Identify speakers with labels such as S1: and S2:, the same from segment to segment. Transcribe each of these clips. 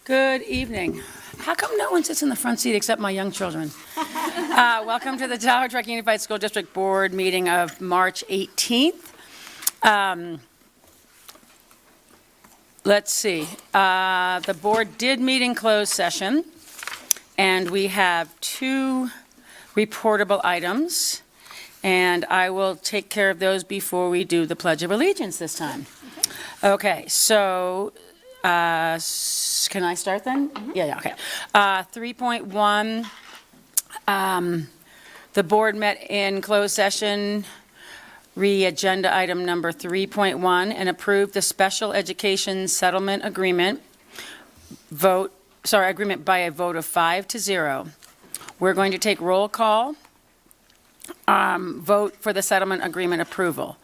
S1: Good evening. How come no one sits in the front seat except my young children? Welcome to the Tahoe Truckee Unified School District Board meeting of March 18th. Let's see. The board did meet in closed session, and we have two reportable items, and I will take care of those before we do the Pledge of Allegiance this time. Okay, so can I start then? Mm-hmm. Yeah, okay. 3.1, the board met in closed session, re-agenda item number 3.1, and approved the special education settlement agreement agreement by a vote of 5-0. We're going to take roll call, vote for the settlement agreement approval.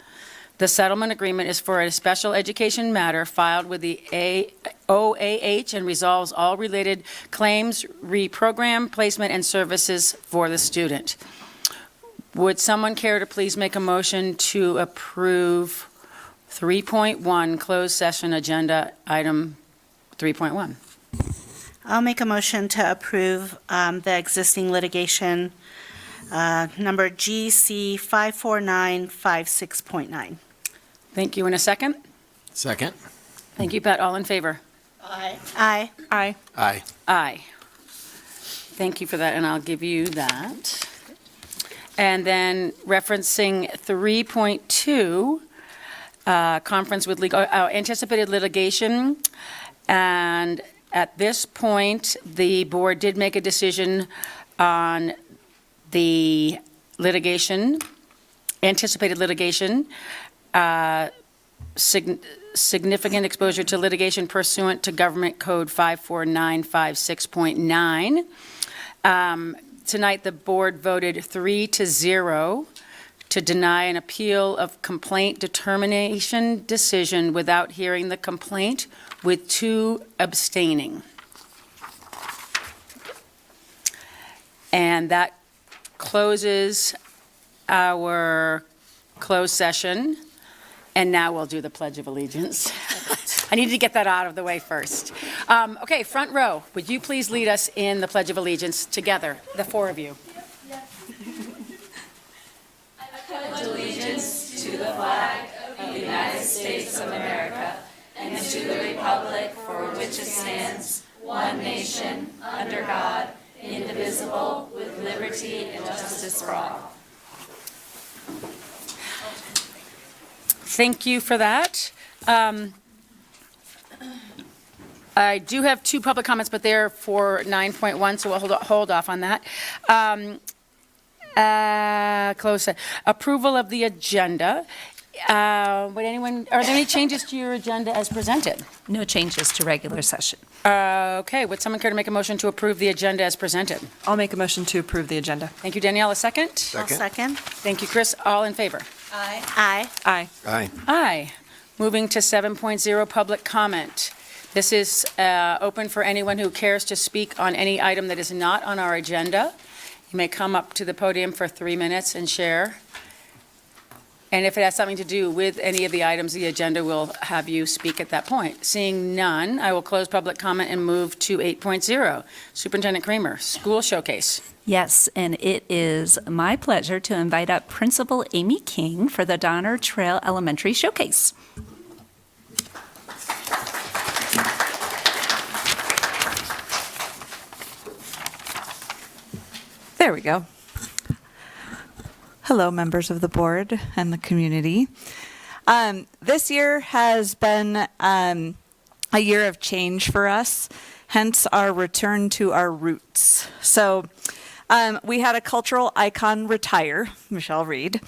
S1: The settlement agreement is for a special education matter filed with the OAH and resolves all related claims, reprogram, placement, and services for the student. Would someone care to please make a motion to approve 3.1 closed session agenda item 3.1?
S2: I'll make a motion to approve the existing litigation number GC 54956.9.
S1: Thank you. In a second?
S3: Second.
S1: Thank you, Pat. All in favor?
S2: Aye. Aye.
S3: Aye.
S1: Aye. Thank you for that, and I'll give you that. And then referencing 3.2, conference with legal, anticipated litigation. And at this point, the board did make a decision on the litigation, anticipated litigation, significant exposure to litigation pursuant to Government Code 54956.9. Tonight, the board voted 3-0 to deny an appeal of complaint determination decision without hearing the complaint, with 2 abstaining. And that closes our closed session. And now we'll do the Pledge of Allegiance. I needed to get that out of the way first. Okay, front row, would you please lead us in the Pledge of Allegiance together, the 4 of you?
S4: I pledge allegiance to the flag of the United States of America and to the republic for which it stands, one nation, under God, indivisible, with liberty and justice for all.
S1: Thank you for that. I do have 2 public comments, but they're for 9.1, so we'll hold off on that. Close approval of the agenda. Are there any changes to your agenda as presented?
S5: No changes to regular session.
S1: Okay, would someone care to make a motion to approve the agenda as presented?
S6: I'll make a motion to approve the agenda.
S1: Thank you, Danielle. A second?
S2: I'll second.
S1: Thank you, Chris. All in favor?
S2: Aye.
S6: Aye.
S3: Aye.
S1: Aye. Moving to 7.0, public comment. This is open for anyone who cares to speak on any item that is not on our agenda. You may come up to the podium for 3 minutes and share. And if it has something to do with any of the items, the agenda will have you speak at that point. Seeing none, I will close public comment and move to 8.0. Superintendent Kramer, School Showcase.
S5: Yes, and it is my pleasure to invite up Principal Amy King for the Donner Trail Elementary Showcase.
S6: There we go. Hello, members of the board and the community. This year has been a year of change for us, hence our return to our roots. So we had a cultural icon retire, Michelle Reed.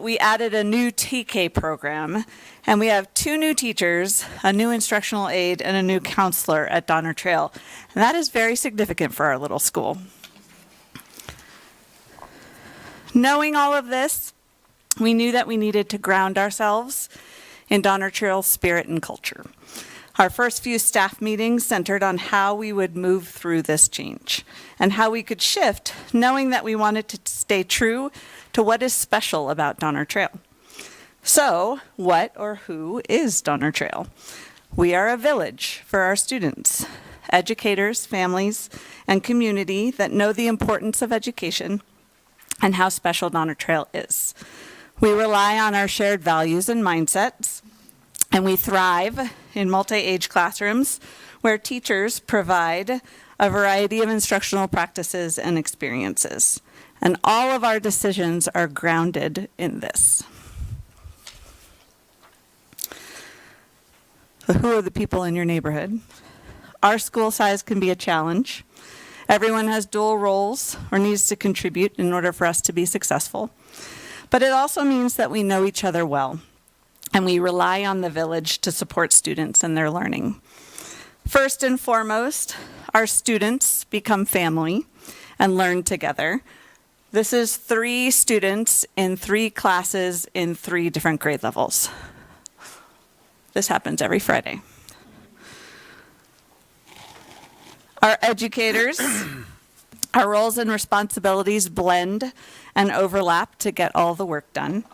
S6: We added a new TK program, and we have 2 new teachers, a new instructional aide, and a new counselor at Donner Trail. And that is very significant for our little school. Knowing all of this, we knew that we needed to ground ourselves in Donner Trail's spirit and culture. Our first few staff meetings centered on how we would move through this change and how we could shift, knowing that we wanted to stay true to what is special about Donner Trail. So, what or who is Donner Trail? We are a village for our students, educators, families, and community that know the importance of education and how special Donner Trail is. We rely on our shared values and mindsets, and we thrive in multi-age classrooms where teachers provide a variety of instructional practices and experiences. And all of our decisions are grounded in this. So who are the people in your neighborhood? Our school size can be a challenge. Everyone has dual roles or needs to contribute in order for us to be successful. But it also means that we know each other well, and we rely on the village to support students in their learning. First and foremost, our students become family and learn together. This is 3 students in 3 classes in 3 different grade levels. This happens every Friday. Our educators, our roles and responsibilities blend and overlap to get all the work done.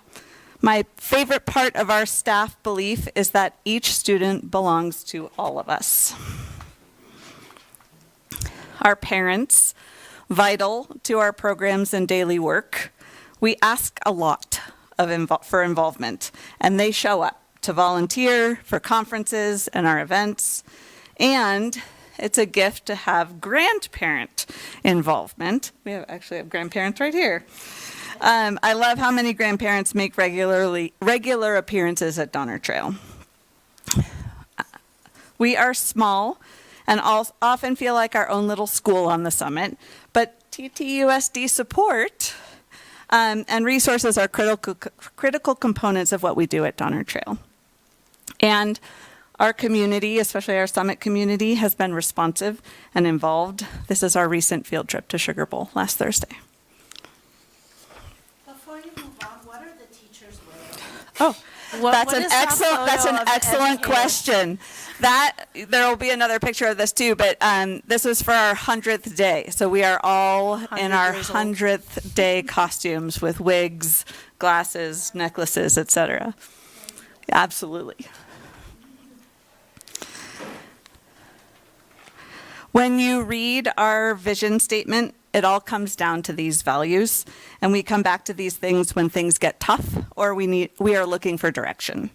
S6: My favorite part of our staff belief is that each student belongs to all of us. Our parents, vital to our programs and daily work, we ask a lot for involvement, and they show up to volunteer for conferences and our events. And it's a gift to have grandparent involvement. We actually have grandparents right here. I love how many grandparents make regular appearances at Donner Trail. We are small and often feel like our own little school on the summit, but TTUSD support and resources are critical components of what we do at Donner Trail. And our community, especially our summit community, has been responsive and involved. This is our recent field trip to Sugar Bowl last Thursday.
S2: Before you move on, what are the teachers wearing?
S6: Oh, that's
S2: what
S6: an
S2: is that photo of the
S6: excellent
S2: educator?
S6: question. There will be another picture of this too, but this was for our 100th day. So we are all in our 100th day costumes with wigs, glasses, necklaces, etc. Absolutely. When you read our vision statement, it all comes down to these values, and we come back to these things when things get tough or we are looking for direction.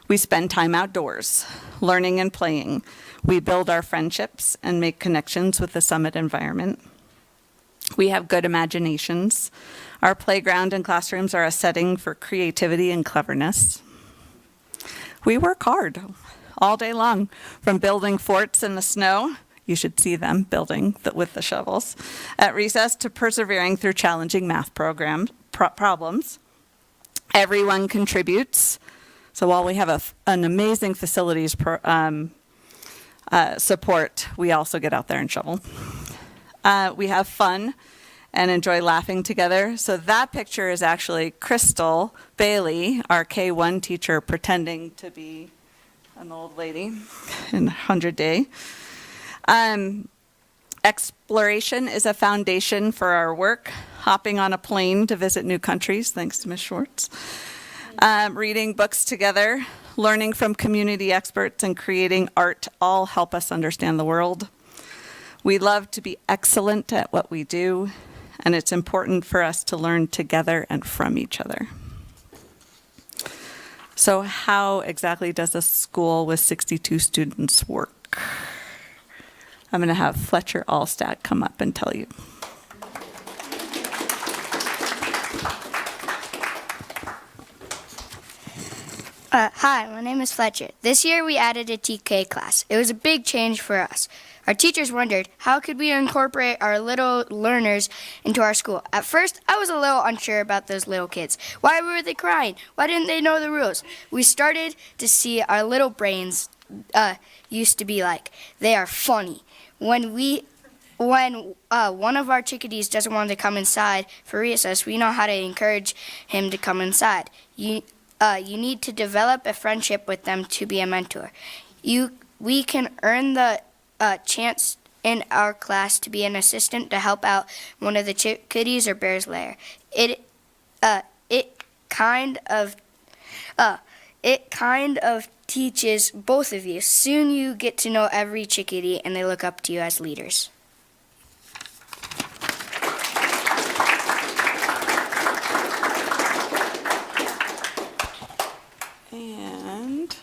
S6: We spend time outdoors, learning and playing. We build our friendships and make connections with the summit environment. We have good imaginations. Our playground and classrooms are a setting for creativity and cleverness. We work hard all day long, from building forts in the snow. You should see them building with the shovels at recess, to persevering through challenging math problems. Everyone contributes. So while we have an amazing facilities support, we also get out there and shovel. We have fun and enjoy laughing together. So that picture is actually Crystal Bailey, our K1 teacher, pretending to be an old lady in 100 Day. Exploration is a foundation for our work. Hopping on a plane to visit new countries, thanks to Ms. Schwartz. Reading books together, learning from community experts, and creating art all help us understand the world. We love to be excellent at what we do, and it's important for us to learn together and from each other. So how exactly does a school with 62 students work? I'm going to have Fletcher Allstat come up and tell you.
S3: Hi, my name is Fletcher. This year we added a TK class. It was a big change for us. Our teachers wondered, how could we incorporate our little learners into our school? At first, I was a little unsure about those little kids. Why were they crying? Why didn't they know the rules? We started to see our little brains used to be like. They are funny. When one of our chickadees doesn't want to come inside for recess, we know how to encourage him to come inside. You need to develop a friendship with them to be a mentor. We can earn the chance in our class to be an assistant to help out one of the chickadees or bear's lair. It kind of teaches both of you. Soon you get to know every chickadee and they look up to you as leaders.
S6: And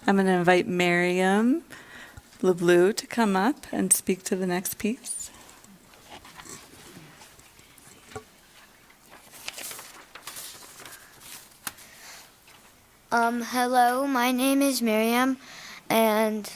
S6: I'm going to invite Miriam LeBlue to come up and speak to the next piece.
S7: Hello, my name is Miriam, and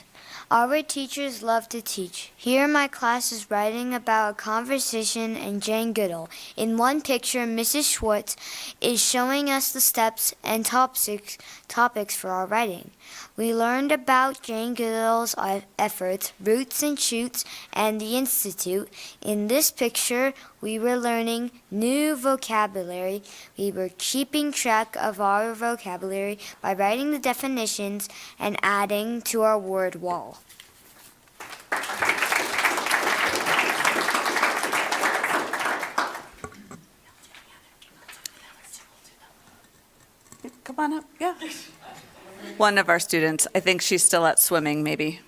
S7: our teachers love to teach. Here my class is writing about a conversation and Jane Goodall. In one picture, Mrs. Schwartz is showing us the steps and topics for our writing. We learned about Jane Goodall's efforts, Roots and Shoots, and the Institute. In this picture, we were learning new vocabulary. We were keeping track of our vocabulary by writing the definitions and adding to our word wall.
S6: Come on up. Yeah. One of our students, I think she's still at swimming, maybe.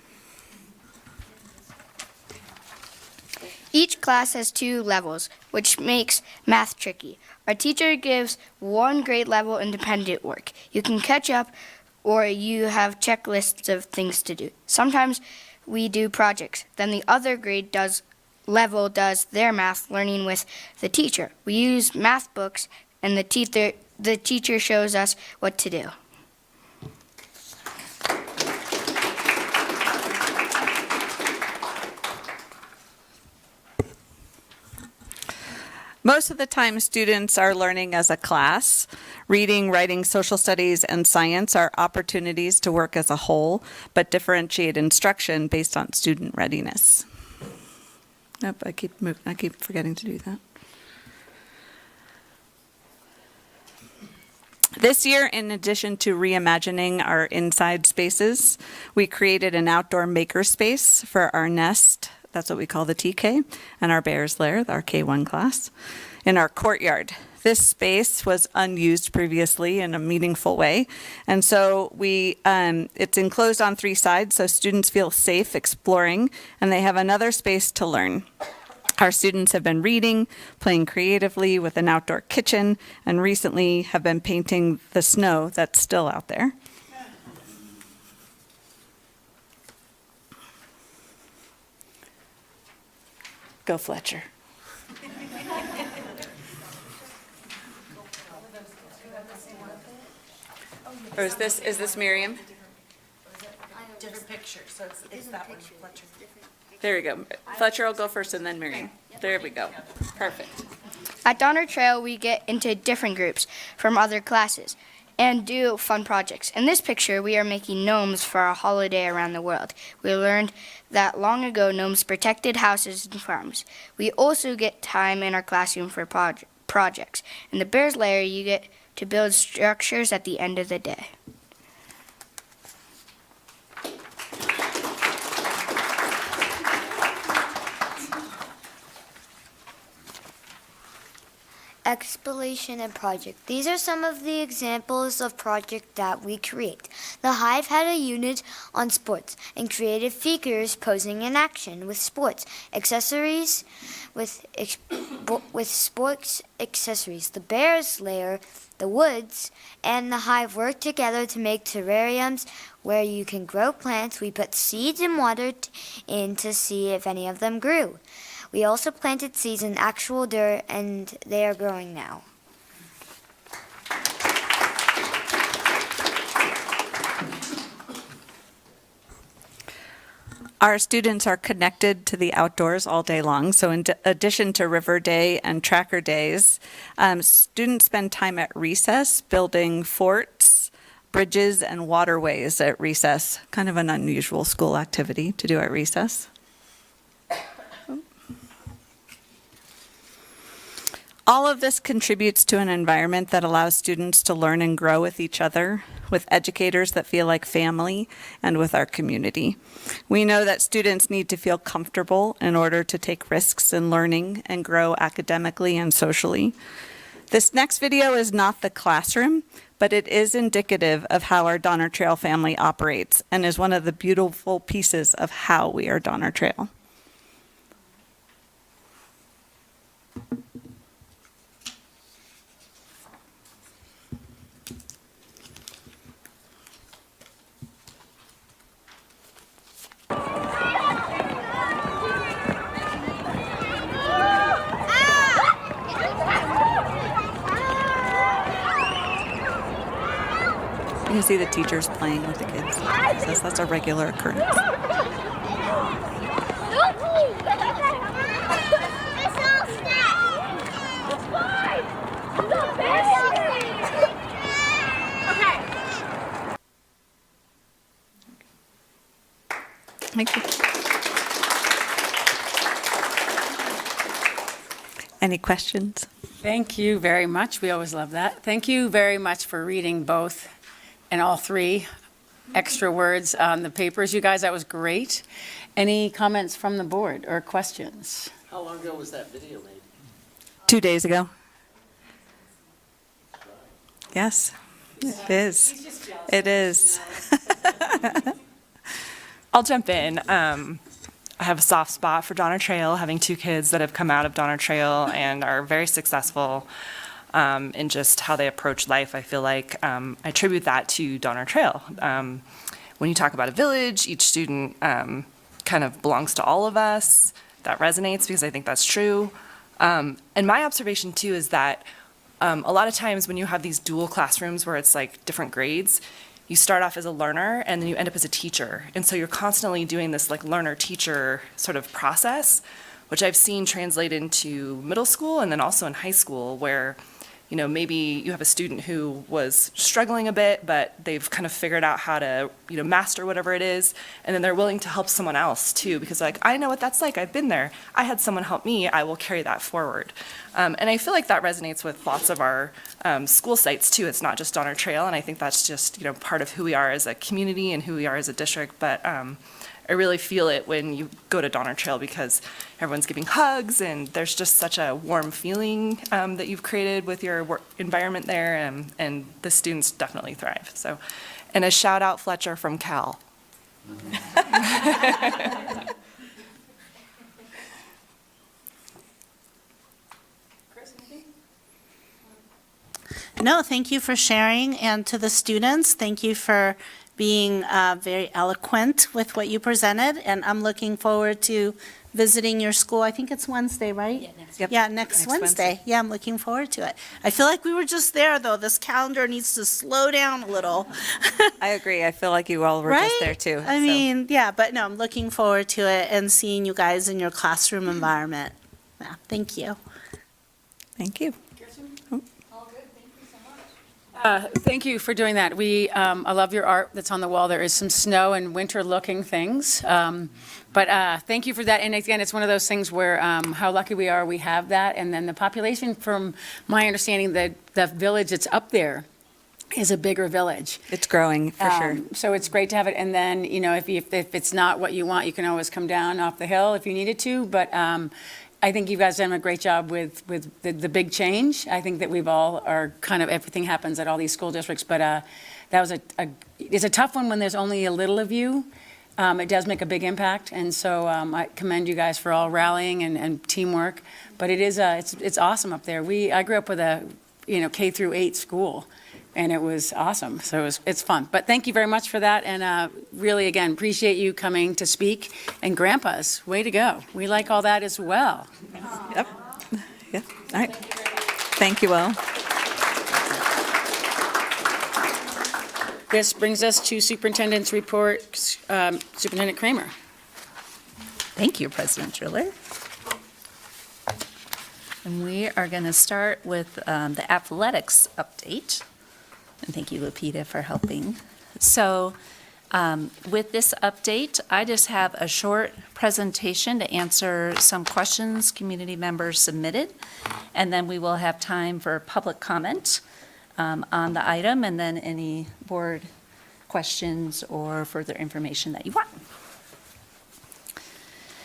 S3: Each class has 2 levels, which makes math tricky. Our teacher gives 1 grade level independent work. You can catch up or you have checklists of things to do. Sometimes we do projects. Then the other grade level does their math learning with the teacher. We use math books and the teacher shows us what to do.
S6: Most of the time, students are learning as a class. Reading, writing, social studies, and science are opportunities to work as a whole, but differentiate instruction based on student readiness. Nope, I keep forgetting to do that. This year, in addition to reimagining our inside spaces, we created an outdoor makerspace for our nest. That's what we call the TK, and our Bears Lair, our K1 class, in our courtyard. This space was unused previously in a meaningful way, and so it's enclosed on 3 sides, so students feel safe exploring, and they have another space to learn. Our students have been reading, playing creatively with an outdoor kitchen, and recently have been painting the snow that's still out there. Go Fletcher. Or is this Miriam?
S2: Different picture, so it's that one, Fletcher.
S6: There we go. Fletcher will go first and then Miriam. There we go. Perfect.
S3: At Donner Trail, we get into different groups from other classes and do fun projects. In this picture, we are making gnomes for a holiday around the world. We learned that long ago, gnomes protected houses and farms. We also get time in our classroom for projects. In the Bears Lair, you get to build structures at the end of the day.
S7: Exploration and project. These are some of the examples of projects that we create. The Hive had a unit on sports and created figures posing in action with sports accessories, with sports accessories. The Bears Lair, the Woods, and the Hive worked together to make terrariums where you can grow plants. We put seeds and water in to see if any of them grew. We also planted seeds in actual dirt, and they are growing now.
S6: Our students are connected to the outdoors all day long. So in addition to River Day and Tracker Days, students spend time at recess building forts, bridges, and waterways at recess. Kind of an unusual school activity to do at recess. All of this contributes to an environment that allows students to learn and grow with each other, with educators that feel like family, and with our community. We know that students need to feel comfortable in order to take risks in learning and grow academically and socially. This next video is not the classroom, but it is indicative of how our Donner Trail family operates and is one of the beautiful pieces of how we are Donner Trail. You can see the teachers playing with the kids. So that's a regular occurrence. Thank you. Any questions?
S1: Thank you very much. We always love that. Thank you very much for reading both and all three extra words on the papers, you guys. That was great. Any comments from the board or questions?
S8: How long ago was that video made?
S6: 2 days ago. Yes, it is. It is.
S9: I'll jump in. I have a soft spot for Donner Trail, having 2 kids that have come out of Donner Trail and are very successful in just how they approach life. I feel like I attribute that to Donner Trail. When you talk about a village, each student kind of belongs to all of us. That resonates because I think that's true. And my observation too is that a lot of times when you have these dual classrooms where it's like different grades, you start off as a learner and then you end up as a teacher. And so you're constantly doing this like learner-teacher sort of process, which I've seen translate into middle school and then also in high school where, you know, maybe you have a student who was struggling a bit, but they've kind of figured out how to, you know, master whatever it is, and then they're willing to help someone else too, because like, I know what that's like, I've been there, I had someone help me, I will carry that forward. And I feel like that resonates with lots of our school sites too. It's not just Donner Trail, and I think that's just, you know, part of who we are as a community and who we are as a district, but I really feel it when you go to Donner Trail because everyone's giving hugs and there's just such a warm feeling that you've created with your work environment there, and the students definitely thrive. So, and a shout out Fletcher from Cal.
S2: No, thank you for sharing, and to the students, thank you for being very eloquent with what you presented, and I'm looking forward to visiting your school. I think it's Wednesday, right?
S5: Yeah, next.
S6: Yep.
S2: Yeah, next Wednesday. Yeah, I'm looking forward to it. I feel like we were just there, though. This calendar needs to slow down a little.
S6: I agree. I feel like you all were just there too.
S2: I
S6: so.
S2: mean, yeah, but no, I'm looking forward to it and seeing you guys in your classroom environment. Yeah, thank you.
S6: Thank you.
S1: Thank you for doing that. I love your art that's on the wall. There is some snow and winter-looking things. But thank you for that. And again, it's one of those things where how lucky we are we have that. And then the population, from my understanding, the village that's up there is a bigger village.
S6: It's growing for sure.
S1: So it's great to have it. And then, you know, if it's not what you want, you can always come down off the hill if you needed to. But I think you guys done a great job with the big change. I think that we've all are kind of, everything happens at all these school districts, but that was it's a tough one when there's only a little of you. It does make a big impact, and so I commend you guys for all rallying and teamwork. But it is it's awesome up there. I grew up with a K through 8 school, and it was awesome. So it's fun. But thank you very much for that, and really, again, appreciate you coming to speak. And grandpas, way to go. We like all that as well.
S6: Yep. Yeah. All right. Thank you all.
S1: This brings us to Superintendent's report. Superintendent Kramer.
S5: Thank you, President Driller. And we are going to start with the athletics update. And thank you, Lupita, for helping. So with this update, I just have a short presentation to answer some questions community members submitted. And then we will have time for public comment on the item, and then any board questions or further information that you want.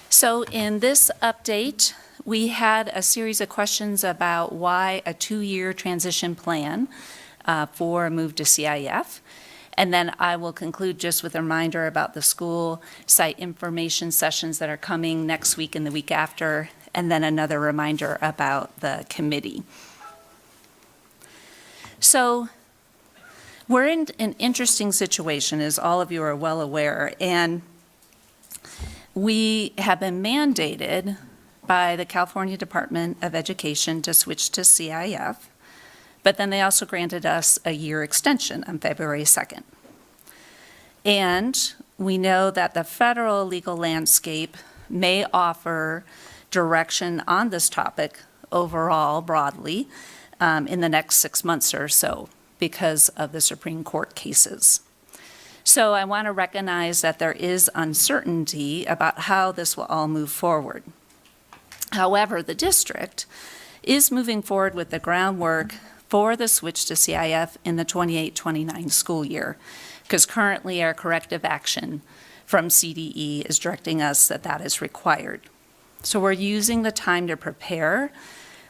S5: So in this update, we had a series of questions about why a 2-year transition plan for a move to CIF. And then I will conclude just with a reminder about the school site information sessions that are coming next week and the week after, and then another reminder about the committee. So we're in an interesting situation, as all of you are well aware, and we have been mandated by the California Department of Education to switch to CIF, but then they also granted us a year extension on February 2nd. And we know that the federal legal landscape may offer direction on this topic overall broadly in the next 6 months or so because of the Supreme Court cases. So I want to recognize that there is uncertainty about how this will all move forward. However, the district is moving forward with the groundwork for the switch to CIF in the 28-29 school year, because currently our corrective action from CDE is directing us that that is required. So we're using the time to prepare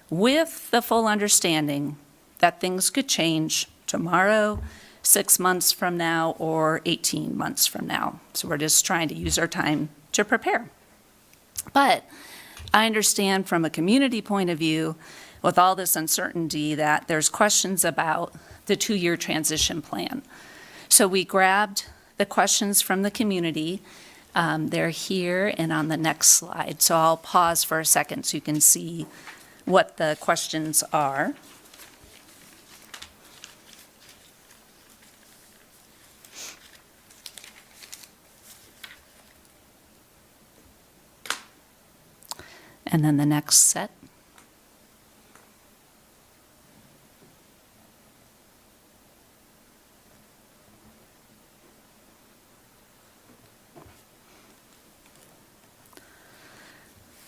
S5: with the full understanding that things could change tomorrow, 6 months from now, or 18 months from now. So we're just trying to use our time to prepare. But I understand from a community point of view, with all this uncertainty, that there's questions about the 2-year transition plan. So we grabbed the questions from the community. They're here and on the next slide. So I'll pause for a second so you can see what the questions are. And then the next set.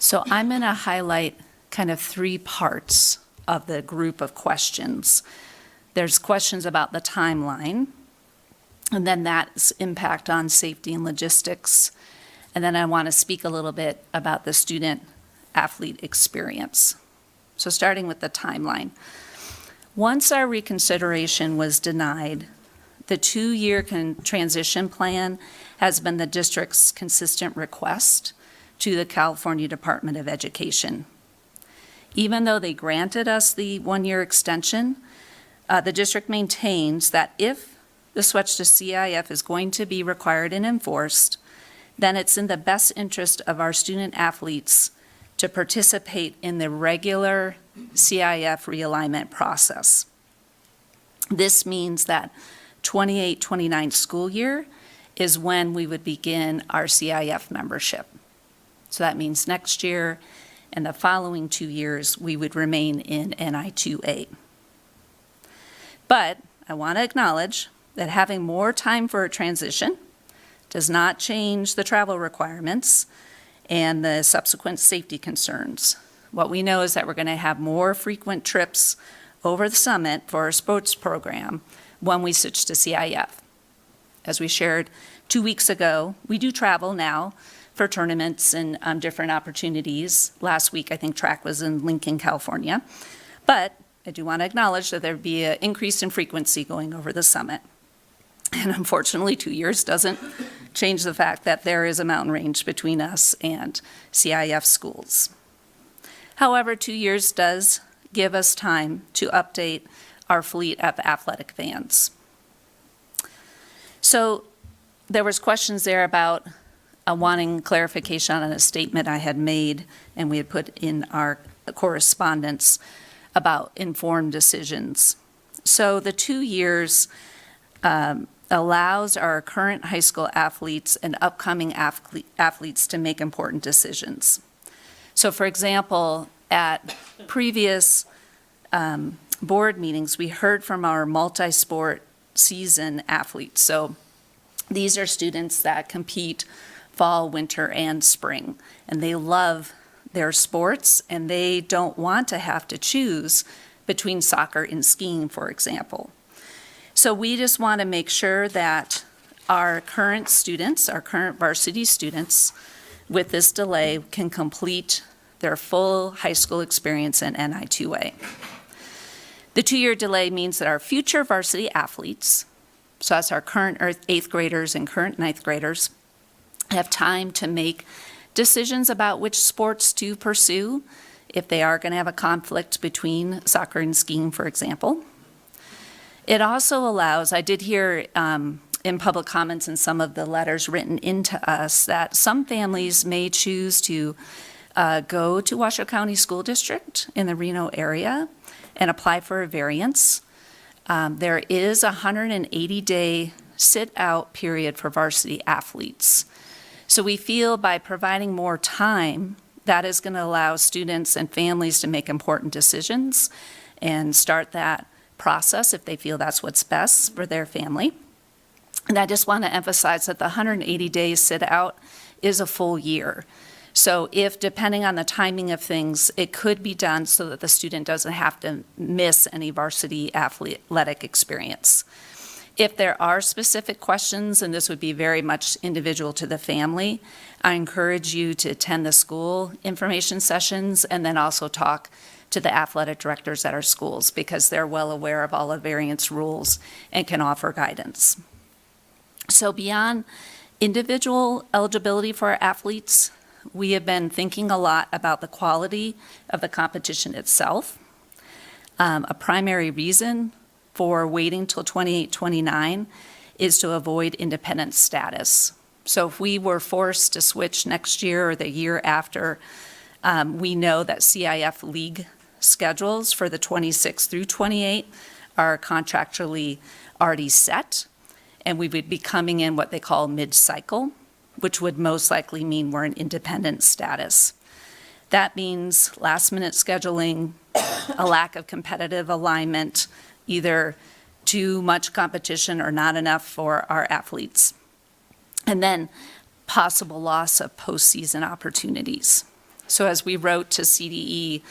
S5: So I'm going to highlight kind of 3 parts of the group of questions. There's questions about the timeline, and then that's impact on safety and logistics. And then I want to speak a little bit about the student-athlete experience. So starting with the timeline. Once our reconsideration was denied, the 2-year transition plan has been the district's consistent request to the California Department of Education. Even though they granted us the 1-year extension, the district maintains that if the switch to CIF is going to be required and enforced, then it's in the best interest of our student athletes to participate in the regular CIF realignment process. This means that 28-29 school year is when we would begin our CIF membership. So that means next year and the following 2 years, we would remain in NI2A. But I want to acknowledge that having more time for a transition does not change the travel requirements and the subsequent safety concerns. What we know is that we're going to have more frequent trips over the summit for our sports program when we switch to CIF. As we shared 2 weeks ago, we do travel now for tournaments and different opportunities. Last week, I think track was in Lincoln, California. But I do want to acknowledge that there'd be an increase in frequency going over the summit. And unfortunately, 2 years doesn't change the fact that there is a mountain range between us and CIF schools. However, 2 years does give us time to update our fleet of athletic vans. So there was questions there about wanting clarification on a statement I had made and we had put in our correspondence about informed decisions. So the 2 years allows our current high school athletes and upcoming athletes to make important decisions. So for example, at previous board meetings, we heard from our multi-sport season athletes. So these are students that compete fall, winter, and spring, and they love their sports, and they don't want to have to choose between soccer and skiing, for example. So we just want to make sure that our current students, our current varsity students, with this delay, can complete their full high school experience in NI2A. The 2-year delay means that our future varsity athletes, so that's our current 8th graders and current 9th graders, have time to make decisions about which sports to pursue if they are going to have a conflict between soccer and skiing, for example. It also allows, I did hear in public comments and some of the letters written into us, that some families may choose to go to Washoe County School District in the Reno area and apply for a variance. There is a 180-day sit-out period for varsity athletes. So we feel by providing more time, that is going to allow students and families to make important decisions and start that process if they feel that's what's best for their family. And I just want to emphasize that the 180 days sit-out is a full year. So if, depending on the timing of things, it could be done so that the student doesn't have to miss any varsity athletic experience. If there are specific questions, and this would be very much individual to the family, I encourage you to attend the school information sessions and then also talk to the athletic directors at our schools, because they're well aware of all the variance rules and can offer guidance. So beyond individual eligibility for our athletes, we have been thinking a lot about the quality of the competition itself. A primary reason for waiting till 28-29 is to avoid independent status. So if we were forced to switch next year or the year after, we know that CIF league schedules for the 26 through 28 are contractually already set, and we would be coming in what they call mid-cycle, which would most likely mean we're in independent status. That means last-minute scheduling, a lack of competitive alignment, either too much competition or not enough for our athletes, and then possible loss of postseason opportunities. So as we wrote to CDE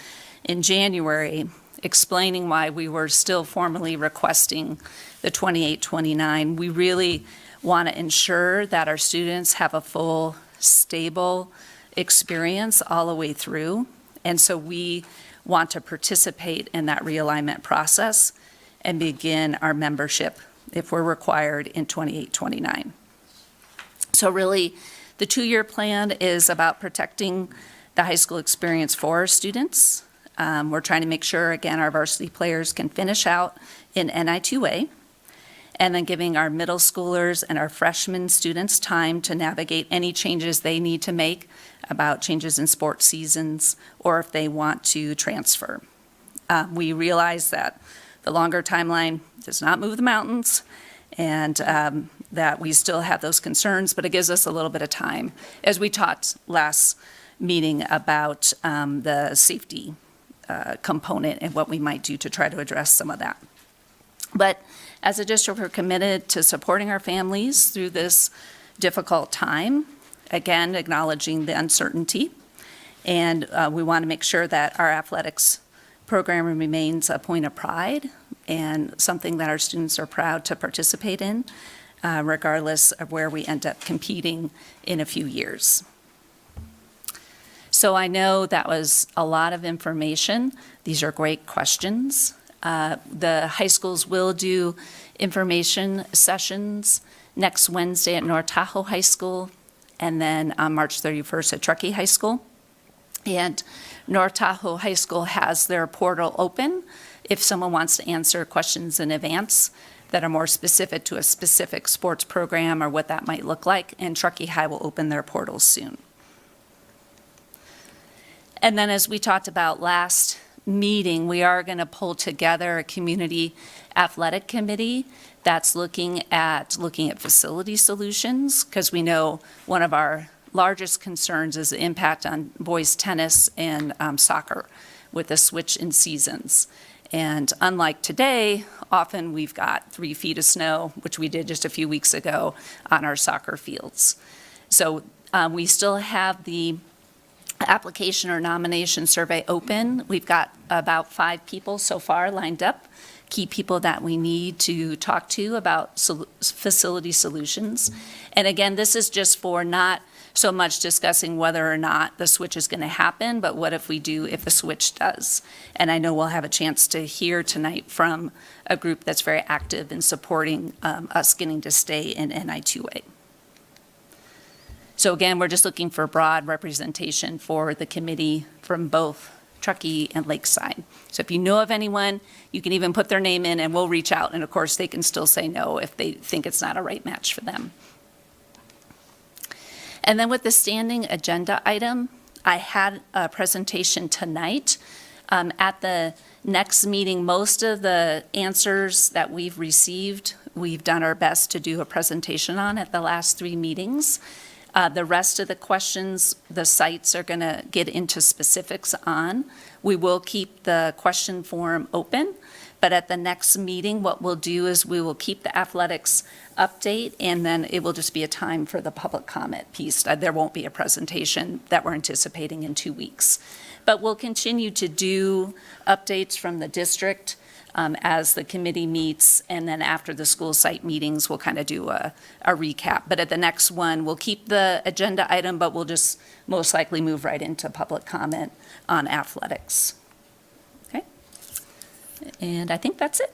S5: in January, explaining why we were still formally requesting the 28-29, we really want to ensure that our students have a full, stable experience all the way through. And so we want to participate in that realignment process and begin our membership, if we're required, in 28-29. So really, the 2-year plan is about protecting the high school experience for our students. We're trying to make sure, again, our varsity players can finish out in NI2A, and then giving our middle schoolers and our freshman students time to navigate any changes they need to make about changes in sports seasons or if they want to transfer. We realize that the longer timeline does not move the mountains, and that we still have those concerns, but it gives us a little bit of time, as we talked last meeting about the safety component and what we might do to try to address some of that. But as a district, we're committed to supporting our families through this difficult time, again, acknowledging the uncertainty. And we want to make sure that our athletics program remains a point of pride and something that our students are proud to participate in, regardless of where we end up competing in a few years. So I know that was a lot of information. These are great questions. The high schools will do information sessions next Wednesday at North Tahoe High School, and then on March 31st at Truckee High School. And North Tahoe High School has their portal open if someone wants to answer questions in advance that are more specific to a specific sports program or what that might look like, and Truckee High will open their portals soon. And then, as we talked about last meeting, we are going to pull together a community athletic committee that's looking at facility solutions, because we know one of our largest concerns is the impact on boys tennis and soccer with the switch in seasons. And unlike today, often we've got 3 feet of snow, which we did just a few weeks ago on our soccer fields. So we still have the application or nomination survey open. We've got about 5 people so far lined up, key people that we need to talk to about facility solutions. And again, this is just for not so much discussing whether or not the switch is going to happen, but what if we do if the switch does? And I know we'll have a chance to hear tonight from a group that's very active in supporting us getting to stay in NI2A. So again, we're just looking for broad representation for the committee from both Truckee and Lakeside. So if you know of anyone, you can even put their name in and we'll reach out. And of course, they can still say no if they think it's not a right match for them. And then with the standing agenda item, I had a presentation tonight. At the next meeting, most of the answers that we've received, we've done our best to do a presentation on at the last 3 meetings. The rest of the questions, the sites are going to get into specifics on. We will keep the question form open, but at the next meeting, what we'll do is we will keep the athletics update, and then it will just be a time for the public comment piece. There won't be a presentation that we're anticipating in 2 weeks. But we'll continue to do updates from the district as the committee meets, and then after the school site meetings, we'll kind of do a recap. But at the next one, we'll keep the agenda item, but we'll just most likely move right into public comment on athletics. Okay? And I think that's it.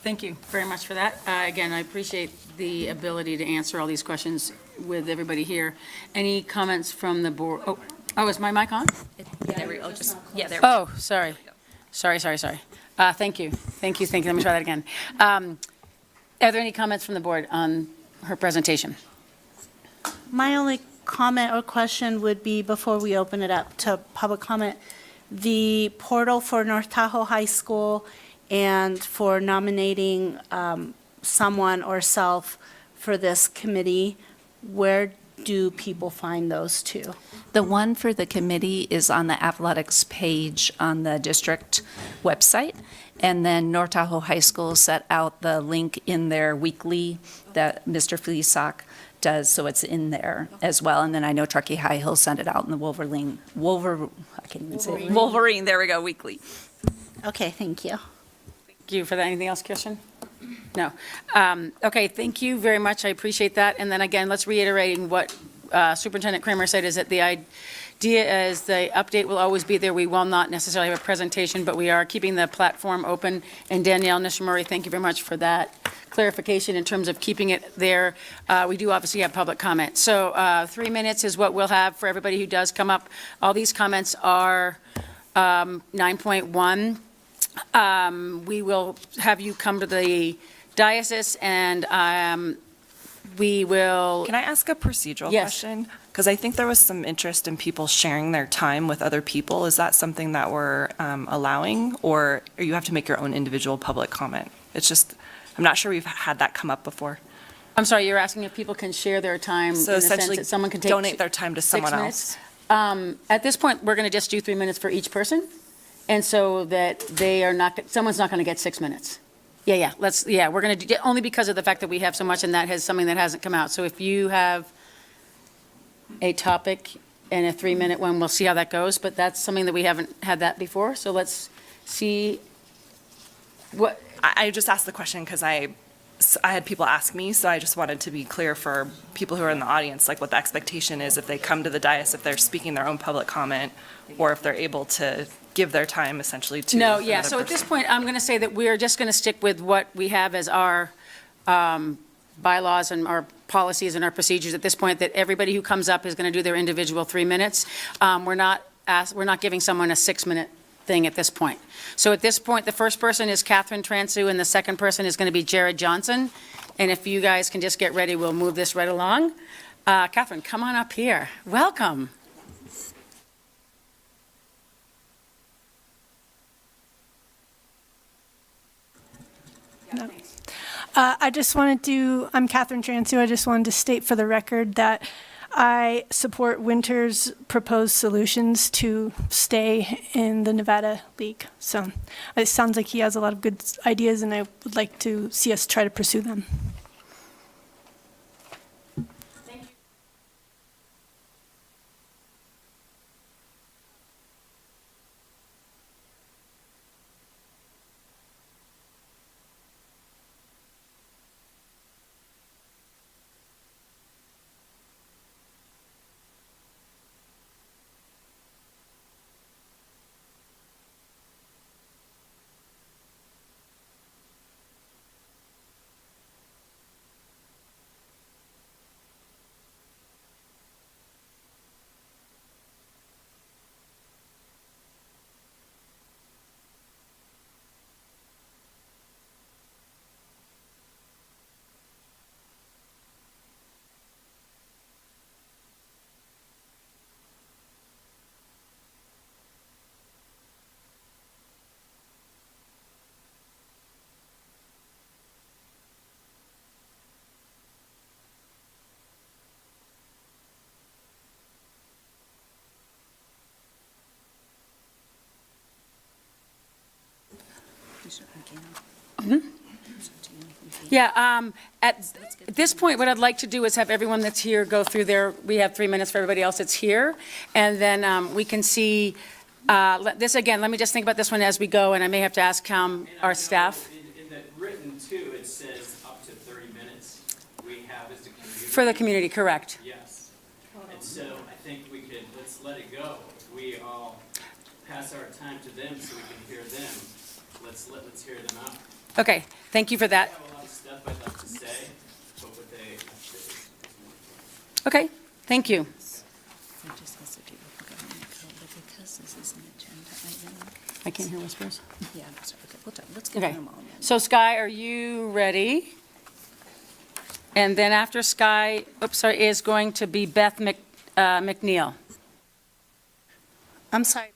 S1: Thank you very much for that. Again, I appreciate the ability to answer all these questions with everybody here. Any comments from the board? Oh, is my mic on?
S5: Yeah, there we go. There we go.
S1: Oh, sorry. Sorry. Thank you. Let me try that again. Are there any comments from the board on her presentation?
S2: My only comment or question would be, before we open it up to public comment, the portal for North Tahoe High School and for nominating someone or self for this committee, where do people find those two?
S5: The one for the committee is on the athletics page on the district website. And then North Tahoe High School set out the link in their weekly that Mr. Fleesock does, so it's in there as well. And then I know Truckee High, he'll send it out in the Wolverine, there we go, weekly.
S2: Okay, thank you.
S1: Thank you for that. Anything else, Kirsten? No. Okay, thank you very much. I appreciate that. And then again, let's reiterate what Superintendent Kramer said, is that the idea is the update will always be there. We will not necessarily have a presentation, but we are keeping the platform open. And Danielle Nishimori, thank you very much for that clarification in terms of keeping it there. We do obviously have public comment. So 3 minutes is what we'll have for everybody who does come up. All these comments are 9.1. We will have you come to the diocese, and we will...
S9: Can I ask a procedural
S1: Yes.
S9: question? Because I think there was some interest in people sharing their time with other people. Is that something that we're allowing, or you have to make your own individual public comment? It's just, I'm not sure we've had that come up before.
S1: I'm sorry, you're asking if people can share their time in
S9: So
S1: the sense
S9: essentially,
S1: that someone can take
S9: donate their time to
S1: 6
S9: someone
S1: minutes?
S9: else.
S1: At this point, we're going to just do 3 minutes for each person, and so that they are not, someone's not going to get 6 minutes. Yeah, we're going to do, only because of the fact that we have so much, and that has something that hasn't come out. So if you have a topic and a 3-minute one, we'll see how that goes, but that's something that we haven't had that before, so let's see what...
S9: I just asked the question because I had people ask me, so I just wanted to be clear for people who are in the audience, like what the expectation is if they come to the dais, if they're speaking their own public comment, or if they're able to give their time essentially to
S1: No, yeah,
S9: another
S1: so at this
S9: person.
S1: point, I'm going to say that we're just going to stick with what we have as our bylaws and our policies and our procedures at this point, that everybody who comes up is going to do their individual 3 minutes. We're not giving someone a 6-minute thing at this point. So at this point, the first person is Catherine Transu, and the second person is going to be Jared Johnson. And if you guys can just get ready, we'll move this right along. Catherine, come on up here. Welcome.
S10: I'm Catherine Transu. I just wanted to state for the record that I support Winter's proposed solutions to stay in the Nevada League. So it sounds like he has a lot of good ideas, and I would like to see us try to pursue them.
S1: Yeah, at this point, what I'd like to do is have everyone that's here go through we have 3 minutes for everybody else that's here, and then we can see, this again, let me just think about this one as we go, and I may have to ask our staff.
S8: In the written too, it says up to 30 minutes we have as a community.
S1: For the community, correct.
S8: Yes. And so I think let's let it go. If we all pass our time to them so we can hear them, let's hear them out.
S1: Okay, thank you for that.
S8: I have a lot of stuff I'd like to say, but what they have to say is more important.
S1: Okay, thank you. I can't hear whispers.
S5: Yeah, sorry, okay, let's get
S1: Okay,
S5: them all.
S1: so Sky, are you ready? And then after Sky, is going to be Beth McNeil.
S2: I'm sorry.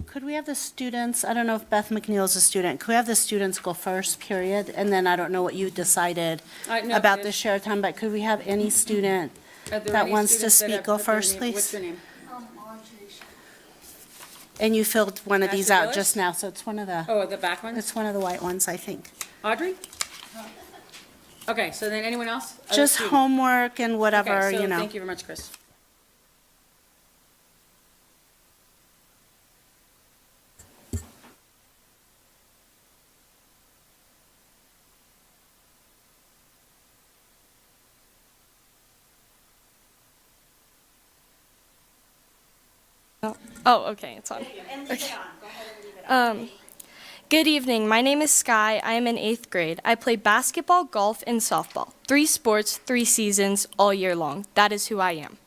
S2: Could we have the students, I don't know if Beth McNeil is a student, could we have the students go first, period? And then I don't know what you decided
S1: No,
S2: about the share time, but could we have any student that wants to speak go first, please?
S1: What's your name?
S2: And you filled one of these
S1: Ashley
S2: out
S1: Willis?
S2: just now, so it's one of the,
S1: Oh, the back one?
S2: it's one of the white ones, I think.
S1: Audrey? Okay, so then anyone else? Other
S2: Just
S1: student?
S2: homework and
S1: Okay,
S2: whatever,
S1: so
S2: you know.
S1: thank you very much, Chris.
S11: Oh, okay, it's on. Good evening. My name is Sky. I am in 8th grade. I play basketball, golf, and softball. 3 sports, 3 seasons, all year long. That is who I am.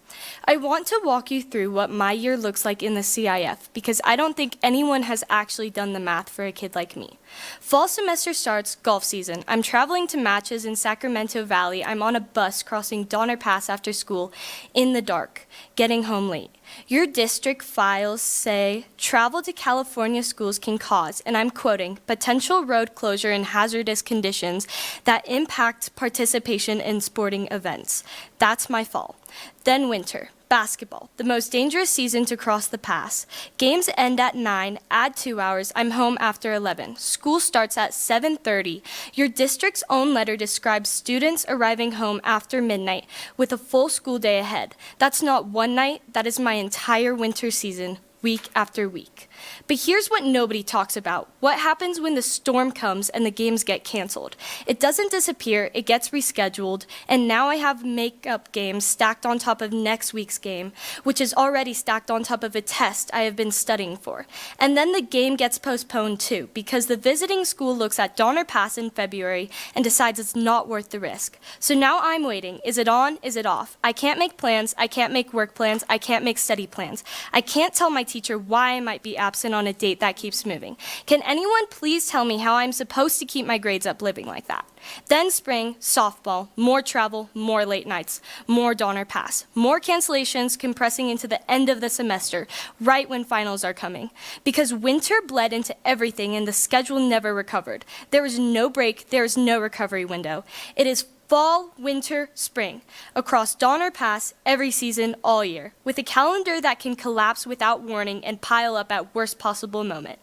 S11: I want to walk you through what my year looks like in the CIF because I don't think anyone has actually done the math for a kid like me. Fall semester starts, golf season. I'm traveling to matches in Sacramento Valley. I'm on a bus crossing Donner Pass after school in the dark, getting home late. Your district files say travel to California schools can cause, and I'm quoting, potential road closure and hazardous conditions that impact participation in sporting events. That's my fall. Then winter. Basketball, the most dangerous season to cross the pass. Games end at 9, add 2 hours, I'm home after 11. School starts at 7:30. Your district's own letter describes students arriving home after midnight with a full school day ahead. That's not one night, that is my entire winter season, week after week. But here's what nobody talks about. What happens when the storm comes and the games get canceled? It doesn't disappear, it gets rescheduled, and now I have makeup games stacked on top of next week's game, which is already stacked on top of a test I have been studying for. And then the game gets postponed too, because the visiting school looks at Donner Pass in February and decides it's not worth the risk. So now I'm waiting. Is it on? Is it off? I can't make plans, I can't make work plans, I can't make study plans. I can't tell my teacher why I might be absent on a date that keeps moving. Can anyone please tell me how I'm supposed to keep my grades up living like that? Then spring, softball, more travel, more late nights, more Donner Pass, more cancellations compressing into the end of the semester, right when finals are coming. Because winter bled into everything and the schedule never recovered. There is no break, there is no recovery window. It is fall, winter, spring, across Donner Pass, every season, all year, with a calendar that can collapse without warning and pile up at worst possible moment.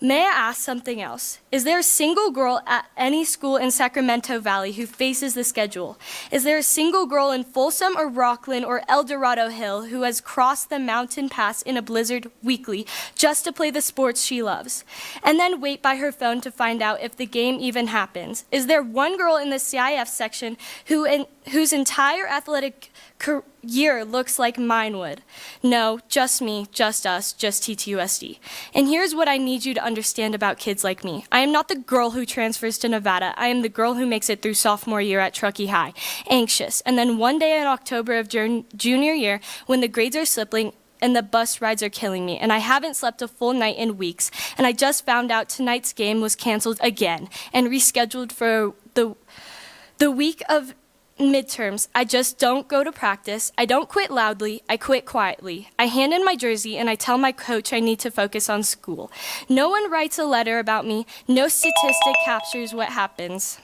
S11: May I ask something else? Is there a single girl at any school in Sacramento Valley who faces the schedule? Is there a single girl in Folsom or Rockland or El Dorado Hill who has crossed the mountain pass in a blizzard weekly just to play the sports she loves? And then wait by her phone to find out if the game even happens? Is there one girl in the CIF section whose entire athletic year looks like mine would? No, just me, just us, just TTUSD. And here's what I need you to understand about kids like me. I am not the girl who transfers to Nevada. I am the girl who makes it through sophomore year at Truckee High, anxious. And then one day in October of junior year, when the grades are slipping, and the bus rides are killing me, and I haven't slept a full night in weeks, and I just found out tonight's game was canceled again and rescheduled for the week of midterms. I just don't go to practice. I don't quit loudly. I quit quietly. I hand in my jersey and I tell my coach I need to focus on school. No one writes a letter about me. No statistic captures what happens.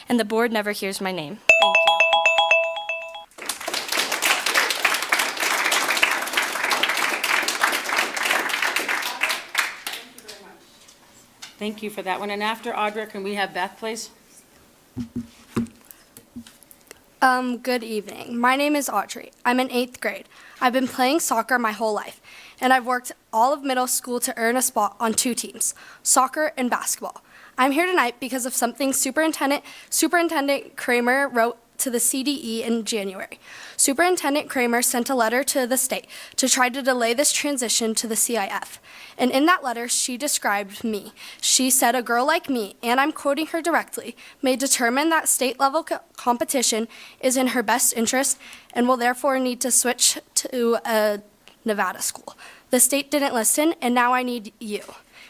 S11: And the board never hears my name. Thank you.
S1: Thank you for that one. And after Audra, can we have Beth, please?
S12: Good evening. My name is Audrey. I'm in 8th grade. I've been playing soccer my whole life, and I've worked all of middle school to earn a spot on 2 teams, soccer and basketball. I'm here tonight because of something Superintendent Kramer wrote to the CDE in January. Superintendent Kramer sent a letter to the state to try to delay this transition to the CIF. And in that letter, she described me. She said, "A girl like me," and I'm quoting her directly, "may determine that state-level competition is in her best interest and will therefore need to switch to a Nevada school. The state didn't listen, and now I need you.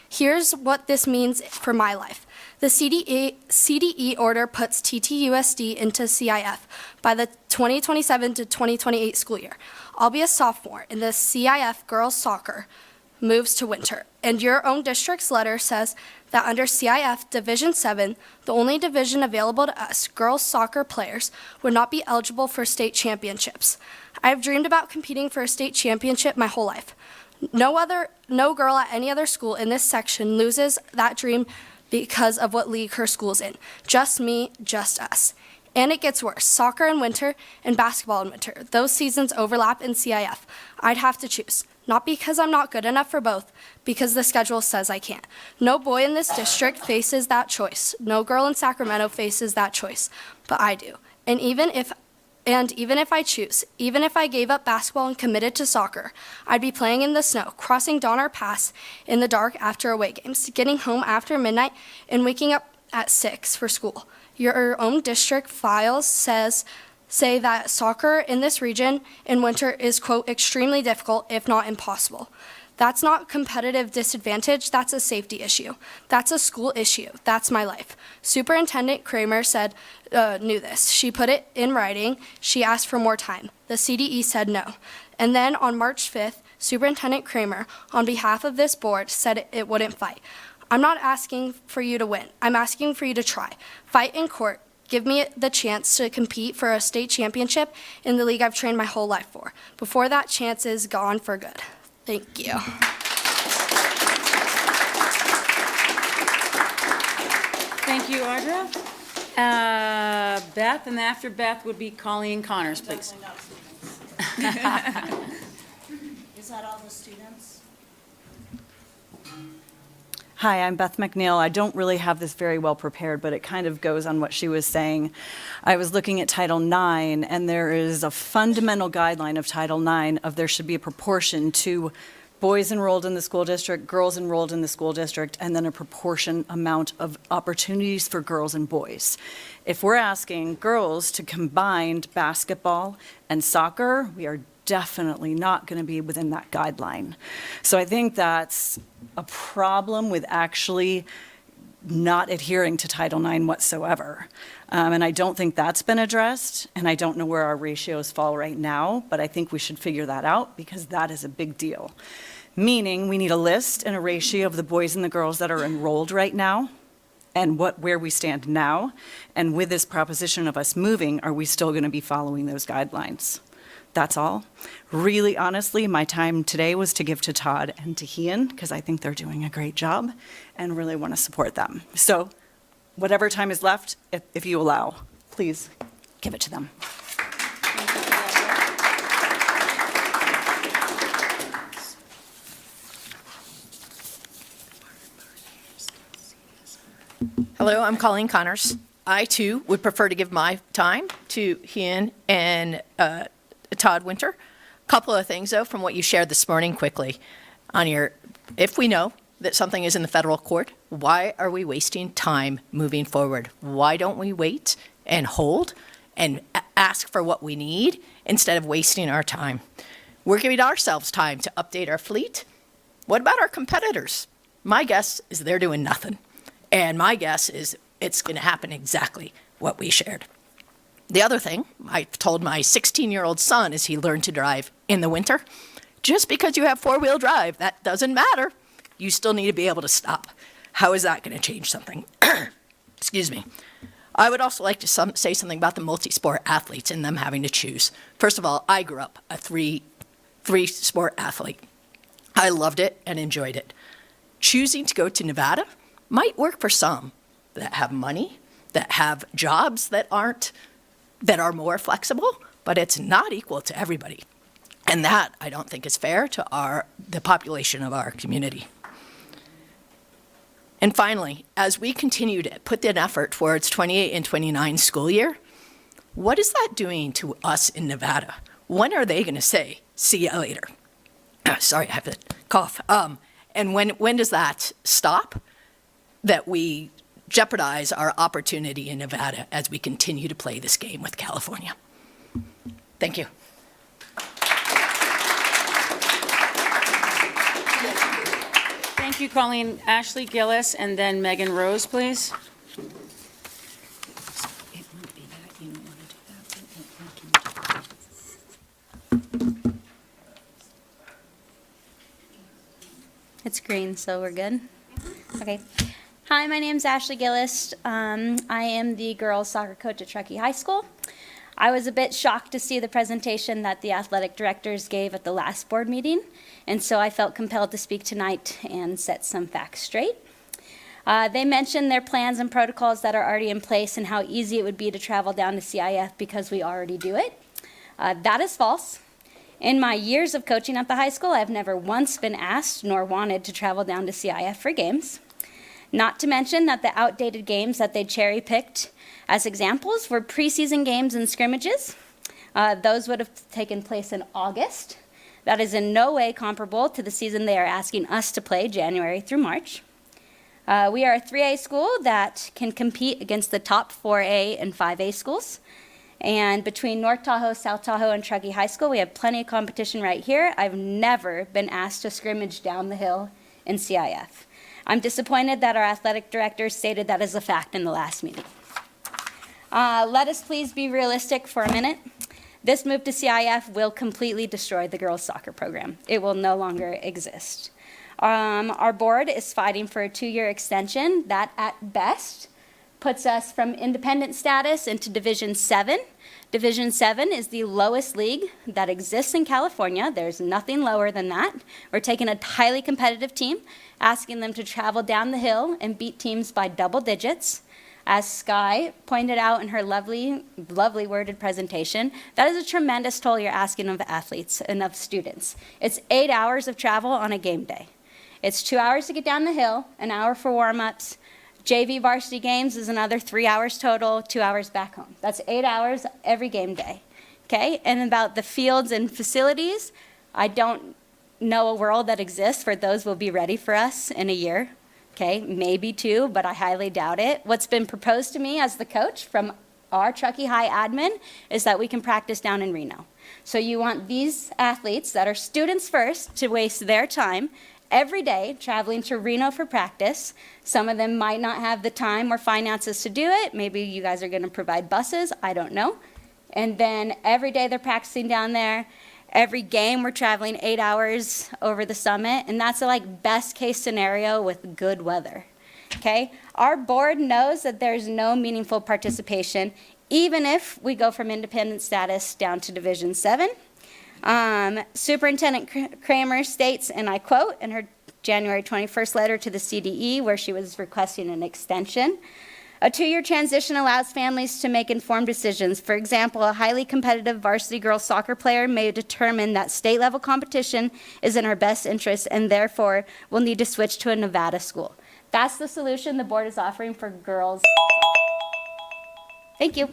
S12: Here's what this means for my life. The CDE order puts TTUSD into CIF by the 2027 to 2028 school year. I'll be a sophomore, and the CIF girls soccer moves to winter. And your own district's letter says that under CIF Division 7, the only division available to us, girls soccer players, would not be eligible for state championships. I've dreamed about competing for a state championship my whole life. No girl at any other school in this section loses that dream because of what league her school's in. Just me, just us. And it gets worse. Soccer in winter and basketball in winter. Those seasons overlap in CIF. I'd have to choose. Not because I'm not good enough for both, because the schedule says I can't. No boy in this district faces that choice. No girl in Sacramento faces that choice. But I do. And even if I choose, even if I gave up basketball and committed to soccer, I'd be playing in the snow, crossing Donner Pass in the dark after away games, getting home after midnight, and waking up at 6 for school. Your own district files say that soccer in this region in winter is, quote, extremely difficult, if not impossible. That's not competitive disadvantage, that's a safety issue. That's a school issue. That's my life. Superintendent Kramer knew this. She put it in writing. She asked for more time. The CDE said no. And then on March 5th, Superintendent Kramer, on behalf of this board, said it wouldn't fight. I'm not asking for you to win. I'm asking for you to try. Fight in court. Give me the chance to compete for a state championship in the league I've trained my whole life for, before that chance is gone for good. Thank you.
S1: Thank you, Audra. Beth, and after Beth would be Colleen Connors, please.
S2: Is that all the students?
S13: Hi, I'm Beth McNeil. I don't really have this very well prepared, but it kind of goes on what she was saying. I was looking at Title IX, and there is a fundamental guideline of Title IX of there should be a proportion to boys enrolled in the school district, girls enrolled in the school district, and then a proportion amount of opportunities for girls and boys. If we're asking girls to combine basketball and soccer, we are definitely not going to be within that guideline. So I think that's a problem with actually not adhering to Title IX whatsoever. And I don't think that's been addressed, and I don't know where our ratios fall right now, but I think we should figure that out because that is a big deal. Meaning we need a list and a ratio of the boys and the girls that are enrolled right now and where we stand now. And with this proposition of us moving, are we still going to be following those guidelines? That's all. Really, honestly, my time today was to give to Todd and to Ian because I think they're doing a great job and really want to support them. So whatever time is left, if you allow, please give it to them.
S14: Hello, I'm Colleen Connors. I, too, would prefer to give my time to Ian and Todd Winter. A couple of things, though, from what you shared this morning quickly. If we know that something is in the federal court, why are we wasting time moving forward? Why don't we wait and hold and ask for what we need instead of wasting our time? We're giving ourselves time to update our fleet. What about our competitors? My guess is they're doing nothing. And my guess is it's going to happen exactly what we shared. The other thing I told my 16-year-old son as he learned to drive in the winter, just because you have four-wheel drive, that doesn't matter. You still need to be able to stop. How is that going to change something? Excuse me. I would also like to say something about the multi-sport athletes and them having to choose. First of all, I grew up a three-sport athlete. I loved it and enjoyed it. Choosing to go to Nevada might work for some that have money, that have jobs that are more flexible, but it's not equal to everybody. And that, I don't think, is fair to the population of our community. And finally, as we continue to put in effort towards 28 and 29 school year, what is that doing to us in Nevada? When are they going to say, see you later? Sorry, I have a cough. And when does that stop? That we jeopardize our opportunity in Nevada as we continue to play this game with California. Thank you.
S1: Thank you, Colleen. Ashley Gillis and then Megan Rose, please.
S15: It's green, so we're good? Okay. Hi, my name's Ashley Gillis. I am the girls soccer coach at Truckee High School. I was a bit shocked to see the presentation that the athletic directors gave at the last board meeting, and so I felt compelled to speak tonight and set some facts straight. They mentioned their plans and protocols that are already in place and how easy it would be to travel down to CIF because we already do it. That is false. In my years of coaching at the high school, I've never once been asked nor wanted to travel down to CIF for games. Not to mention that the outdated games that they cherry-picked as examples were preseason games and scrimmages. Those would have taken place in August. That is in no way comparable to the season they are asking us to play, January through March. We are a 3A school that can compete against the top 4A and 5A schools. And between North Tahoe, South Tahoe, and Truckee High School, we have plenty of competition right here. I've never been asked to scrimmage down the hill in CIF. I'm disappointed that our athletic director stated that as a fact in the last meeting. Let us please be realistic for a minute. This move to CIF will completely destroy the girls' soccer program. It will no longer exist. Our board is fighting for a 2-year extension that, at best, puts us from independent status into Division 7. Division 7 is the lowest league that exists in California. There's nothing lower than that. We're taking a highly competitive team, asking them to travel down the hill and beat teams by double digits. As Sky pointed out in her lovely, lovely worded presentation, that is a tremendous toll you're asking of athletes and of students. It's 8 hours of travel on a game day. It's 2 hours to get down the hill, an hour for warm-ups. JV varsity games is another 3 hours total, 2 hours back home. That's 8 hours every game day, okay? And about the fields and facilities, I don't know a world that exists where those will be ready for us in a year, okay? Maybe 2, but I highly doubt it. What's been proposed to me as the coach from our Truckee High admin is that we can practice down in Reno. So you want these athletes that are students first to waste their time every day traveling to Reno for practice. Some of them might not have the time or finances to do it. Maybe you guys are going to provide buses. I don't know. And then every day they're practicing down there. Every game we're traveling 8 hours over the summit. And that's a best case scenario with good weather. Okay? Our board knows that there's no meaningful participation even if we go from independent status down to Division 7. Superintendent Kramer states, and I quote, in her January 21st letter to the CDE, where she was requesting an extension, a 2-year transition allows families to make informed decisions. For example, a highly competitive varsity girls soccer player may determine that state-level competition is in her best interest and therefore will need to switch to a Nevada school. That's the solution the board is offering for girls. Thank you.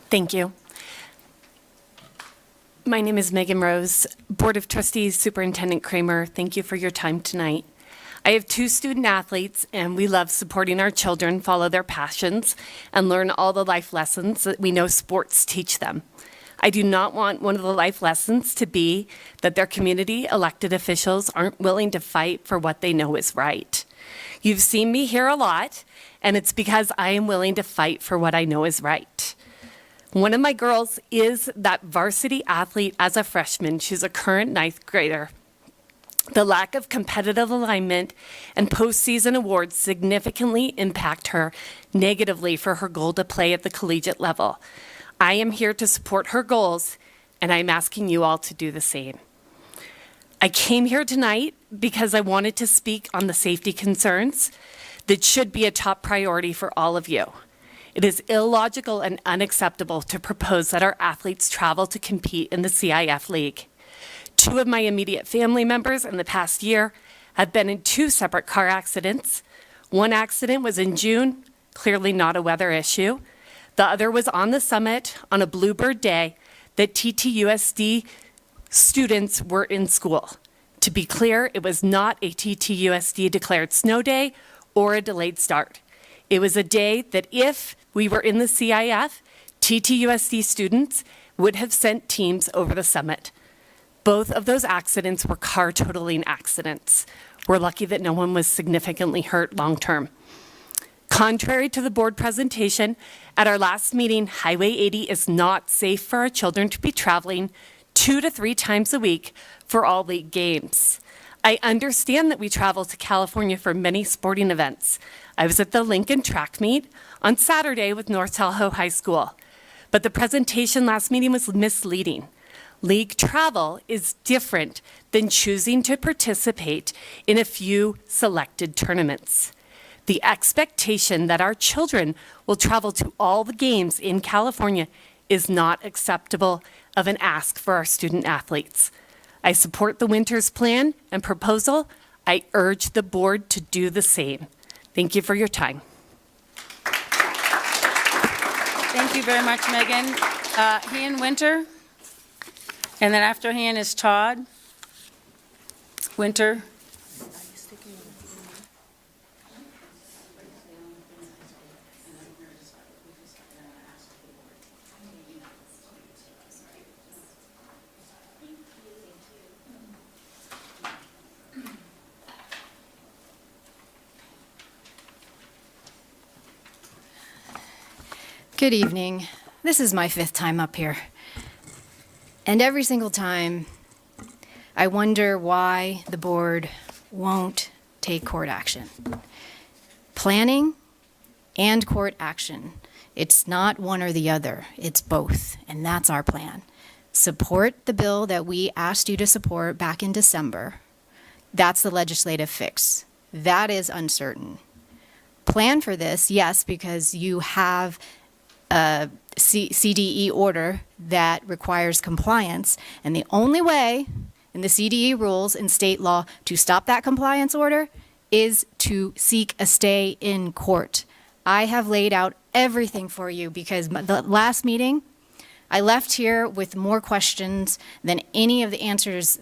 S16: Thank you. My name is Megan Rose, Board of Trustees, Superintendent Kramer. Thank you for your time tonight. I have 2 student athletes, and we love supporting our children follow their passions and learn all the life lessons that we know sports teach them. I do not want one of the life lessons to be that their community elected officials aren't willing to fight for what they know is right. You've seen me here a lot, and it's because I am willing to fight for what I know is right. One of my girls is that varsity athlete as a freshman. She's a current 9th grader. The lack of competitive alignment and postseason awards significantly impact her negatively for her goal to play at the collegiate level. I am here to support her goals and I'm asking you all to do the same. I came here tonight because I wanted to speak on the safety concerns that should be a top priority for all of you. It is illogical and unacceptable to propose that our athletes travel to compete in the CIF League. 2 of my immediate family members in the past year have been in 2 separate car accidents. One accident was in June, clearly not a weather issue. The other was on the summit on a Bluebird day that TTUSD students were in school. To be clear, it was not a TTUSD declared snow day or a delayed start. It was a day that if we were in the CIF, TTUSD students would have sent teams over the summit. Both of those accidents were car totaling accidents. We're lucky that no one was significantly hurt long term. Contrary to the board presentation, at our last meeting, Highway 80 is not safe for our children to be traveling 2 to 3 times a week for all league games. I understand that we travel to California for many sporting events. I was at the Lincoln track meet on Saturday with North Tahoe High School, but the presentation last meeting was misleading. League travel is different than choosing to participate in a few selected tournaments. The expectation that our children will travel to all the games in California is not acceptable of an ask for our student athletes. I support the Winters plan and proposal. I urge the board to do the same. Thank you for your time.
S1: Thank you very much, Megan. Ian Winter, and then after Ian is Todd. Winter.
S17: Good evening. This is my 5th time up here. And every single time, I wonder why the board won't take court action. Planning and court action. It's not one or the other, it's both, and that's our plan. Support the bill that we asked you to support back in December. That's the legislative fix. That is uncertain. Plan for this, yes, because you have a CDE order that requires compliance, and the only way in the CDE rules in state law to stop that compliance order is to seek a stay in court. I have laid out everything for you because the last meeting, I left here with more questions than any of the answers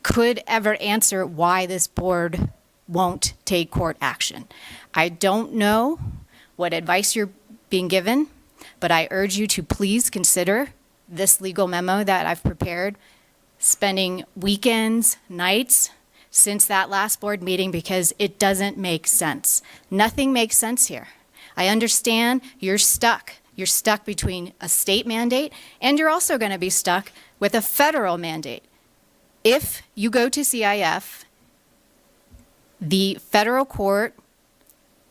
S17: could ever answer why this board won't take court action. I don't know what advice you're being given, but I urge you to please consider this legal memo that I've prepared, spending weekends, nights since that last board meeting because it doesn't make sense. Nothing makes sense here. I understand you're stuck. You're stuck between a state mandate and you're also going to be stuck with a federal mandate. If you go to CIF, the federal court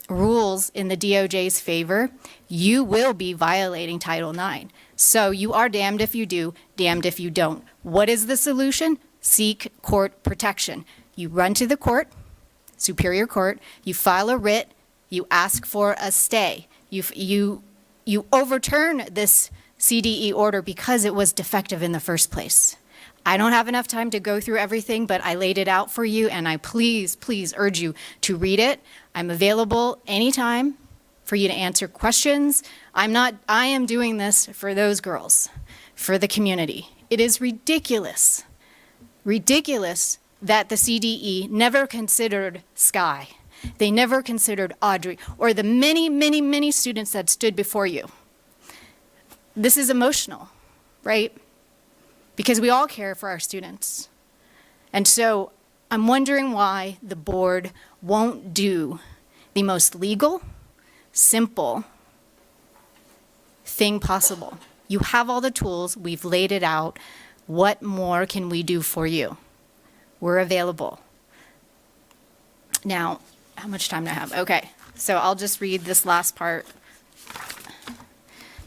S17: rules in the DOJ's favor, you will be violating Title IX. So you are damned if you do, damned if you don't. What is the solution? Seek court protection. You run to the court, Superior Court, you file a writ, you ask for a stay. You overturn this CDE order because it was defective in the first place. I don't have enough time to go through everything, but I laid it out for you, and I please urge you to read it. I'm available anytime for you to answer questions. I am doing this for those girls, for the community. It is ridiculous that the CDE never considered Sky. They never considered Audrey or the many students that stood before you. This is emotional, right? Because we all care for our students. And so I'm wondering why the board won't do the most legal, simple thing possible. You have all the tools, we've laid it out. What more can we do for you? We're available. Now, how much time do I have? Okay, so I'll just read this last part.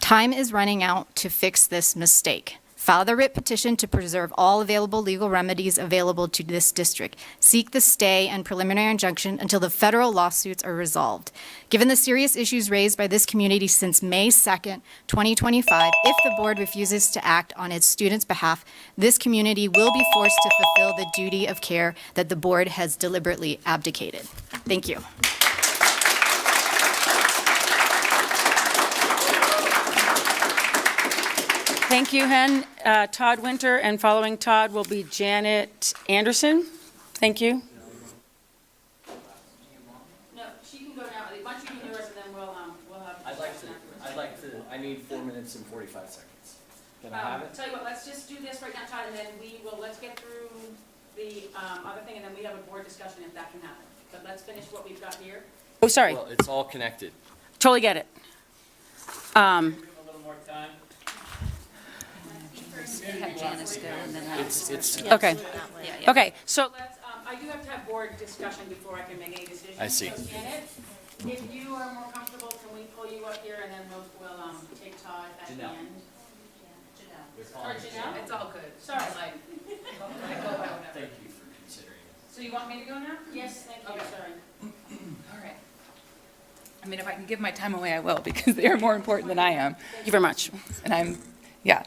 S17: Time is running out to fix this mistake. File the writ petition to preserve all available legal remedies available to this district. Seek the stay and preliminary injunction until the federal lawsuits are resolved. Given the serious issues raised by this community since May 2nd, 2025, if the board refuses to act on its students' behalf, this community will be forced to fulfill the duty of care that the board has deliberately abdicated. Thank you.
S1: Thank you, Hen. Todd Winter, and following Todd will be Janet Anderson. Thank you. No, she can go now. Once you can do yours, and then we'll have.
S18: I need 4 minutes and 45 seconds. Can I have it?
S1: Tell you what, let's just do this right now, Todd, and then let's get through the other thing, and then we have a board discussion if that can happen. But let's finish what we've got here. Oh, sorry.
S18: Well, it's all connected.
S1: Totally get it.
S8: Give a little more time.
S5: Have Janice go and then
S18: It's
S1: Okay.
S5: Yeah.
S1: Okay, so let's, I do have to have board discussion before I can make any decisions.
S18: I see.
S1: So Janet, if you are more comfortable, can we pull you up here and then we'll take Todd at the
S18: Janelle.
S1: end?
S18: Janelle.
S1: Or Janelle?
S4: It's all good.
S1: Sorry.
S18: Thank you for considering it.
S1: So you want me to go now? Yes, thank you, sorry.
S4: All right. I mean, if I can give my time away, I will, because they are more important than I am.
S1: Thank you very much.
S4: And yeah.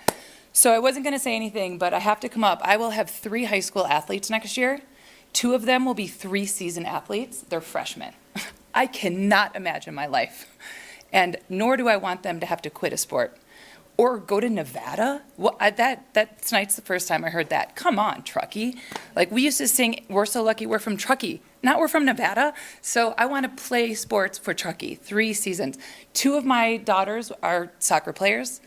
S4: So I wasn't going to say anything, but I have to come up. I will have 3 high school athletes next year. 2 of them will be 3-season athletes. They're freshmen. I cannot imagine my life. And nor do I want them to have to quit a sport or go to Nevada. Well, tonight's the first time I heard that. Come on, Truckee. Like, we used to sing, "We're so lucky we're from Truckee." Not we're from Nevada. So I want to play sports for Truckee, 3 seasons. 2 of my daughters are soccer players.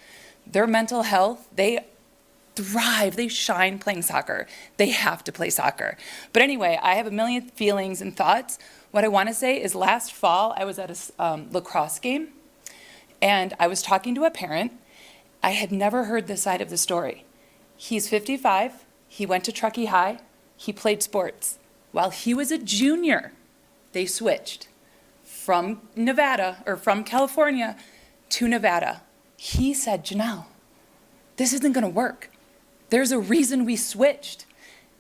S4: Their mental health, they thrive, they shine playing soccer. They have to play soccer. But anyway, I have a million feelings and thoughts. What I want to say is last fall, I was at a lacrosse game, and I was talking to a parent. I had never heard this side of the story. He's 55. He went to Truckee High. He played sports. While he was a junior, they switched from Nevada, or from California, to Nevada. He said, "Janelle, this isn't going to work. There's a reason we switched.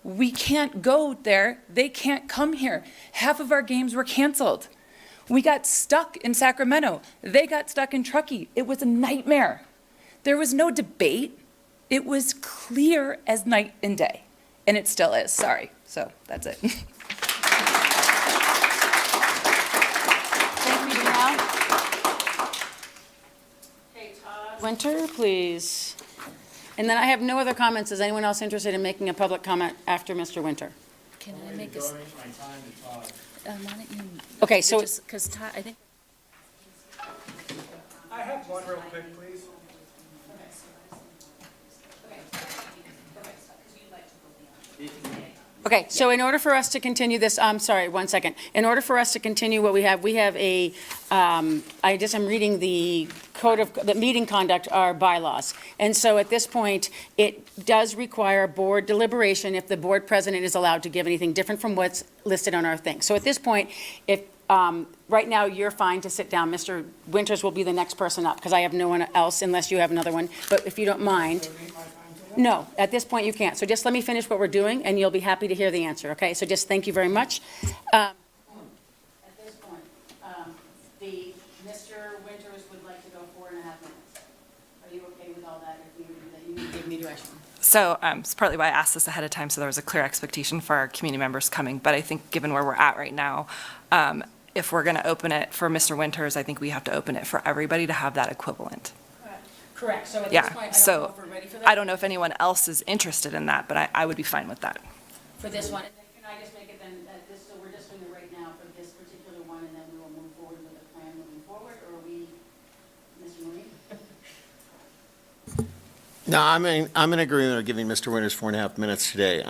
S4: We can't go there. They can't come here. Half of our games were canceled. We got stuck in Sacramento. They got stuck in Truckee. It was a nightmare. There was no debate. It was clear as night and day. And it still is. Sorry." So that's it.
S1: Thank you, Janelle. Okay, Todd Winter, please. And then I have no other comments. Is anyone else interested in making a public comment after Mr. Winter?
S5: Can I make a? Why don't you?
S1: Okay, so
S5: because Todd, I think.
S19: I have one real quick, please.
S1: Okay, so in order for us to continue this, I'm sorry, 1 second. In order for us to continue what we have a, I'm reading the the meeting conduct, our bylaws. And so at this point, it does require board deliberation if the board president is allowed to give anything different from what's listed on our thing. So at this point, if, right now, you're fine to sit down. Mr. Winters will be the next person up, because I have no one else unless you have another one. But if you don't mind. No, at this point you can't. So just let me finish what we're doing, and you'll be happy to hear the answer, okay? So just thank you very much. At this point, Mr. Winters would like to go 4.5 minutes. Are you okay with all that, if we were to do that? You need to give me direction.
S9: So it's partly why I asked this ahead of time, so there was a clear expectation for our community members coming. But I think given where we're at right now, if we're going to open it for Mr. Winters, I think we have to open it for everybody to have that equivalent.
S1: Correct. So at this
S9: Yeah,
S1: point, I don't
S9: so
S1: know if we're ready for that.
S9: I don't know if anyone else is interested in that, but I would be fine with that.
S1: For this one, and then can I just make it then, so we're just doing it right now for this particular one, and then we will move forward with the plan moving forward, or are we, Mr. Marie?
S20: No, I'm in agreement with giving Mr. Winters 4.5 minutes today.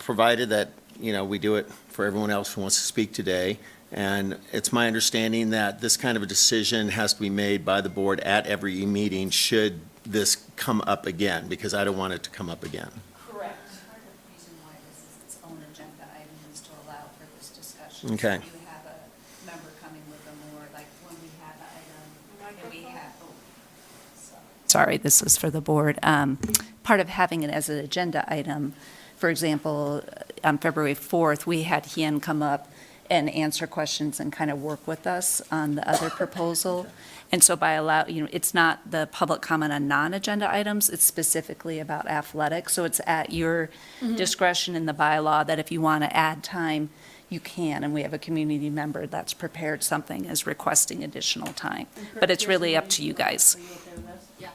S20: Provided that, we do it for everyone else who wants to speak today. And it's my understanding that this kind of a decision has to be made by the board at every meeting should this come up again, because I don't want it to come up again.
S1: Correct.
S5: Part of the reason why this is its own agenda item is to allow for this discussion.
S20: Okay.
S5: So you have a member coming with a more, like when we had the item, and we had, sorry, this was for the board. Part of having it as an agenda item, for example, on February 4th, we had Hien come up and answer questions and kind of work with us on the other proposal. And so it's not the public comment on non-agenda items, it's specifically about athletics. So it's at your discretion in the bylaw that if you want to add time, you can. And we have a community member that's prepared something as requesting additional time. But it's really up to you guys.
S1: Yeah.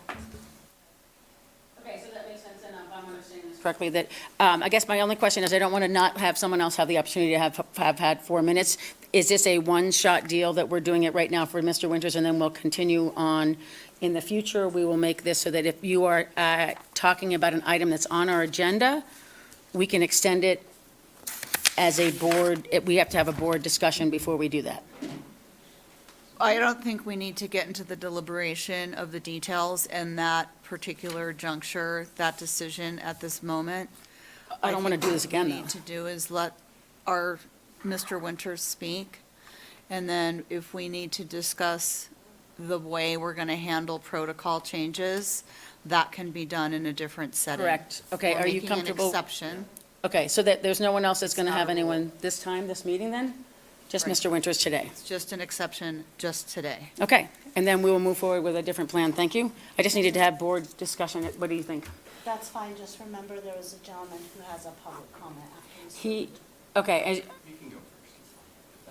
S1: Okay, so that makes sense, and if I'm understanding this correctly, that, I guess my only question is, I don't want to not have someone else have the opportunity to have had 4 minutes. Is this a one-shot deal that we're doing it right now for Mr. Winters, and then we'll continue on in the future? We will make this so that if you are talking about an item that's on our agenda, we can extend it as a board. We have to have a board discussion before we do that.
S21: I don't think we need to get into the deliberation of the details in that particular juncture, that decision at this moment.
S1: I don't want to do this again,
S21: What we
S1: though.
S21: need to do is let our Mr. Winters speak, and then if we need to discuss the way we're going to handle protocol changes, that can be done in a different setting.
S1: Correct. Okay,
S21: We're
S1: are you
S21: making an
S1: comfortable?
S21: exception.
S1: Okay, so that there's no one else that's going to
S21: It's
S1: have
S21: not a rule.
S1: anyone this meeting then? Just
S21: Right.
S1: Mr. Winters today?
S21: It's just an exception just today.
S1: Okay, and then we will move forward with a different plan. Thank you. I just needed to have board discussion. What do you think?
S2: That's fine, just remember there was a gentleman who has a public comment after this.
S1: Okay,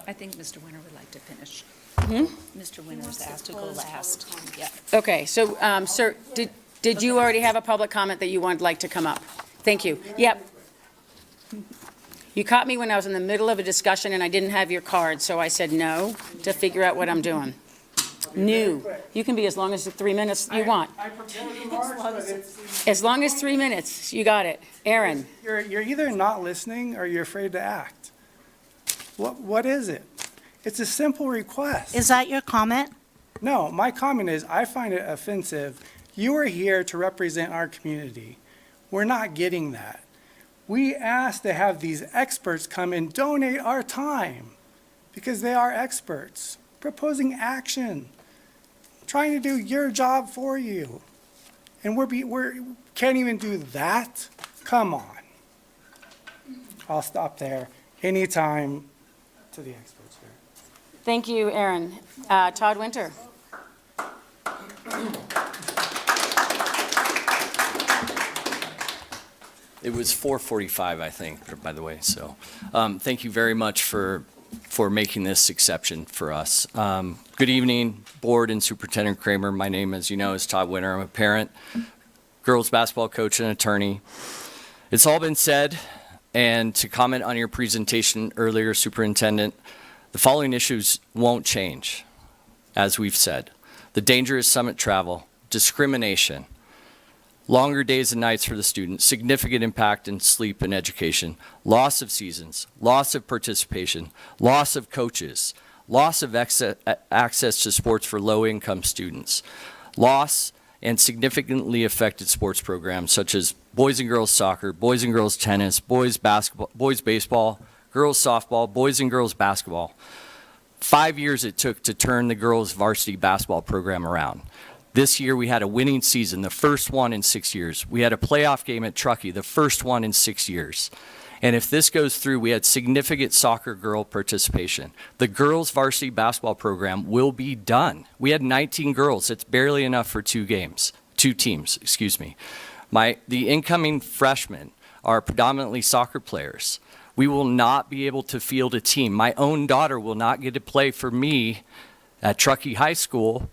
S5: I think Mr. Winter would like to finish.
S1: Hmm?
S5: Mr. Winter's asked to go last. Yeah.
S1: okay, so, sir, did you already have a public comment that you would like to come up? Thank you. Yep. You caught me when I was in the middle of a discussion and I didn't have your card, so I said no to figure out what I'm doing. New. You can be as long as the 3 minutes you want.
S19: I prepared remarks, but it's.
S1: As long as 3 minutes, you got it. Aaron?
S19: You're either not listening or you're afraid to act. What is it? It's a simple request.
S2: Is that your comment?
S19: No, my comment is, I find it offensive. You are here to represent our community. We're not getting that. We asked to have these experts come and donate our time because they are experts, proposing action, trying to do your job for you. And we're can't even do that? Come on. I'll stop there. Anytime to the experts here.
S1: Thank you, Aaron. Todd Winter?
S18: It was 4:45, I think, by the way, so thank you very much for making this exception for us. Good evening, Board and Superintendent Kramer. My name, as you know, is Todd Winter. I'm a parent, girls basketball coach, and attorney. It's all been said, and to comment on your presentation earlier, Superintendent, the following issues won't change, as we've said. The dangerous summit travel, discrimination, longer days and nights for the student, significant impact in sleep and education, loss of seasons, loss of participation, loss of coaches, loss of access to sports for low-income students, loss and significantly affected sports programs such as boys and girls soccer, boys and girls tennis, boys basketball, boys baseball, girls softball, boys and girls basketball. 5 years it took to turn the girls varsity basketball program around. This year, we had a winning season, the first one in 6 years. We had a playoff game at Truckee, the first one in 6 years. And if this goes through, we had significant soccer girl participation. The girls' varsity basketball program will be done. We had 19 girls. It's barely enough for two teams. The incoming freshmen are predominantly soccer players. We will not be able to field a team. My own daughter will not get to play for me at Truckee High School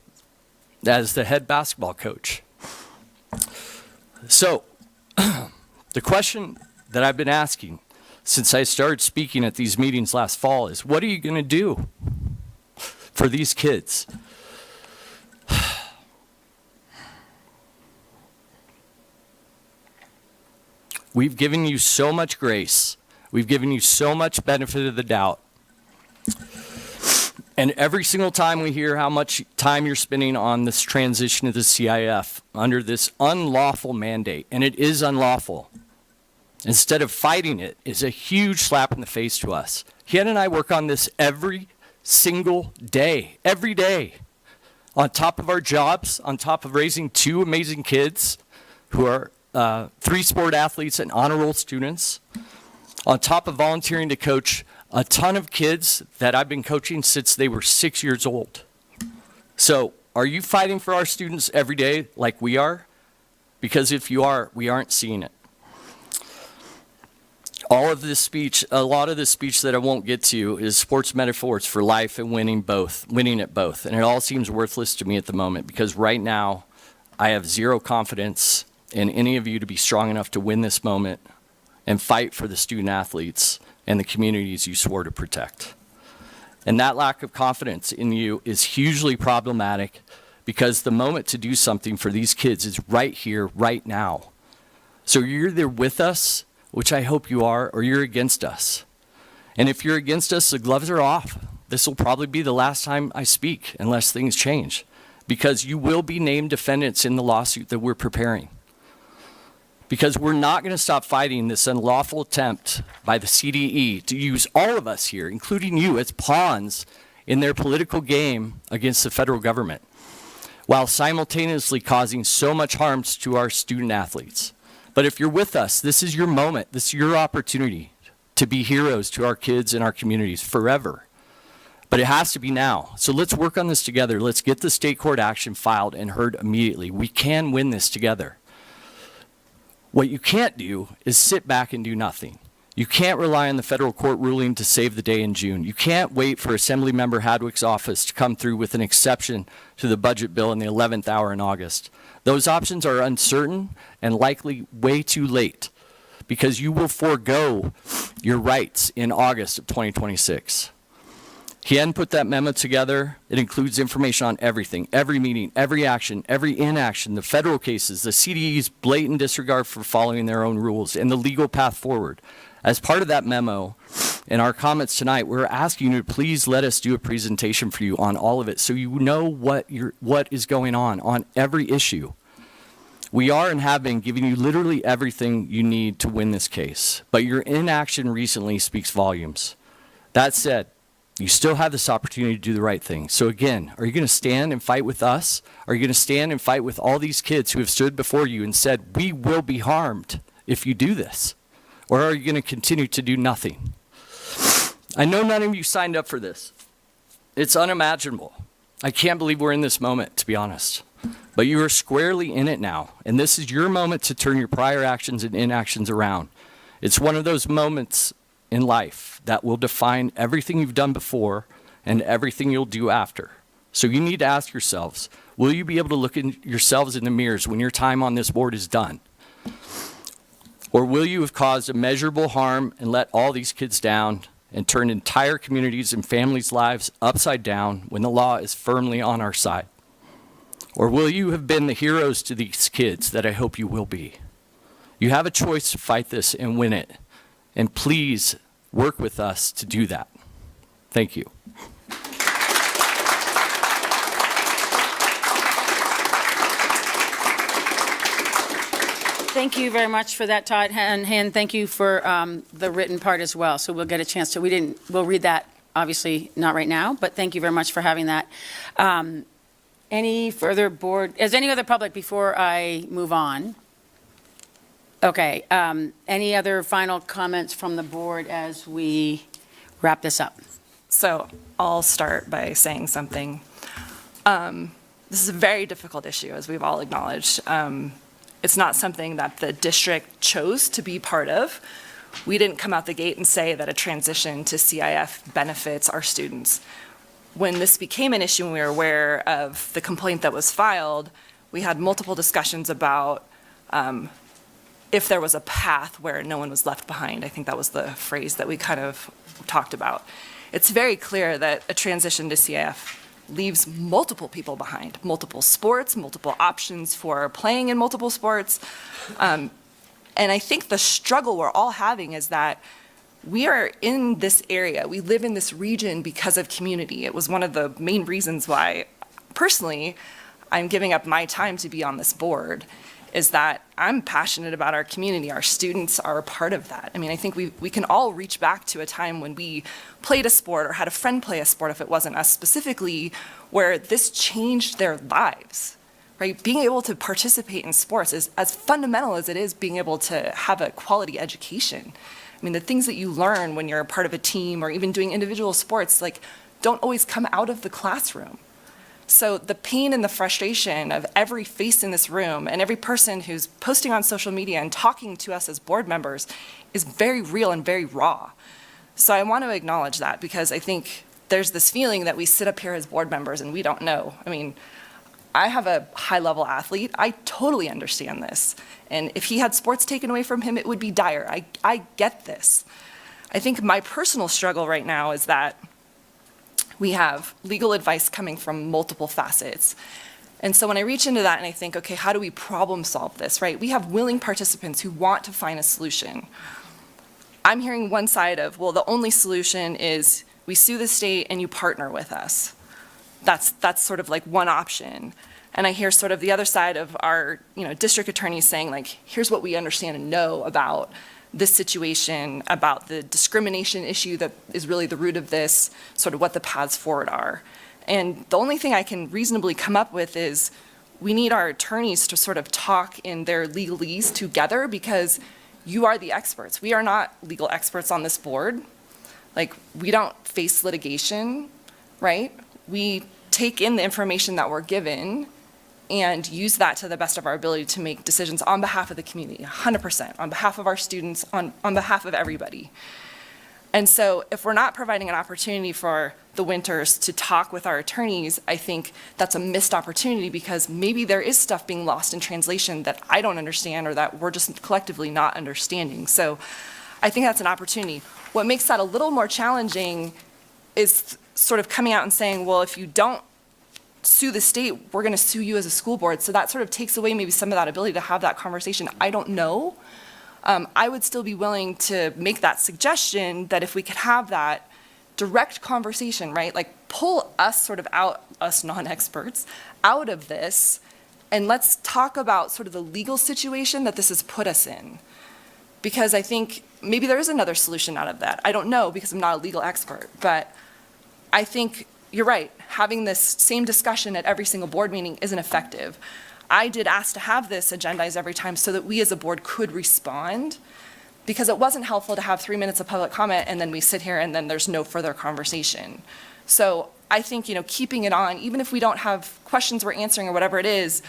S18: as the head basketball coach. So, the question that I've been asking since I started speaking at these meetings last fall is, what are you going to do for these kids? We've given you so much grace. We've given you so much benefit of the doubt. And every single time we hear how much time you're spending on this transition to the CIF under this unlawful mandate, and it is unlawful, instead of fighting it, is a huge slap in the face to us. Hien and I work on this every single day, every day. on top of our jobs, on top of raising 2 amazing kids who are 3 sport athletes and honor roll students, on top of volunteering to coach a ton of kids that I've been coaching since they were 6 years old. So, are you fighting for our students every day like we are? Because if you are, we aren't seeing it. All of this speech, a lot of this speech that I won't get to is sports metaphors for life and winning at both. And it all seems worthless to me at the moment because right now I have zero confidence in any of you to be strong enough to win this moment and fight for the student athletes and the communities you swore to protect. And that lack of confidence in you is hugely problematic because the moment to do something for these kids is right here, right now. So you're either with us, which I hope you are, or you're against us. And if you're against us, the gloves are off. This will probably be the last time I speak unless things change, because you will be named defendants in the lawsuit that we're preparing. Because we're not going to stop fighting this unlawful attempt by the CDE to use all of us here, including you, as pawns in their political game against the federal government, while simultaneously causing so much harm to our student athletes. But if you're with us, this is your moment. This is your opportunity to be heroes to our kids and our communities forever. But it has to be now. So let's work on this together. Let's get the state court action filed and heard immediately. We can win this together. What you can't do is sit back and do nothing. You can't rely on the federal court ruling to save the day in June. You can't wait for Assemblymember Hadwick's office to come through with an exception to the budget bill in the 11th hour in August. Those options are uncertain and likely way too late because you will forego your rights in August of 2026. He hadn't put that memo together. It includes information on everything, every meeting, every action, every inaction, the federal cases, the CDE's blatant disregard for following their own rules, and the legal path forward. As part of that memo, in our comments tonight, we're asking you to please let us do a presentation for you on all of it so you know what is going on every issue. We are and have been giving you literally everything you need to win this case, but your inaction recently speaks volumes. That said, you still have this opportunity to do the right thing. So again, are you going to stand and fight with us? Are you going to stand and fight with all these kids who have stood before you and said, we will be harmed if you do this? Or are you going to continue to do nothing? I know none of you signed up for this. It's unimaginable. I can't believe we're in this moment, to be honest. But you are squarely in it now, and this is your moment to turn your prior actions and inactions around. It's one of those moments in life that will define everything you've done before and everything you'll do after. So you need to ask yourselves, will you be able to look at yourselves in the mirrors when your time on this board is done? Or will you have caused immeasurable harm and let all these kids down and turn entire communities and families' lives upside down when the law is firmly on our side? Or will you have been the heroes to these kids that I hope you will be? You have a choice to fight this and win it. And please work with us to do that. Thank you.
S1: Thank you very much for that, Todd, and thank you for the written part as well. So we'll get a chance to, we'll read that, obviously not right now, but thank you very much for having that. Any further board, is any other public before I move on? Okay, any other final comments from the board as we wrap this up?
S9: So I'll start by saying something. This is a very difficult issue, as we've all acknowledged. It's not something that the district chose to be part of. We didn't come out the gate and say that a transition to CIF benefits our students. When this became an issue and we were aware of the complaint that was filed, we had multiple discussions about if there was a path where no one was left behind. I think that was the phrase that we kind of talked about. It's very clear that a transition to CIF leaves multiple people behind, multiple sports, multiple options for playing in multiple sports. And I think the struggle we're all having is that we are in this area, we live in this region because of community. It was one of the main reasons why, personally, I'm giving up my time to be on this board. is that I'm passionate about our community. Our students are a part of that. I mean, I think we can all reach back to a time when we played a sport or had a friend play a sport, if it wasn't us specifically, where this changed their lives, right? Being able to participate in sports is as fundamental as it is being able to have a quality education. I mean, the things that you learn when you're a part of a team or even doing individual sports, like, don't always come out of the classroom. So the pain and the frustration of every face in this room and every person who's posting on social media and talking to us as board members is very real and very raw. So I want to acknowledge that, because I think there's this feeling that we sit up here as board members and we don't know. I mean, I have a high-level athlete. I totally understand this. And if he had sports taken away from him, it would be dire. I get this. I think my personal struggle right now is that we have legal advice coming from multiple facets. And so when I reach into that and I think, okay, how do we problem solve this, right? We have willing participants who want to find a solution. I'm hearing one side of, well, the only solution is we sue the state and you partner with us. That's sort of like one option. And I hear sort of the other side of our, district attorneys saying, like, here's what we understand and know about this situation, about the discrimination issue that is really the root of this, sort of what the paths forward are. And the only thing I can reasonably come up with is we need our attorneys to sort of talk in their legalese together, because you are the experts. We are not legal experts on this board. Like, we don't face litigation, right? We take in the information that we're given and use that to the best of our ability to make decisions on behalf of the community, 100%, on behalf of our students, on behalf of everybody. And so if we're not providing an opportunity for the Winters to talk with our attorneys, I think that's a missed opportunity, because maybe there is stuff being lost in translation that I don't understand or that we're just collectively not understanding. So I think that's an opportunity. What makes that a little more challenging is sort of coming out and saying, well, if you don't sue the state, we're going to sue you as a school board. So that sort of takes away maybe some of that ability to have that conversation. I don't know. I would still be willing to make that suggestion that if we could have that direct conversation, right? Like, pull us sort of out, us non-experts, out of this, and let's talk about sort of the legal situation that this has put us in. Because I think maybe there is another solution out of that. I don't know, because I'm not a legal expert, but I think you're right. Having this same discussion at every single board meeting isn't effective. I did ask to have this agendized every time so that we as a board could respond, because it wasn't helpful to have 3 minutes of public comment and then we sit here and then there's no further conversation. So I think, keeping it on, even if we don't have questions we're answering or whatever it is,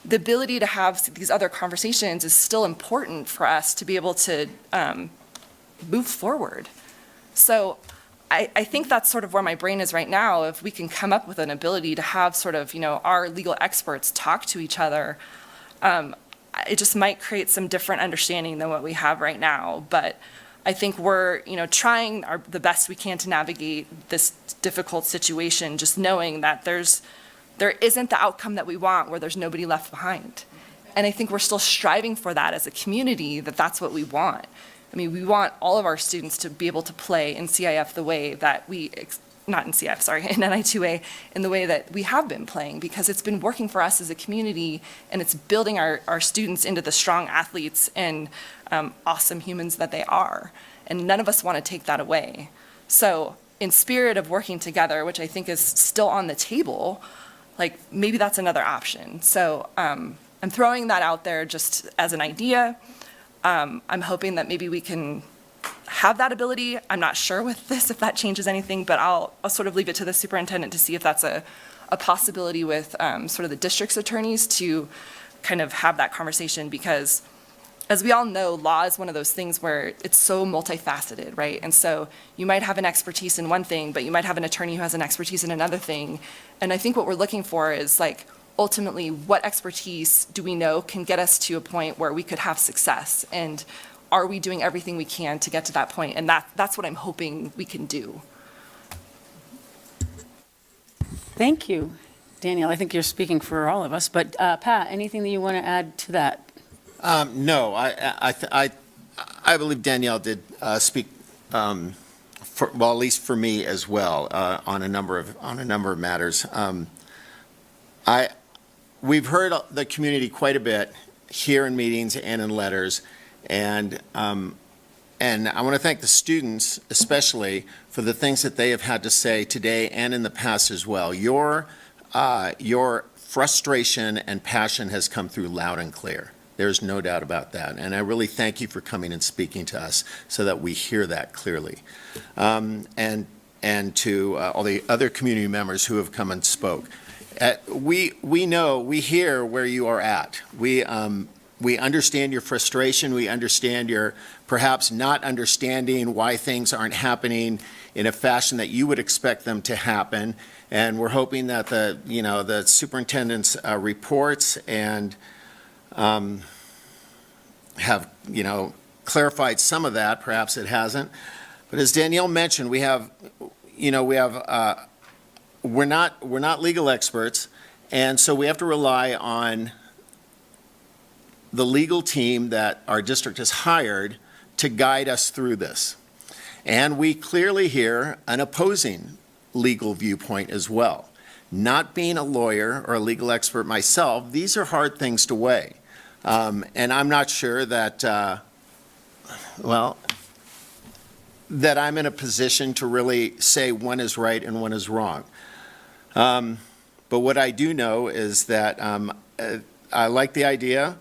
S9: the ability to have these other conversations is still important for us to be able to move forward. So I think that's sort of where my brain is right now. If we can come up with an ability to have sort of, our legal experts talk to each other, it just might create some different understanding than what we have right now. But I think we're, trying the best we can to navigate this difficult situation, just knowing that there isn't the outcome that we want where there's nobody left behind. And I think we're still striving for that as a community, that's what we want. I mean, we want all of our students to be able to play in CIF the way that not in CIF, sorry, in NI2A, in the way that we have been playing, because it's been working for us as a community, and it's building our students into the strong athletes and awesome humans that they are. And none of us want to take that away. So in spirit of working together, which I think is still on the table, like, maybe that's another option. So I'm throwing that out there just as an idea. I'm hoping that maybe we can have that ability. I'm not sure with this if that changes anything, but I'll sort of leave it to the superintendent to see if that's a possibility with sort of the district's attorneys to kind of have that conversation, because as we all know, law is one of those things where it's so multifaceted, right? And so you might have an expertise in one thing, but you might have an attorney who has an expertise in another thing. And I think what we're looking for is, like, ultimately, what expertise do we know can get us to a point where we could have success? And are we doing everything we can to get to that point? And that's what I'm hoping we can do.
S1: Thank you, Danielle. I think you're speaking for all of us. But Pat, anything that you want to add to that?
S20: No, I believe Danielle did speak, at least for me as well, on a number of matters. We've heard the community quite a bit, here in meetings and in letters. And I want to thank the students especially for the things that they have had to say today and in the past as well. Your frustration and passion has come through loud and clear. There's no doubt about that. And I really thank you for coming and speaking to us so that we hear that clearly. And to all the other community members who have come and spoke. We hear where you are at. We understand your frustration. We understand your perhaps not understanding why things aren't happening in a fashion that you would expect them to happen. And we're hoping that the superintendent's reports and have clarified some of that. Perhaps it hasn't. But as Danielle mentioned, we're not legal experts, and so we have to rely on the legal team that our district has hired to guide us through this. And we clearly hear an opposing legal viewpoint as well. Not being a lawyer or a legal expert myself, these are hard things to weigh. And I'm not sure that, that I'm in a position to really say one is right and one is wrong. But what I do know is that I like the idea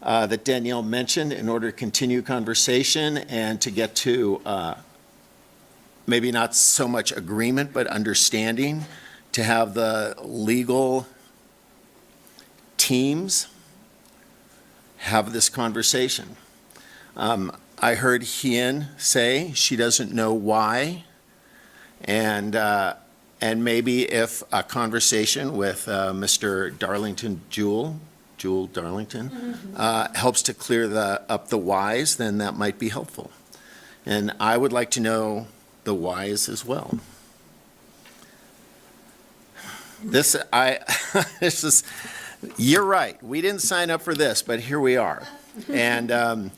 S20: that Danielle mentioned in order to continue conversation and to get to maybe not so much agreement, but understanding, to have the legal teams have this conversation. I heard Hien say she doesn't know why, and maybe if a conversation with Mr. Darlington, Jewel Darlington, helps to clear up the whys, then that might be helpful. And I would like to know the whys as well. You're right. We didn't sign up for this, but here we are. And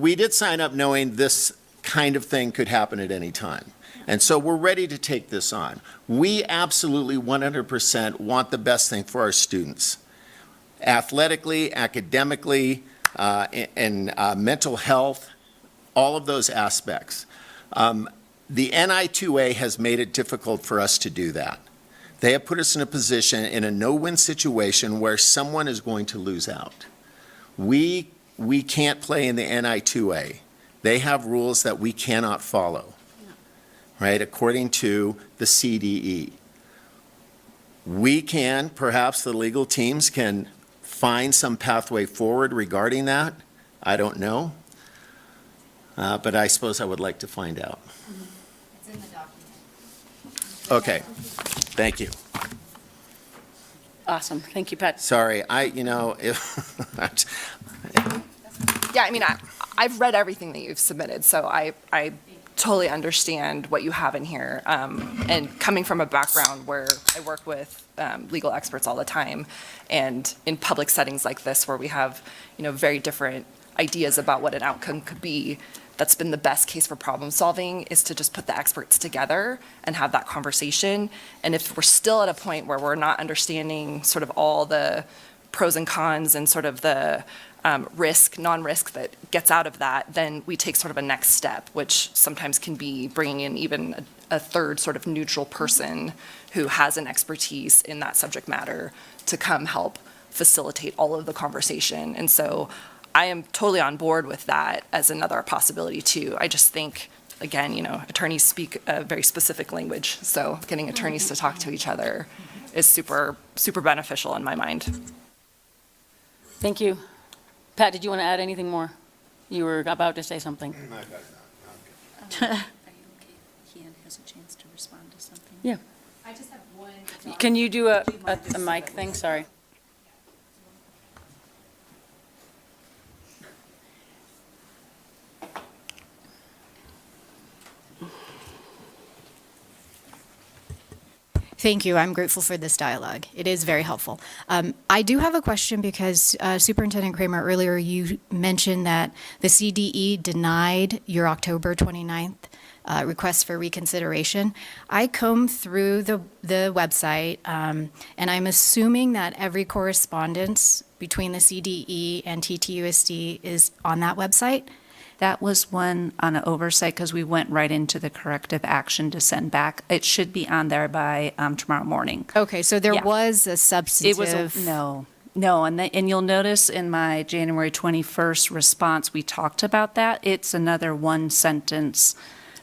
S20: we did sign up knowing this kind of thing could happen at any time. And so we're ready to take this on. We absolutely 100% want the best thing for our students. Athletically, academically, and mental health, all of those aspects. The NI2A has made it difficult for us to do that. They have put us in a position, in a no-win situation, where someone is going to lose out. We can't play in the NI2A. They have rules that we cannot follow, right, according to the CDE. We can, perhaps the legal teams can find some pathway forward regarding that. I don't know. But I suppose I would like to find out.
S15: It's in the document.
S20: Okay, thank you.
S1: Awesome. Thank you, Pat.
S20: Sorry,
S9: Yeah, I mean, I've read everything that you've submitted, so I totally understand what you have in here. And coming from a background where I work with legal experts all the time, and in public settings like this where we have, very different ideas about what an outcome could be, that's been the best case for problem solving is to just put the experts together and have that conversation. And if we're still at a point where we're not understanding sort of all the pros and cons and sort of the risk, non-risk that gets out of that, then we take sort of a next step, which sometimes can be bringing in even a third sort of neutral person who has an expertise in that subject matter to come help facilitate all of the conversation. And so I am totally on board with that as another possibility too. I just think, again, attorneys speak a very specific language, so getting attorneys to talk to each other is super, super beneficial in my mind.
S1: Thank you. Pat, did you want to add anything more? You were about to say something.
S5: Are you okay? Hien has a chance to respond to something.
S1: Yeah.
S12: I just have one.
S1: Can you do a mic thing? Sorry.
S17: Thank you. I'm grateful for this dialogue. It is very helpful. I do have a question because Superintendent Kramer, earlier you mentioned that the CDE denied your October 29th request for reconsideration. I combed through the website, and I'm assuming that every correspondence between the CDE and TTUSD is on that website?
S5: That was one on an oversight because we went right into the corrective action to send back. It should be on there by tomorrow morning.
S17: Okay, so there
S5: Yeah.
S17: was a substantive.
S5: No, and you'll notice in my January 21st response, we talked about that. It's another one sentence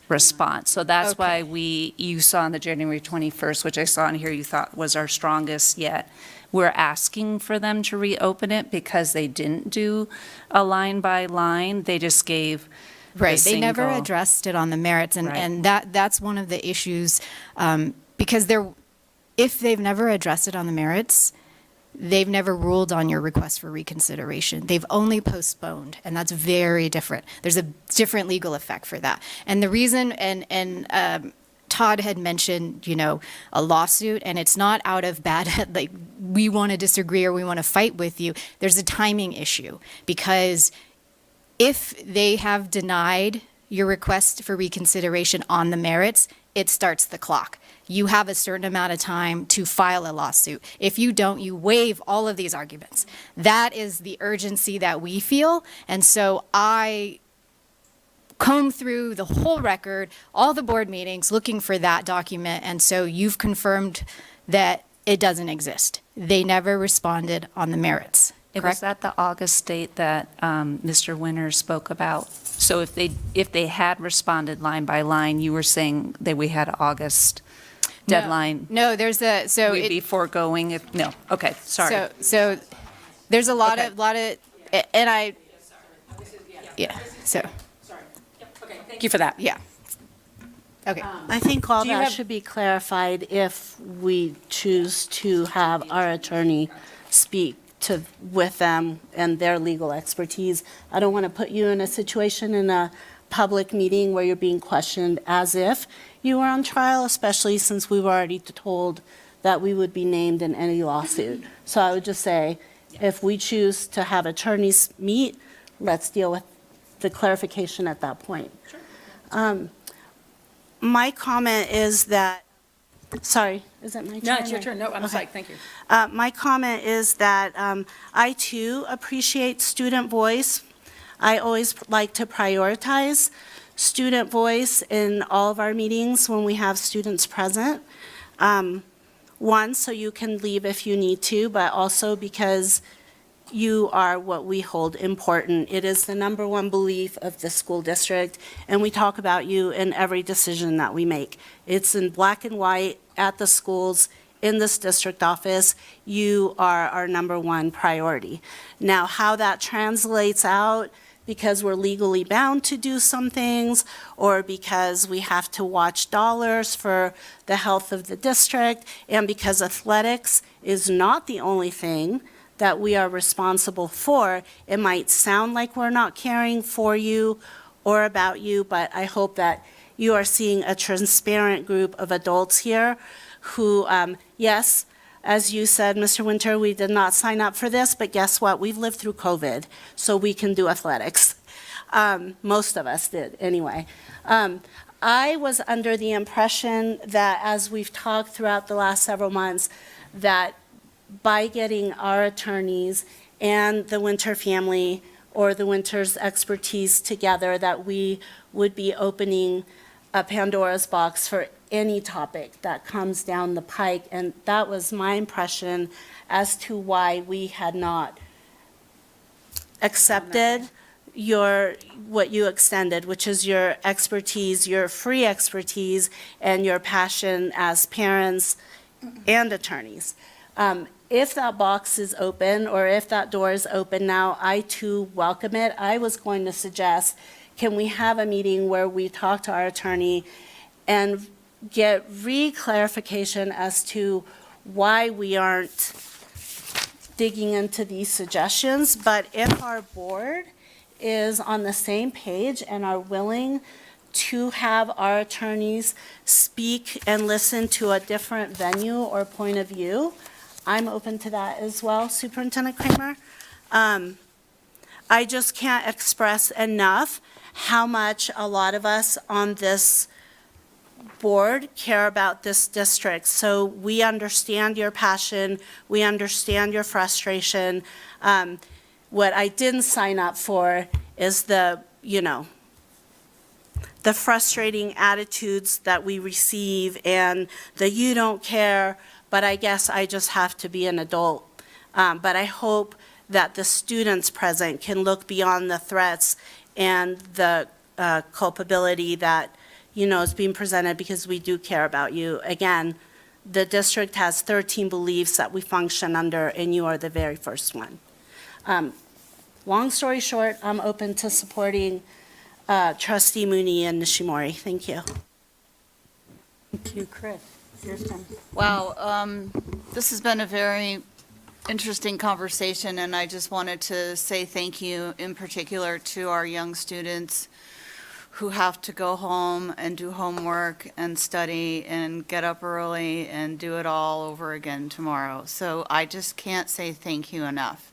S5: response. So that's why you saw on the January 21st, which I saw in here, you thought was our strongest yet. We're asking for them to reopen it because they didn't do a line by line. They just gave
S17: Right, they never addressed it on the merits, and that's one of the issues, because if they've never addressed it on the merits, they've never ruled on your request for reconsideration. They've only postponed, and that's very different. There's a different legal effect for that. And the reason, and Todd had mentioned, a lawsuit, and it's not out of bad, like, we want to disagree or we want to fight with you. There's a timing issue, because if they have denied your request for reconsideration on the merits, it starts the clock. You have a certain amount of time to file a lawsuit. If you don't, you waive all of these arguments. That is the urgency that we feel. And so I comb through the whole record, all the board meetings, looking for that document. And so you've confirmed that it doesn't exist. They never responded on the merits.
S5: It was at the August date that Mr. Winter spoke about. So if they had responded line by line, you were saying that we had August deadline.
S17: No, there's
S5: we'd be foregoing if no. Okay, sorry.
S17: So there's a lot of and I so
S1: Thank you for that.
S17: yeah. Okay.
S2: I think all
S1: Do you
S2: that
S1: have-
S2: should be clarified if we choose to have our attorney speak with them and their legal expertise. I don't want to put you in a situation in a public meeting where you're being questioned as if you were on trial, especially since we were already told that we would be named in any lawsuit. So I would just say, if we choose to have attorneys meet, let's deal with the clarification at that point. My comment is that, sorry, is it my turn?
S1: No, it's your
S2: or-
S1: turn. No, I'm
S2: Okay.
S1: sorry. Thank you.
S2: My comment is that I too appreciate student voice. I always like to prioritize student voice in all of our meetings when we have students present. One, so you can leave if you need to, but also because you are what we hold important. It is the number one belief of the school district, and we talk about you in every decision that we make. It's in black and white at the schools, in this district office. You are our number one priority. Now, how that translates out, because we're legally bound to do some things, or because we have to watch dollars for the health of the district, and because athletics is not the only thing that we are responsible for, it might sound like we're not caring for you or about you, but I hope that you are seeing a transparent group of adults here who, yes, as you said, Mr. Winter, we did not sign up for this, but guess what? We've lived through COVID, so we can do athletics. Most of us did, anyway. I was under the impression that, as we've talked throughout the last several months, that by getting our attorneys and the Winter family or the Winter's expertise together, that we would be opening a Pandora's box for any topic that comes down the pike. And that was my impression as to why we had not accepted what you extended, which is your expertise, your free expertise, and your passion as parents and attorneys. If that box is open, or if that door is open now, I too welcome it. I was going to suggest, can we have a meeting where we talk to our attorney and get re-clarification as to why we aren't digging into these suggestions? But if our board is on the same page and are willing to have our attorneys speak and listen to a different venue or point of view, I'm open to that as well, Superintendent Kramer. I just can't express enough how much a lot of us on this board care about this district, so we understand your passion, we understand your frustration. What I didn't sign up for is the frustrating attitudes that we receive and the "you don't care," but I guess I just have to be an adult. But I hope that the students present can look beyond the threats and the culpability that, is being presented, because we do care about you. Again, the district has 13 beliefs that we function under, and you are the very first one. Long story short, I'm open to supporting Trustee Mooney and Nishimori. Thank you.
S1: Thank you, Chris. Here's Tim.
S21: Wow, this has been a very interesting conversation, and I just wanted to say thank you in particular to our young students who have to go home and do homework and study and get up early and do it all over again tomorrow. So I just can't say thank you enough.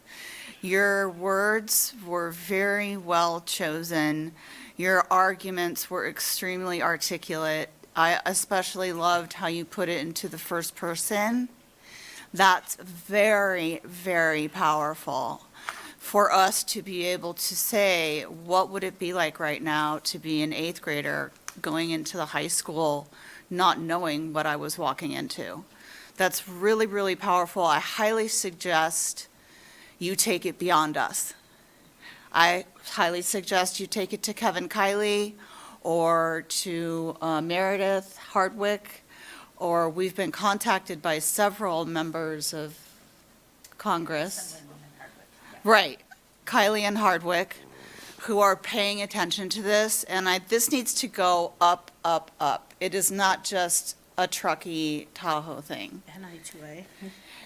S21: Your words were very well chosen. Your arguments were extremely articulate. I especially loved how you put it into the first person. That's very, very powerful for us to be able to say, what would it be like right now to be an 8th grader going into the high school not knowing what I was walking into? That's really, really powerful. I highly suggest you take it beyond us. I highly suggest you take it to Kevin Kiley or to Meredith Hardwick, or we've been contacted by several members of Congress. Right, Kiley and Hardwick, who are paying attention to this, and this needs to go up, up, up. It is not just a Truckee Tahoe thing.
S2: NI2A.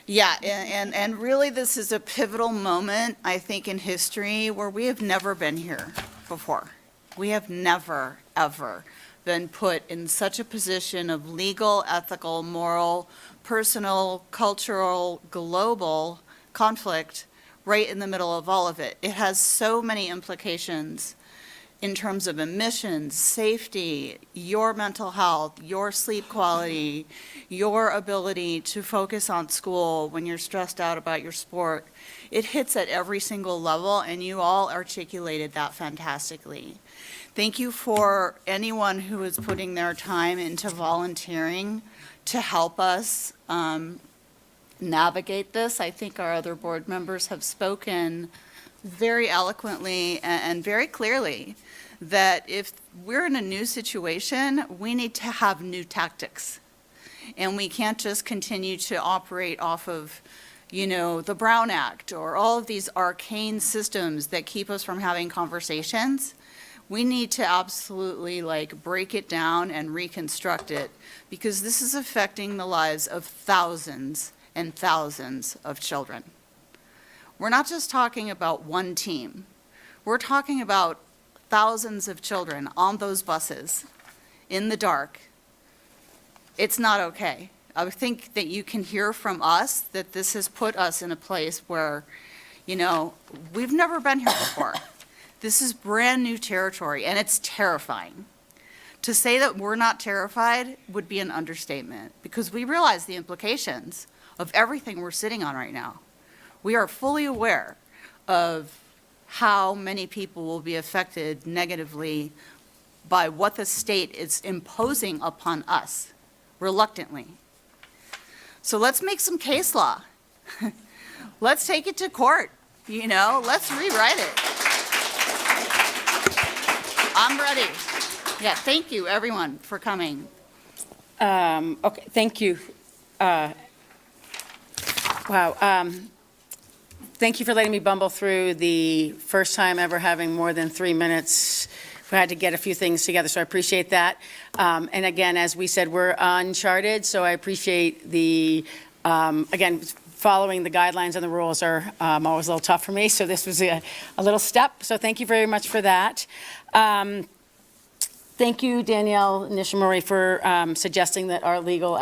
S21: Yeah, and really this is a pivotal moment, I think, in history where we have never been here before. We have never, ever been put in such a position of legal, ethical, moral, personal, cultural, global conflict right in the middle of all of it. It has so many implications in terms of emissions, safety, your mental health, your sleep quality, your ability to focus on school when you're stressed out about your sport. It hits at every single level, and you all articulated that fantastically. Thank you for anyone who is putting their time into volunteering to help us navigate this. I think our other board members have spoken very eloquently and very clearly that if we're in a new situation, we need to have new tactics. And we can't just continue to operate off of, the Brown Act or all of these arcane systems that keep us from having conversations. We need to absolutely break it down and reconstruct it, because this is affecting the lives of thousands and thousands of children. We're not just talking about one team. We're talking about thousands of children on those buses in the dark. It's not okay. I think that you can hear from us that this has put us in a place where, we've never been here before. This is brand new territory, and it's terrifying. To say that we're not terrified would be an understatement, because we realize the implications of everything we're sitting on right now. We are fully aware of how many people will be affected negatively by what the state is imposing upon us, reluctantly. So let's make some case law. Let's take it to court, let's rewrite it. I'm ready. Yeah, thank you, everyone, for coming.
S1: Okay, thank you. Wow. Thank you for letting me bumble through the first time ever having more than 3 minutes. We had to get a few things together, so I appreciate that. And again, as we said, we're uncharted, so I appreciate the, again, following the guidelines and the rules are always a little tough for me, so this was a little step, so thank you very much for that. Thank you, Danielle Nishimori, for suggesting that our legal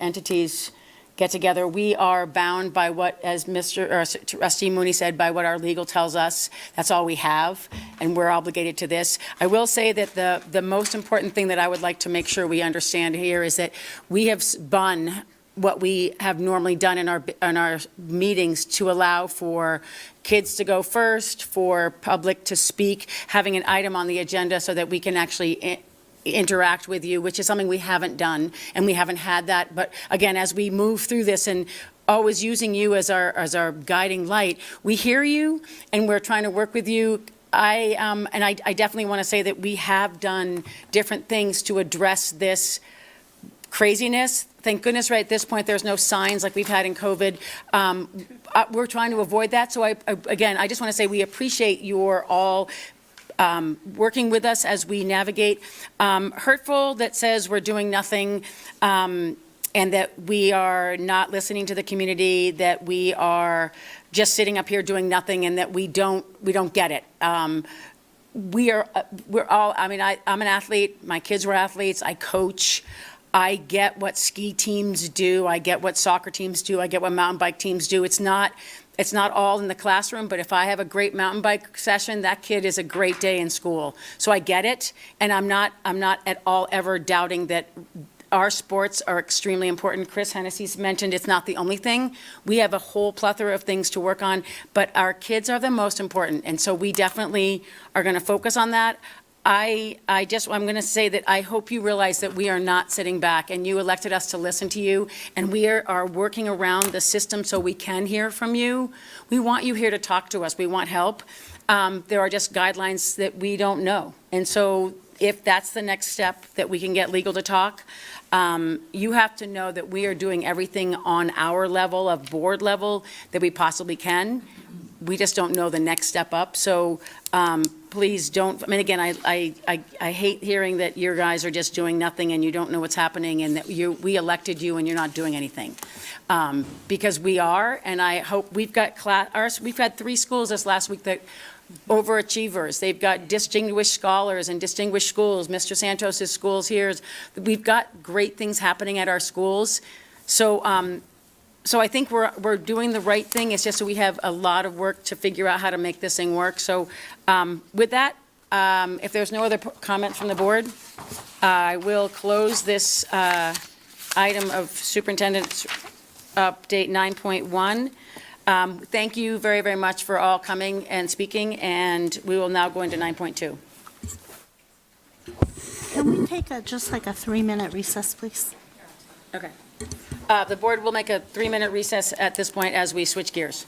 S1: entities get together. We are bound by what, as Trustee Mooney said, by what our legal tells us. That's all we have, and we're obligated to this. I will say that the most important thing that I would like to make sure we understand here is that we have spun what we have normally done in our meetings to allow for kids to go first, for public to speak, having an item on the agenda so that we can actually interact with you, which is something we haven't done, and we haven't had that. But again, as we move through this and always using you as our guiding light, we hear you and we're trying to work with you. I definitely want to say that we have done different things to address this craziness. Thank goodness right at this point there's no signs like we've had in COVID. We're trying to avoid that. So again, I just want to say we appreciate your all working with us as we navigate. Hurtful that says we're doing nothing and that we are not listening to the community, that we are just sitting up here doing nothing, and that we don't get it. We're all, I mean, I'm an athlete, my kids were athletes, I coach. I get what ski teams do. I get what soccer teams do. I get what mountain bike teams do. It's not all in the classroom, but if I have a great mountain bike session, that kid is a great day in school. So I get it, and I'm not at all ever doubting that our sports are extremely important. Chris Hennessy's mentioned it's not the only thing. We have a whole plethora of things to work on, but our kids are the most important, and so we definitely are going to focus on that. I'm going to say that I hope you realize that we are not sitting back, and you elected us to listen to you, and we are working around the system so we can hear from you. We want you here to talk to us. We want help. There are just guidelines that we don't know. And so if that's the next step, that we can get legal to talk, you have to know that we are doing everything on our level, of board level, that we possibly can. We just don't know the next step up. So please don't, I mean, again, I hate hearing that your guys are just doing nothing and you don't know what's happening, and that we elected you and you're not doing anything. Because we are, and I hope we've got we've had 3 schools this last week that overachievers. They've got distinguished scholars and distinguished schools. Mr. Santos's schools here. We've got great things happening at our schools. So I think we're doing the right thing. It's just that we have a lot of work to figure out how to make this thing work. So with that, if there's no other comments from the board, I will close this item of Superintendent's Update 9.1. Thank you very, very much for all coming and speaking, and we will now go into 9.2.
S2: Can we take just like a 3-minute recess, please?
S1: Okay. The board will make a 3-minute recess at this point as we switch gears.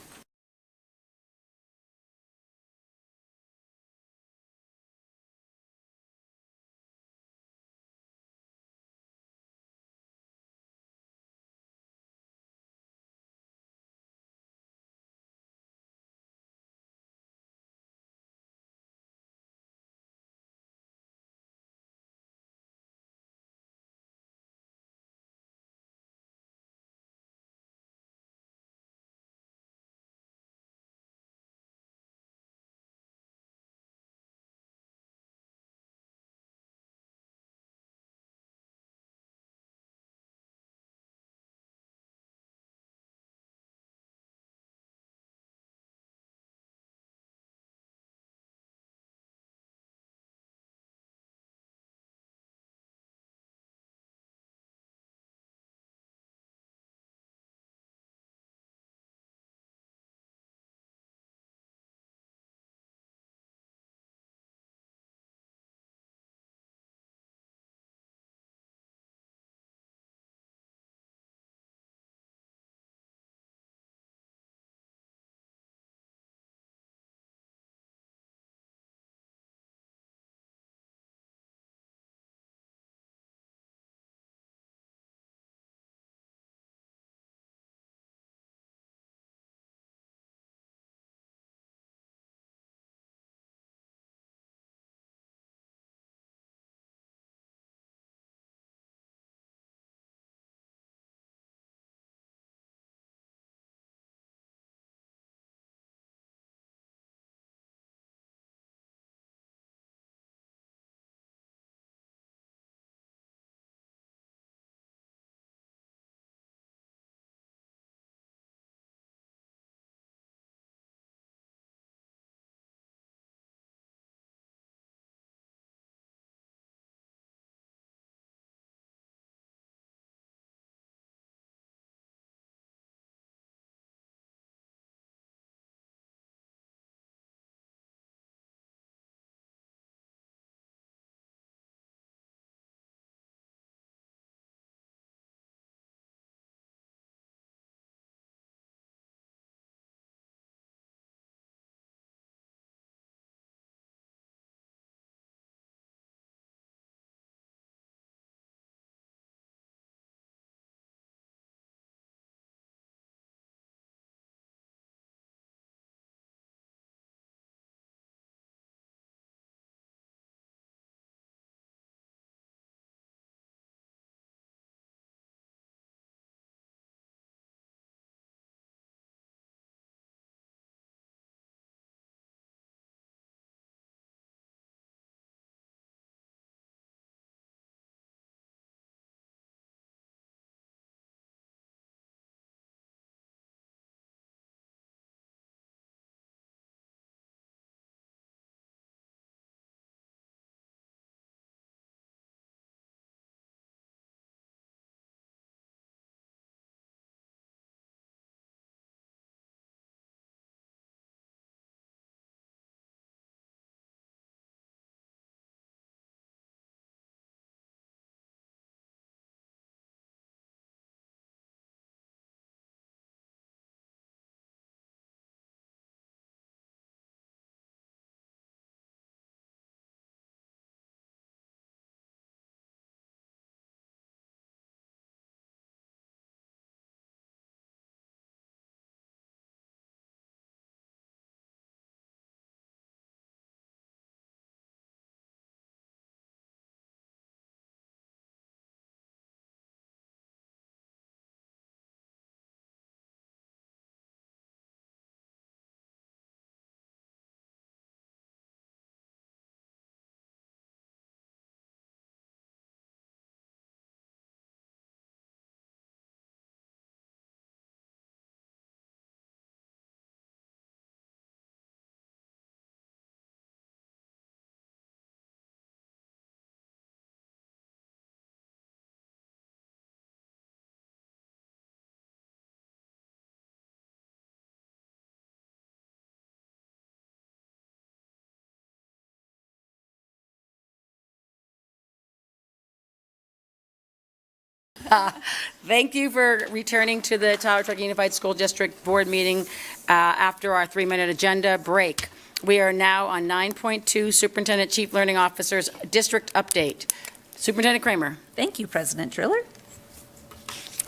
S1: Thank you for returning to the Tahoe Truckee Unified School District Board meeting after our 3-minute agenda break. We are now on 9.2, Superintendent Chief Learning Officer's District Update. Superintendent Kramer.
S5: Thank you, President Driller.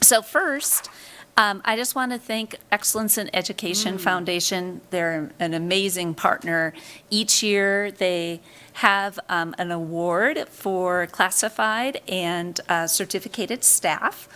S5: So first, I just want to thank Excellence in Education Foundation. They're an amazing partner. Each year, they have an award for classified and certificated staff,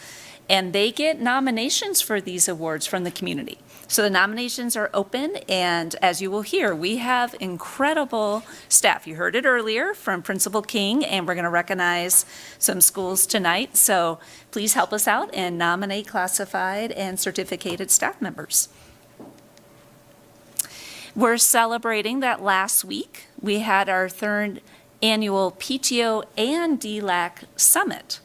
S5: and they get nominations for these awards from the community. So the nominations are open, and as you will hear, we have incredible staff. You heard it earlier from Principal King, and we're going to recognize some schools tonight. So please help us out and nominate classified and certificated staff members. We're celebrating that last week. We had our 3rd annual PTO and DLAC Summit.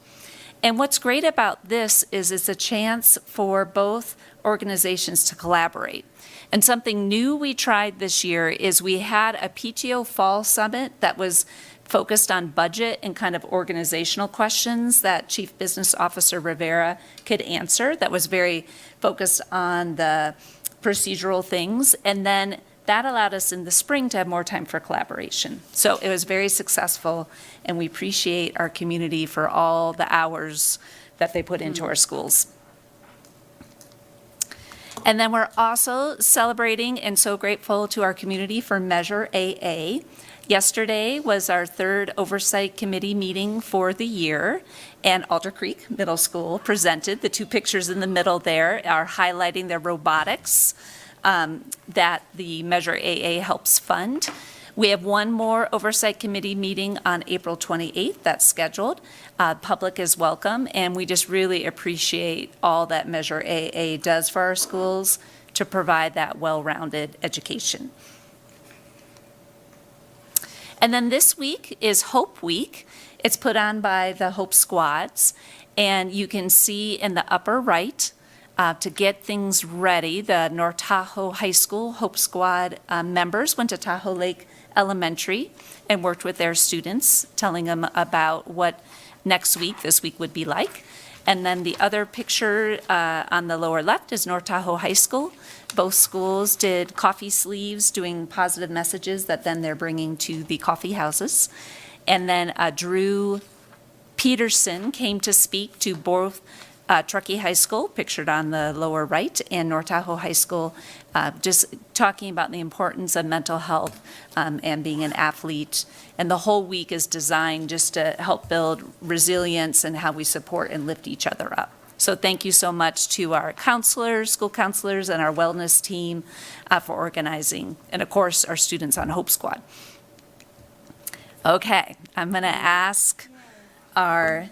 S5: And what's great about this is it's a chance for both organizations to collaborate. And something new we tried this year is we had a PTO Fall Summit that was focused on budget and kind of organizational questions that Chief Business Officer Rivera could answer. That was very focused on the procedural things. And then that allowed us in the spring to have more time for collaboration. So it was very successful, and we appreciate our community for all the hours that they put into our schools. And then we're also celebrating and so grateful to our community for Measure AA. Yesterday was our 3rd Oversight Committee meeting for the year, and Alder Creek Middle School presented. The 2 pictures in the middle there are highlighting their robotics that the Measure AA helps fund. We have one more Oversight Committee meeting on April 28th that's scheduled. Public is welcome, and we just really appreciate all that Measure AA does for our schools to provide that well-rounded education. And then this week is Hope Week. It's put on by the Hope Squads, and you can see in the upper right, to get things ready, the North Tahoe High School Hope Squad members went to Tahoe Lake Elementary and worked with their students, telling them about what this week would be like. And then the other picture on the lower left is North Tahoe High School. Both schools did coffee sleeves, doing positive messages that then they're bringing to the coffee houses. And then Drew Peterson came to speak to both Truckee High School, pictured on the lower right, and North Tahoe High School, just talking about the importance of mental health and being an athlete. And the whole week is designed just to help build resilience and how we support and lift each other up. So thank you so much to our counselors, school counselors, and our wellness team for organizing, and of course, our students on Hope Squad. Okay, I'm going to ask our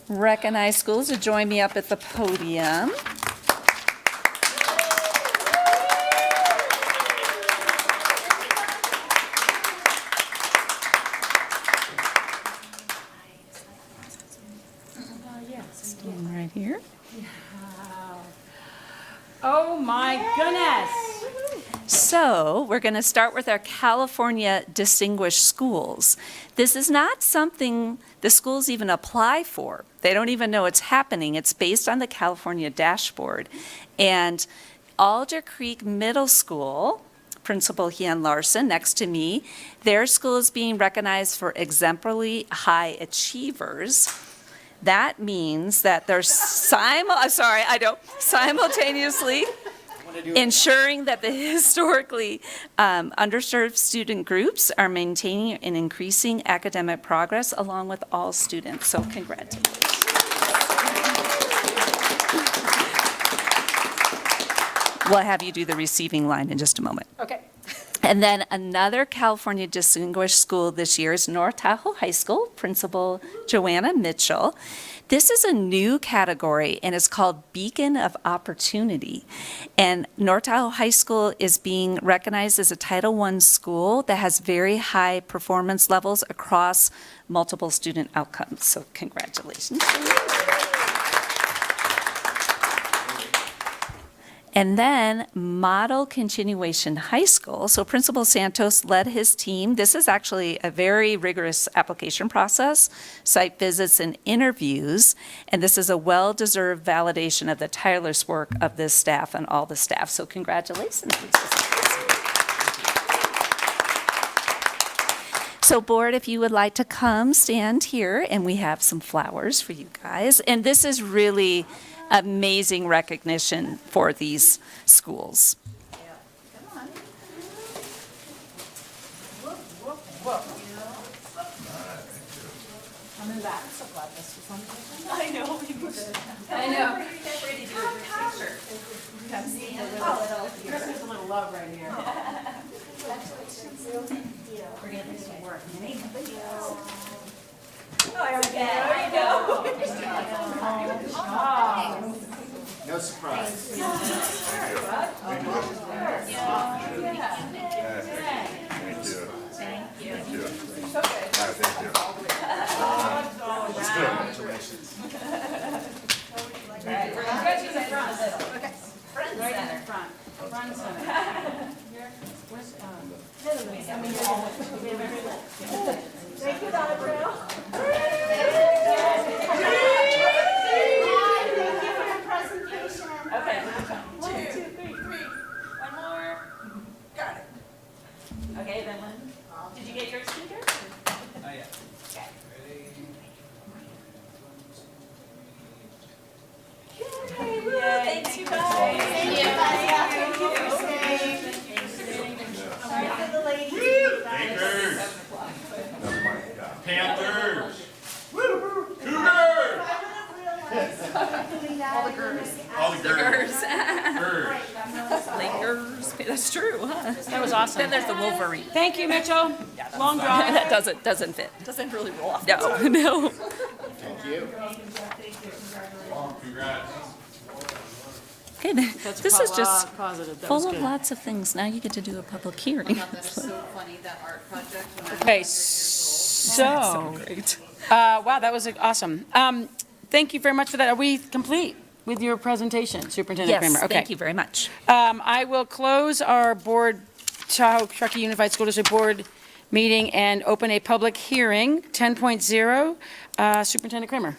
S5: recognized schools to join me up at the podium. Right here.
S1: Oh my goodness.
S5: So we're going to start with our California Distinguished Schools. This is not something the schools even apply for. They don't even know it's happening. It's based on the California dashboard. And Alder Creek Middle School, Principal Hien Larson next to me, their school is being recognized for exemplary high achievers. That means that they're simultaneously ensuring that the historically underserved student groups are maintaining and increasing academic progress along with all students. So congratulations. We'll have you do the receiving line in just a moment.
S1: Okay.
S5: And then another California Distinguished School this year is North Tahoe High School, Principal Joanna Mitchell. This is a new category, and it's called Beacon of Opportunity. And North Tahoe High School is being recognized as a Title I school that has very high performance levels across multiple student outcomes. So congratulations. And then Model Continuation High School. So Principal Santos led his team. This is actually a very rigorous application process, site visits and interviews. And this is a well-deserved validation of the tireless work of this staff and all the staff. So congratulations. So board, if you would like to come stand here, and we have some flowers for you guys. And this is really amazing recognition for these schools.
S1: Coming back. I'm so glad this was on the agenda.
S4: I know.
S1: I know.
S4: Ready to do a picture.
S1: Come see Chris has a little love right here. Congratulations. We're going to do some work.
S4: There we go.
S20: No surprise.
S4: Thank you, Donna Trail. Okay. 1, 2, 3. One more. Got it. Okay, then one. Did you get your speaker?
S8: Not yet.
S4: Okay. Thanks, you guys. Thank you. Thank you for staying. Sorry for the ladies.
S3: Panthers!
S4: All the girls.
S3: All the girls.
S5: Lakers. That's true, huh?
S1: That was awesome.
S5: Then there's the Wolverine.
S1: Thank you, Mitchell. Long drive.
S5: That doesn't fit.
S14: Doesn't really roll off.
S5: No, no.
S20: Thank you.
S3: Congrats.
S5: Okay,
S1: That's
S5: this is just
S1: positive. That
S5: full
S1: was
S5: of
S1: good.
S5: lots of things. Now you get to do a public hearing.
S21: so funny, that art project.
S1: Okay, so,
S5: Great.
S1: wow, that was awesome. Thank you very much for that. Are we complete with your presentation, Superintendent Kramer?
S5: Yes,
S1: Okay.
S5: thank you very much.
S1: I will close our board, Tahoe Truckee Unified School District Board meeting and open a public hearing, 10.0. Superintendent Kramer.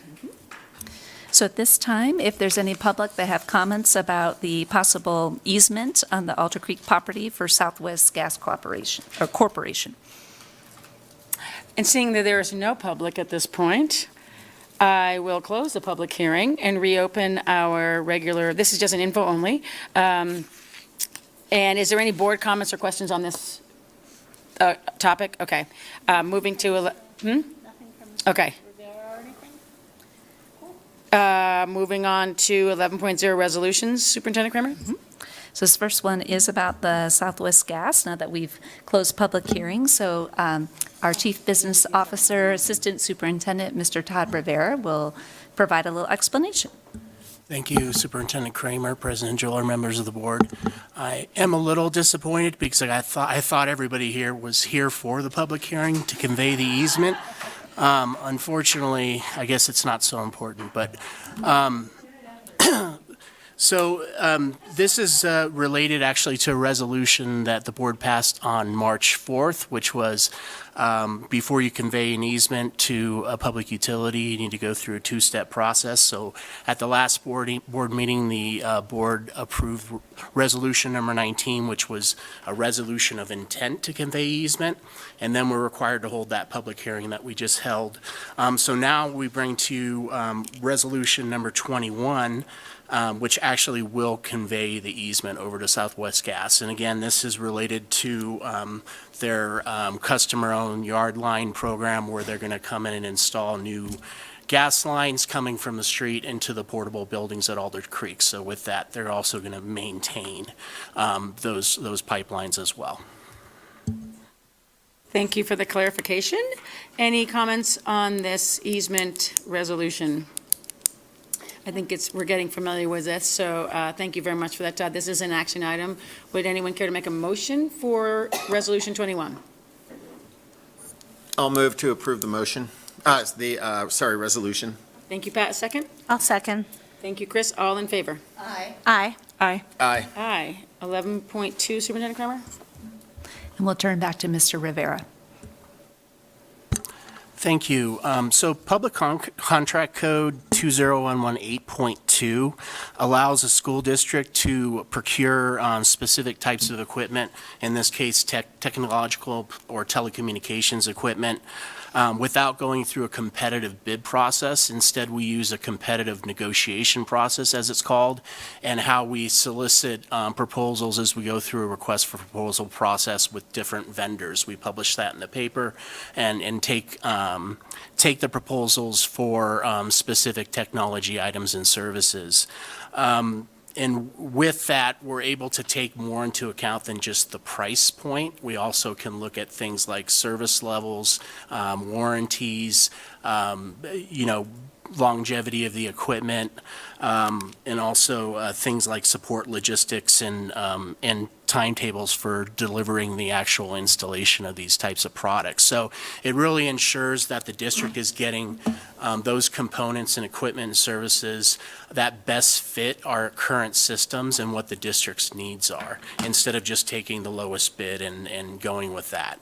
S5: So at this time, if there's any public that have comments about the possible easement on the Alder Creek property for Southwest Gas Corporation.
S1: And seeing that there is no public at this point, I will close the public hearing and reopen our regular, this is just an info only. And is there any board comments or questions on this topic? Okay. Moving to, okay. Moving on to 11.0 resolutions, Superintendent Kramer?
S5: So this first one is about the Southwest Gas, now that we've closed public hearing. So our Chief Business Officer, Assistant Superintendent, Mr. Todd Rivera, will provide a little explanation.
S22: Thank you, Superintendent Kramer, President Joel, members of the board. I am a little disappointed because I thought everybody here was here for the public hearing to convey the easement. Unfortunately, I guess it's not so important, but this is related actually to a resolution that the board passed on March 4th, which was before you convey an easement to a public utility, you need to go through a two-step process. So at the last board meeting, the board approved resolution number 19, which was a resolution of intent to convey easement. And then we're required to hold that public hearing that we just held. So now we bring to resolution number 21, which actually will convey the easement over to Southwest Gas. And again, this is related to their customer-owned yard line program where they're going to come in and install new gas lines coming from the street into the portable buildings at Alder Creek. So with that, they're also going to maintain those pipelines as well.
S1: Thank you for the clarification. Any comments on this easement resolution? I think we're getting familiar with this, so thank you very much for that, Todd. This is an action item. Would anyone care to make a motion for Resolution 21?
S20: I'll move to approve the motion. Resolution.
S1: Thank you, Pat. Second?
S2: I'll second.
S1: Thank you, Chris. All in favor?
S21: Aye.
S2: Aye.
S9: Aye.
S20: Aye.
S1: Aye. 11.2, Superintendent Kramer?
S5: And we'll turn back to Mr. Rivera.
S22: Thank you. So Public Contract Code 20118.2 allows a school district to procure specific types of equipment, in this case technological or telecommunications equipment, without going through a competitive bid process. Instead, we use a competitive negotiation process, as it's called, and how we solicit proposals as we go through a request for proposal process with different vendors. We publish that in the paper and take the proposals for specific technology items and services. And with that, we're able to take more into account than just the price point. We also can look at things like service levels, warranties, longevity of the equipment, and also things like support logistics and timetables for delivering the actual installation of these types of products. So it really ensures that the district is getting those components and equipment and services that best fit our current systems and what the district's needs are, instead of just taking the lowest bid and going with that.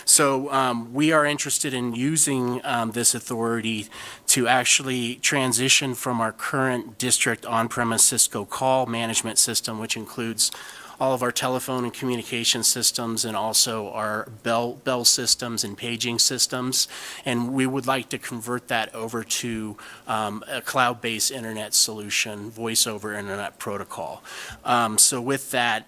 S22: So we are interested in using this authority to actually transition from our current district on-premise Cisco call management system, which includes all of our telephone and communication systems and also our bell systems and paging systems. And we would like to convert that over to a cloud-based internet solution, voice over internet protocol. So with that,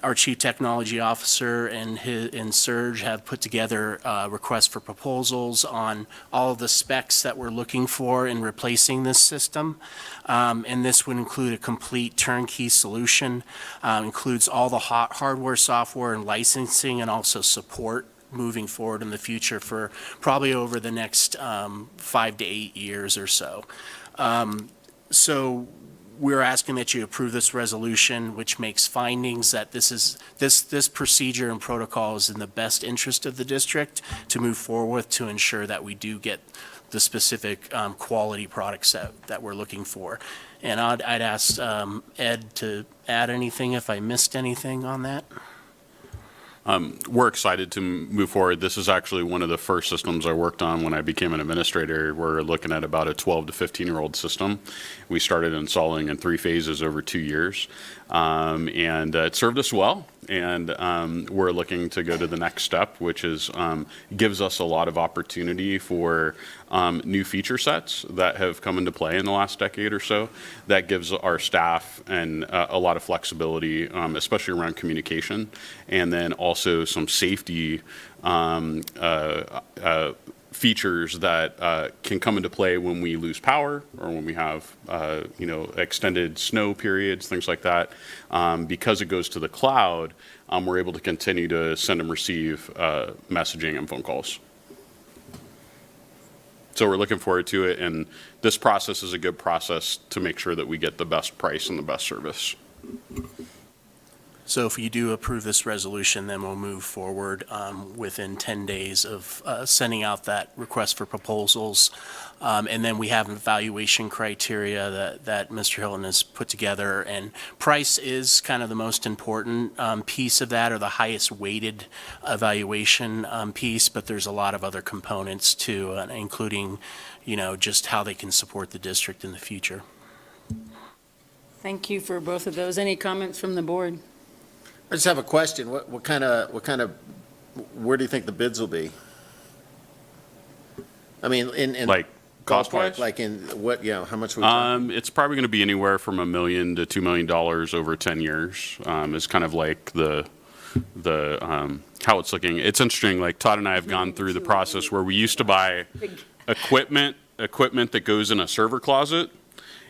S22: our Chief Technology Officer and Serge have put together requests for proposals on all of the specs that we're looking for in replacing this system. And this would include a complete turnkey solution, includes all the hardware, software, and licensing, and also support moving forward in the future for probably over the next 5 to 8 years or so. So we're asking that you approve this resolution, which makes findings that this procedure and protocol is in the best interest of the district to move forward to ensure that we do get the specific quality products that we're looking for. And I'd ask Ed to add anything if I missed anything on that.
S6: We're excited to move forward. This is actually one of the first systems I worked on when I became an administrator. We're looking at about a 12 to 15-year-old system. We started installing in 3 phases over 2 years, and it served us well. And we're looking to go to the next step, which is gives us a lot of opportunity for new feature sets that have come into play in the last decade or so. That gives our staff and a lot of flexibility, especially around communication, and then also some safety features that can come into play when we lose power or when we have extended snow periods, things like that. Because it goes to the cloud, we're able to continue to send and receive messaging and phone calls. So we're looking forward to it, and this process is a good process to make sure that we get the best price and the best service.
S22: So if you do approve this resolution, then we'll move forward within 10 days of sending out that request for proposals. And then we have an evaluation criteria that Mr. Hilton has put together. And price is kind of the most important piece of that, or the highest weighted evaluation piece. But there's a lot of other components too, including, just how they can support the district in the future.
S1: Thank you for both of those. Any comments from the board?
S20: I just have a question. What kind of, where do you think the bids will be? I mean, in
S6: like cost-wise?
S20: Like in what, how much would we
S6: it's probably going to be anywhere from $1 million to $2 million over 10 years. It's kind of like the how it's looking. It's interesting. Like Todd and I have gone through the process where we used to buy equipment that goes in a server closet,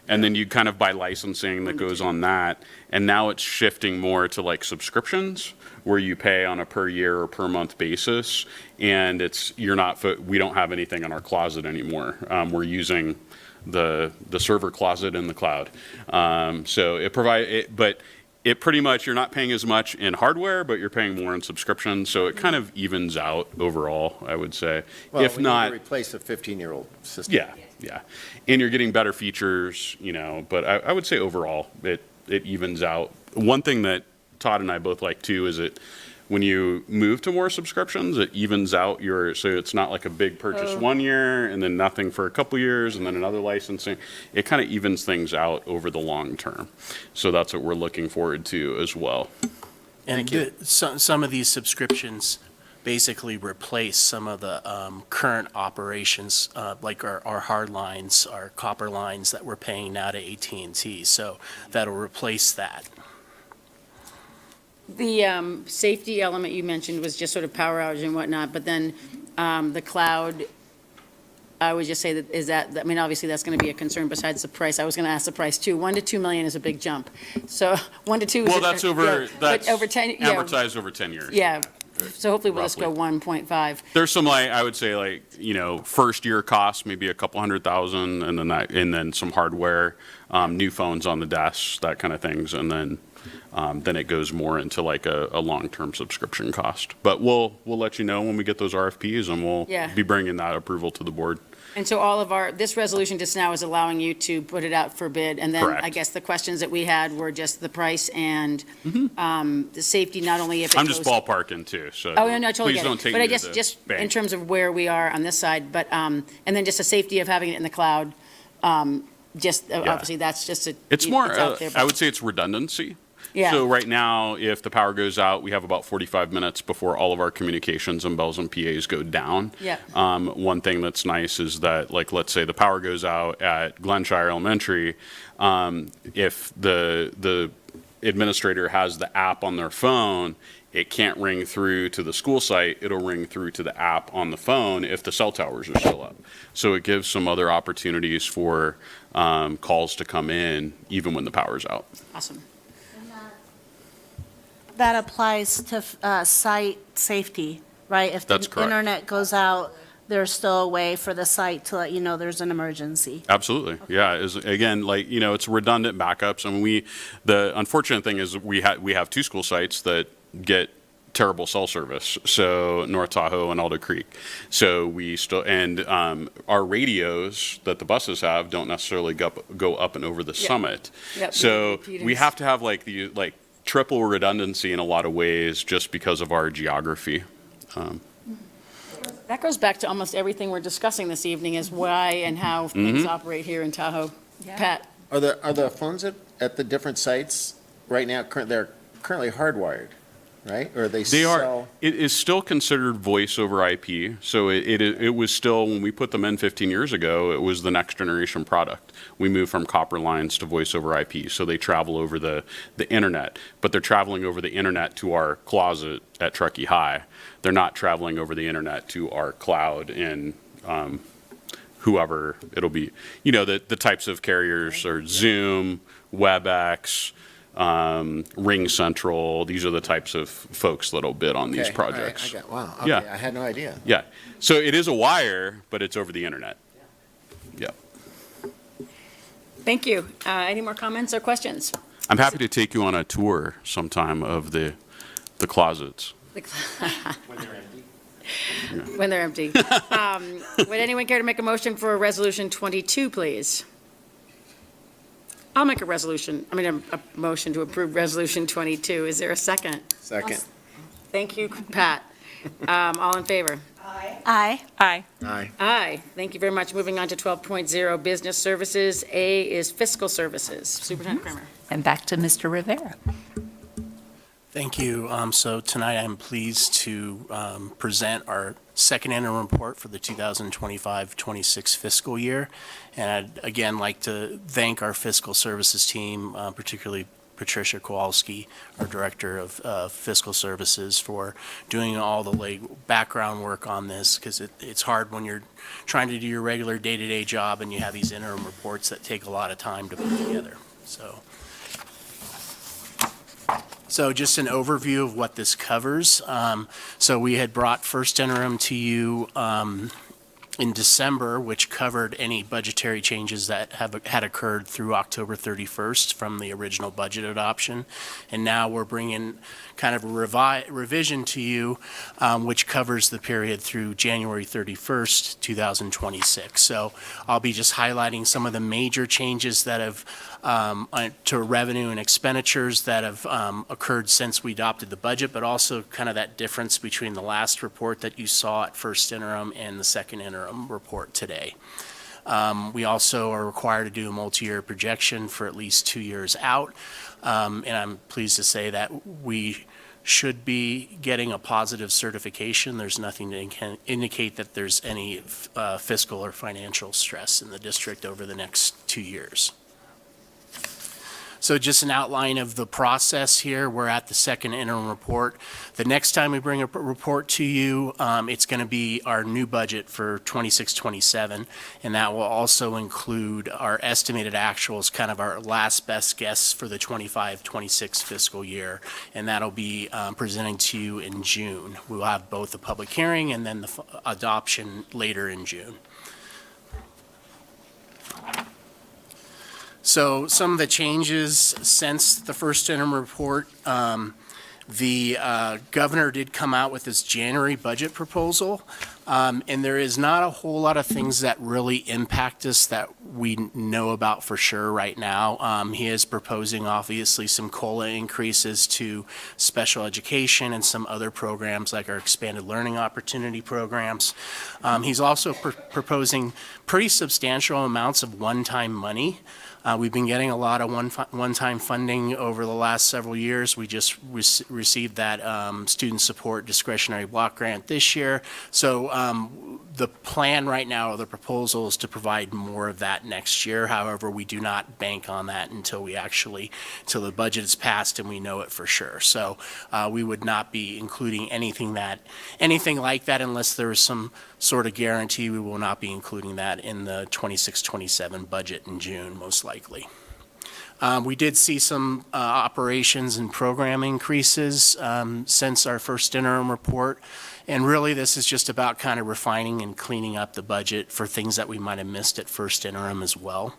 S6: and then you kind of buy licensing that goes on that. And now it's shifting more to like subscriptions where you pay on a per year or per month basis. And we don't have anything in our closet anymore. We're using the server closet in the cloud. So it pretty much, you're not paying as much in hardware, but you're paying more in subscriptions. So it kind of evens out overall, I would say.
S20: Well,
S6: if
S20: we
S6: not,
S20: need to replace a 15-year-old system.
S6: Yeah. Yeah. And you're getting better features, you know, but I would say overall it evens out. One thing that Todd and I both like too is it when you move to more subscriptions, it evens out so it's not like a big purchase 1 year and then nothing for a couple years and then another licensing. It kind of evens things out over the long term. So that's what we're looking forward to as well.
S22: And some of these subscriptions basically replace some of the current operations, like our hard lines, our copper lines that we're paying now to AT&T. So that'll replace that.
S1: The safety element you mentioned was just sort of power outage and whatnot, but then the cloud, I would just say I mean, obviously that's going to be a concern besides the price. I was going to ask the price too. 1 to 2 million is a big jump. So 1 to 2 is.
S6: Well, that's
S1: over 10,
S6: amortized over 10 years.
S1: Yeah. So hopefully we'll just go
S6: Roughly.
S1: 1.5.
S6: There's some I would say first year costs, maybe a couple $100,000 and then some hardware, new phones on the desks, that kind of things. And then it goes more into like a long-term subscription cost. But we'll let you know when we get those RFPs and we'll be bringing that approval to the board.
S1: And so this resolution just now is allowing you to put it out for bid. And then
S6: Correct.
S1: I guess the questions that we had were just the price and the safety, not only if it
S6: I'm
S1: goes.
S6: just ballparking too, so
S1: Oh, no, I totally
S6: please
S1: get
S6: don't
S1: it.
S6: take
S1: But
S6: me
S1: I
S6: to
S1: guess
S6: the
S1: just in
S6: bank.
S1: terms of where we are on this side, but, and then just the safety of having it in the cloud, obviously that's just
S6: It's more,
S1: out there,
S6: I
S1: but-
S6: would say it's redundancy.
S1: Yeah.
S6: So right now, if the power goes out, we have about 45 minutes before all of our communications and bells and PAs go down.
S1: Yeah.
S6: One thing that's nice is that, like, let's say the power goes out at Glenshire Elementary, if the administrator has the app on their phone, it can't ring through to the school site, it'll ring through to the app on the phone if the cell towers are still up. So it gives some other opportunities for calls to come in even when the power's out.
S1: Awesome.
S2: That applies to site safety, right? If the
S6: That's correct.
S2: internet goes out, there's still a way for the site to let you know there's an emergency.
S6: Absolutely. Yeah. Again, it's redundant backups. I mean, the unfortunate thing is we have two school sites that get terrible cell service. So North Tahoe and Alder Creek. So we still, and our radios that the buses have don't necessarily go up and over the summit.
S1: Yep.
S6: So
S1: Repeaters.
S6: we have to have triple redundancy in a lot of ways just because of our geography.
S1: That goes back to almost everything we're discussing this evening is why and how things operate here in Tahoe. Pat?
S20: Are the phones at the different sites right now, they're currently hardwired, right? Or
S6: They are. It is still considered voice over IP. So it was still, when we put them in 15 years ago, it was the next generation product. We moved from copper lines to voice over IP. So they travel over the internet, but they're traveling over the internet to our closet at Truckee High. They're not traveling over the internet to our cloud and whoever it'll be. The types of carriers are Zoom, WebEx, Ring Central. These are the types of folks that'll bid on these projects.
S20: Wow. Okay.
S6: Yeah.
S20: I had no idea.
S6: Yeah. So it is a wire, but it's over the internet. Yeah.
S1: Thank you. Any more comments or questions?
S6: I'm happy to take you on a tour sometime of the closets.
S1: When they're empty. Would anyone care to make a motion for Resolution 22, please? I'll make a motion to approve Resolution 22. Is there a second?
S20: Second.
S1: Thank you, Pat. All in favor?
S2: Aye.
S9: Aye.
S20: Aye.
S1: Aye. Thank you very much. Moving on to 12.0, Business Services. A is Fiscal Services. Superintendent Kramer.
S5: And back to Mr. Rivera.
S22: Thank you. So tonight I'm pleased to present our second interim report for the 2025-26 fiscal year. And I'd again like to thank our fiscal services team, particularly Patricia Kowalski, our Director of Fiscal Services, for doing all the background work on this, because it's hard when you're trying to do your regular day-to-day job and you have these interim reports that take a lot of time to put together. So just an overview of what this covers. So we had brought first interim to you in December, which covered any budgetary changes that had occurred through October 31st from the original budget adoption. And now we're bringing kind of a revision to you, which covers the period through January 31st, 2026. So I'll be just highlighting some of the major changes that have to revenue and expenditures that have occurred since we adopted the budget, but also kind of that difference between the last report that you saw at first interim and the second interim report today. We also are required to do a multi-year projection for at least 2 years out, and I'm pleased to say that we should be getting a positive certification. There's nothing to indicate that there's any fiscal or financial stress in the district over the next 2 years. So just an outline of the process here. We're at the second interim report. The next time we bring a report to you, it's going to be our new budget for 26-27, and that will also include our estimated actuals, kind of our last best guess for the 25-26 fiscal year, and that'll be presenting to you in June. We'll have both a public hearing and then the adoption later in June. So some of the changes since the first interim report, the governor did come out with his January budget proposal, and there is not a whole lot of things that really impact us that we know about for sure right now. He is proposing obviously some COLA increases to special education and some other programs like our expanded learning opportunity programs. He's also proposing pretty substantial amounts of one-time money. We've been getting a lot of one-time funding over the last several years. We just received that student support discretionary block grant this year. So the plan right now, or the proposal, is to provide more of that next year. However, we do not bank on that until the budget is passed and we know it for sure. So we would not be including anything like that unless there is some sort of guarantee. We will not be including that in the 26-27 budget in June, most likely. We did see some operations and program increases since our first interim report. And really, this is just about kind of refining and cleaning up the budget for things that we might have missed at first interim as well.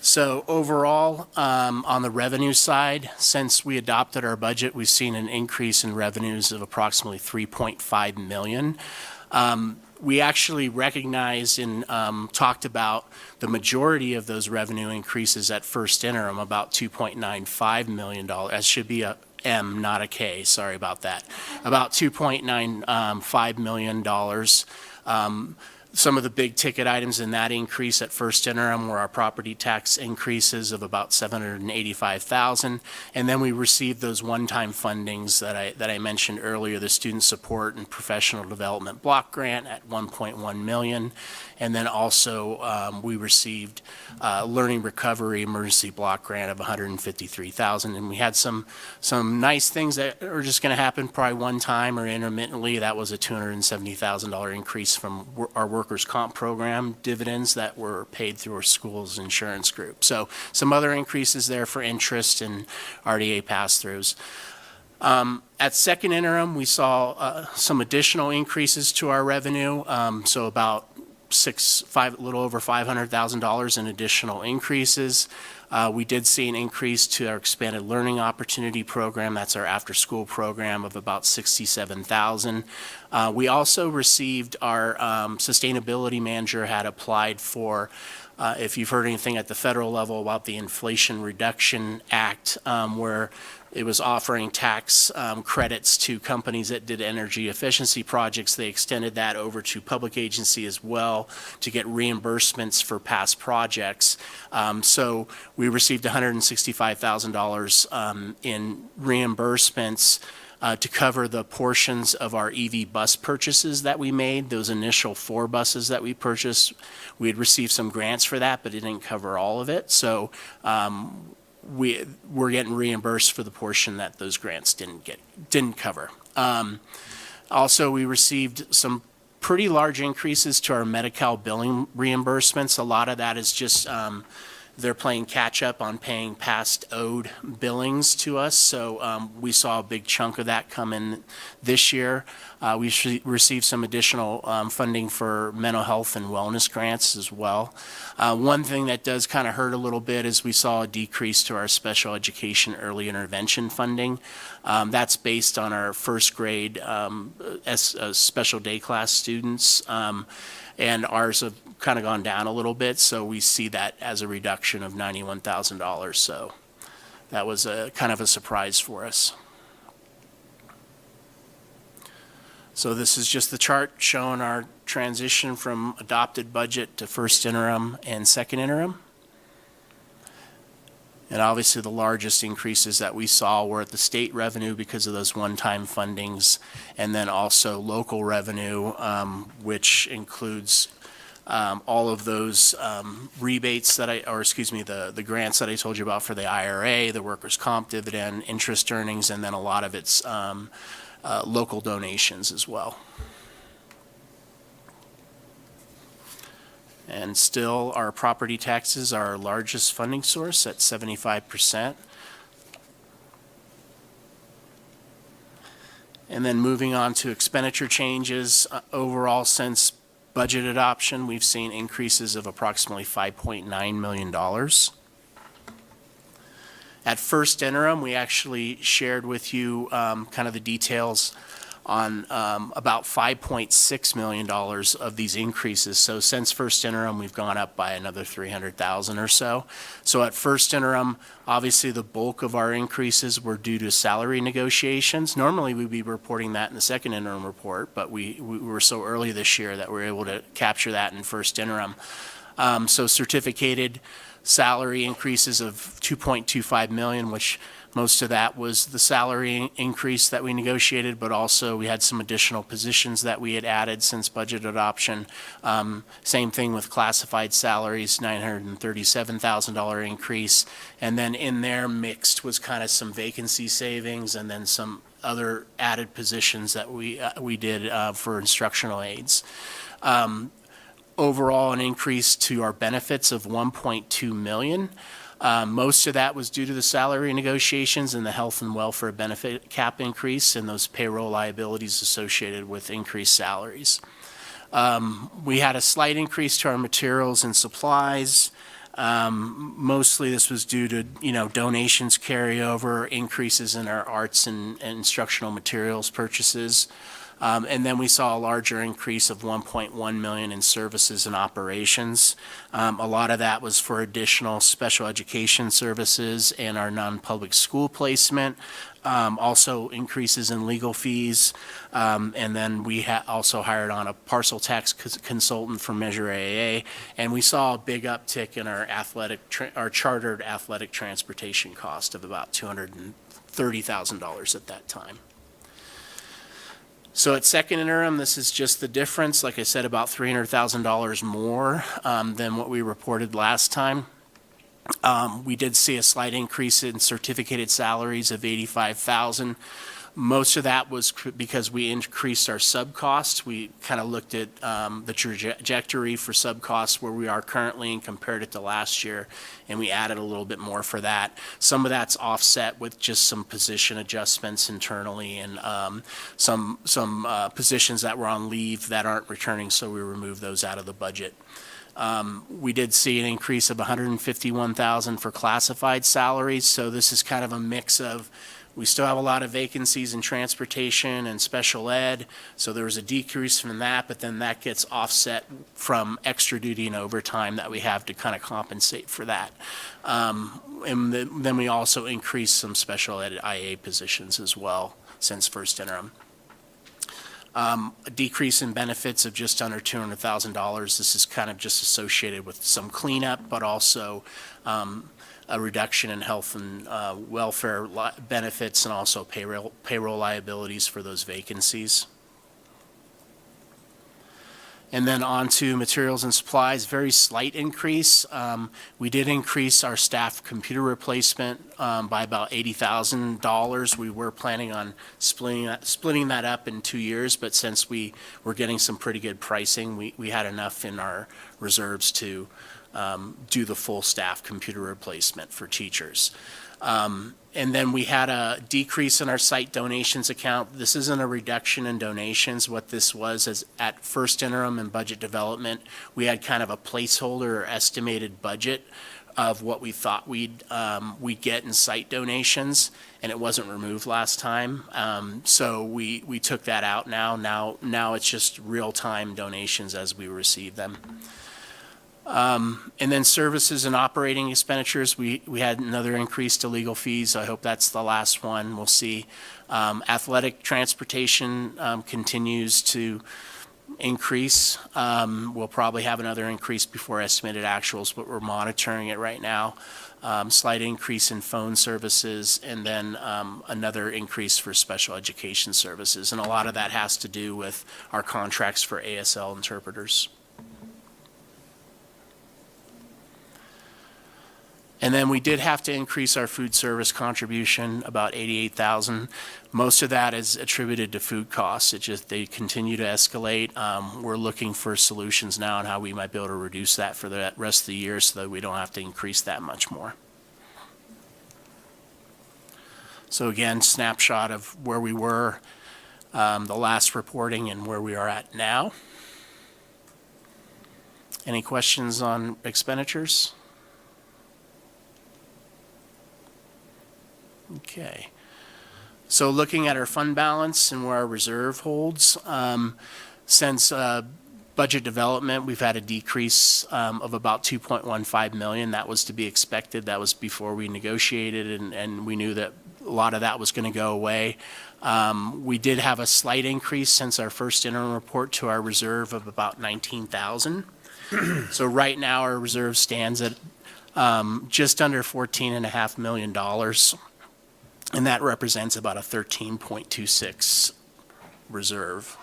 S22: So overall, on the revenue side, since we adopted our budget, we've seen an increase in revenues of approximately $3.5 million. We actually recognized and talked about the majority of those revenue increases at first interim, about $2.95 million. That should be a M, not a K, sorry about that. About $2.95 million. Some of the big ticket items in that increase at first interim were our property tax increases of about $785,000, and then we received those one-time fundings that I mentioned earlier, the student support and professional development block grant at $1.1 million, and then also we received learning recovery emergency block grant of $153,000, and we had some nice things that are just going to happen probably one time or intermittently. That was a $270,000 increase from our workers' comp program dividends that were paid through our school's insurance group. So some other increases there for interest and RDA pass-throughs. At second interim, we saw some additional increases to our revenue, so about a little over $500,000 in additional increases. We did see an increase to our expanded learning opportunity program. That's our after-school program of about $67,000. We also received our sustainability manager had applied for, if you've heard anything at the federal level about the Inflation Reduction Act, where it was offering tax credits to companies that did energy efficiency projects. They extended that over to public agency as well to get reimbursements for past projects. So we received $165,000 in reimbursements to cover the portions of our EV bus purchases that we made. Those initial 4 buses that we purchased, we had received some grants for that, but it didn't cover all of it. So we're getting reimbursed for the portion that those grants didn't cover. Also, we received some pretty large increases to our Medi-Cal billing reimbursements. A lot of that is just they're playing catch-up on paying past owed billings to us, so we saw a big chunk of that come in this year. We received some additional funding for mental health and wellness grants as well. One thing that does kind of hurt a little bit is we saw a decrease to our special education early intervention funding. That's based on our first grade special day class students, and ours have kind of gone down a little bit, so we see that as a reduction of $91,000. So that was a kind of a surprise for us. So this is just the chart showing our transition from adopted budget to first interim and second interim. And obviously the largest increases that we saw were at the state revenue because of those one-time fundings, and then also local revenue, which includes all of those rebates that the grants that I told you about for the IRA, the workers' comp dividend, interest earnings, and then a lot of its local donations as well. And still, our property taxes are our largest funding source at 75%. And then moving on to expenditure changes, overall since budget adoption, we've seen increases of approximately $5.9 million. At first interim, we actually shared with you kind of the details on about $5.6 million of these increases. So since first interim, we've gone up by another $300,000 or so. So at first interim, obviously the bulk of our increases were due to salary negotiations. Normally we'd be reporting that in the second interim report, but we were so early this year that we were able to capture that in first interim. So certificated salary increases of $2.25 million, which most of that was the salary increase that we negotiated, but also we had some additional positions that we had added since budget adoption. Same thing with classified salaries, $937,000 increase. And then in there mixed was kind of some vacancy savings and then some other added positions that we did for instructional aides. Overall, an increase to our benefits of $1.2 million. Most of that was due to the salary negotiations and the health and welfare benefit cap increase and those payroll liabilities associated with increased salaries. We had a slight increase to our materials and supplies. Mostly this was due to, donations carryover, increases in our arts and instructional materials purchases. And then we saw a larger increase of $1.1 million in services and operations. A lot of that was for additional special education services and our non-public school placement. Also increases in legal fees. And then we also hired on a parcel tax consultant from Measure AA. And we saw a big uptick in our chartered athletic transportation cost of about $230,000 at that time. So at second interim, this is just the difference, like I said, about $300,000 more than what we reported last time. We did see a slight increase in certificated salaries of $85,000. Most of that was because we increased our sub costs. We kind of looked at the trajectory for sub costs where we are currently and compared it to last year, and we added a little bit more for that. Some of that's offset with just some position adjustments internally and some positions that were on leave that aren't returning, so we removed those out of the budget. We did see an increase of $151,000 for classified salaries, so this is kind of a mix of we still have a lot of vacancies in transportation and special ed, so there was a decrease from that, but then that gets offset from extra duty and overtime that we have to kind of compensate for that. And then we also increased some special ed IA positions as well since first interim. A decrease in benefits of just under $200,000. This is kind of just associated with some cleanup, but also a reduction in health and welfare benefits and also payroll liabilities for those vacancies. And then on to materials and supplies, very slight increase. We did increase our staff computer replacement by about $80,000. We were planning on splitting that up in 2 years, but since we were getting some pretty good pricing, we had enough in our reserves to do the full staff computer replacement for teachers. And then we had a decrease in our site donations account. This isn't a reduction in donations. What this was is at first interim and budget development, we had kind of a placeholder or estimated budget of what we thought we'd get in site donations, and it wasn't removed last time. So we took that out now. Now it's just real-time donations as we receive them. And then services and operating expenditures, we had another increase to legal fees. I hope that's the last one. We'll see. Athletic transportation continues to increase. We'll probably have another increase before estimated actuals, but we're monitoring it right now. Slight increase in phone services, and then another increase for special education services. And a lot of that has to do with our contracts for ASL interpreters. And then we did have to increase our food service contribution, about $88,000. Most of that is attributed to food costs. They continue to escalate. We're looking for solutions now on how we might be able to reduce that for the rest of the year so that we don't have to increase that much more. So again, snapshot of where we were the last reporting and where we are at now. Any questions on expenditures? Okay. So looking at our fund balance and where our reserve holds, since budget development, we've had a decrease of about $2.15 million. That was to be expected. That was before we negotiated, and we knew that a lot of that was going to go away. We did have a slight increase since our first interim report to our reserve of about $19,000. So right now our reserve stands at just under $14.5 million. And that represents about a 13.26 reserve.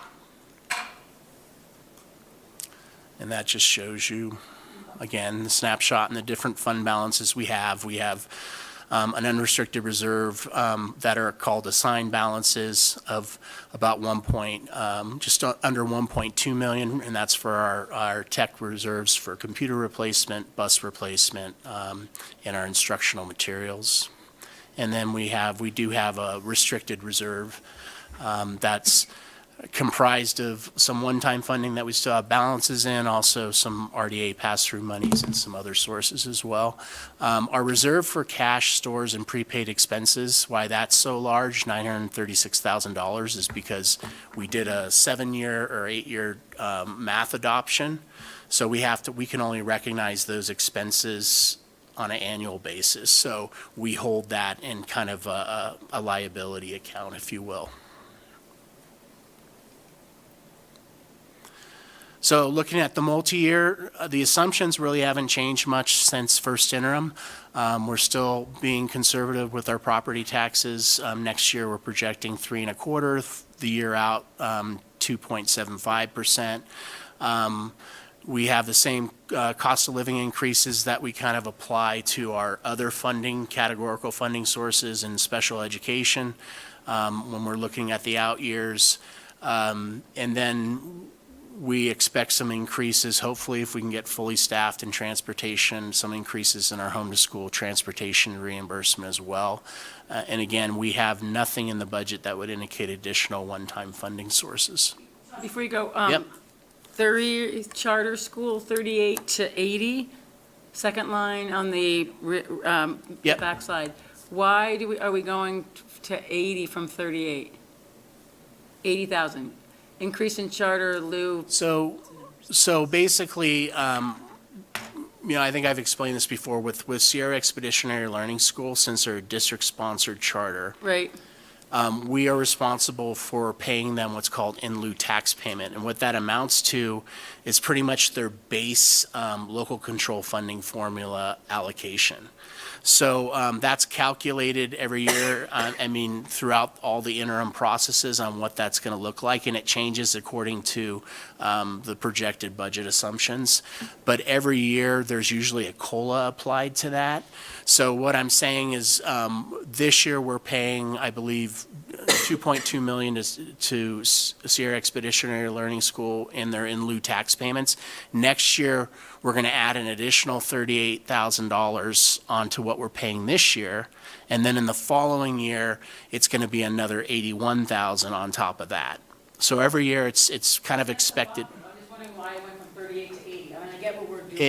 S22: And that just shows you, again, the snapshot and the different fund balances we have. We have an unrestricted reserve that are called assigned balances of about just under 1.2 million, and that's for our tech reserves for computer replacement, bus replacement, and our instructional materials. And then we do have a restricted reserve that's comprised of some one-time funding that we still have balances in, also some RDA pass-through monies and some other sources as well. Our reserve for cash, stores, and prepaid expenses, why that's so large, $936,000, is because we did a 7-year or 8-year math adoption. So we can only recognize those expenses on an annual basis. So we hold that in kind of a liability account, if you will. So looking at the multi-year, the assumptions really haven't changed much since first interim. We're still being conservative with our property taxes. Next year we're projecting 3.25%, the year out 2.75%. We have the same cost of living increases that we kind of apply to our other funding, categorical funding sources in special education when we're looking at the out years. And then we expect some increases, hopefully, if we can get fully staffed in transportation, some increases in our home-to-school transportation reimbursement as well. And again, we have nothing in the budget that would indicate additional one-time funding sources.
S1: Before you go,
S22: Yep.
S1: 30 charter school, 38 to 80, second line on the
S22: Yep.
S1: backside. Why are we going to 80 from 38? 80,000. Increase in charter, Lou.
S22: So basically, I think I've explained this before with Sierra Expeditionary Learning School, since they're a district-sponsored charter.
S1: Right.
S22: We are responsible for paying them what's called in lieu tax payment. And what that amounts to is pretty much their base local control funding formula allocation. So that's calculated every year, throughout all the interim processes on what that's going to look like, and it changes according to the projected budget assumptions. But every year, there's usually a COLA applied to that. So what I'm saying is this year we're paying, I believe, 2.2 million to Sierra Expeditionary Learning School in their in lieu tax payments. Next year, we're going to add an additional $38,000 onto what we're paying this year. And then in the following year, it's going to be another $81,000 on top of that. So every year, it's kind of expected.
S1: I'm just wondering why it went from 38 to 80. I mean, I get what we're doing.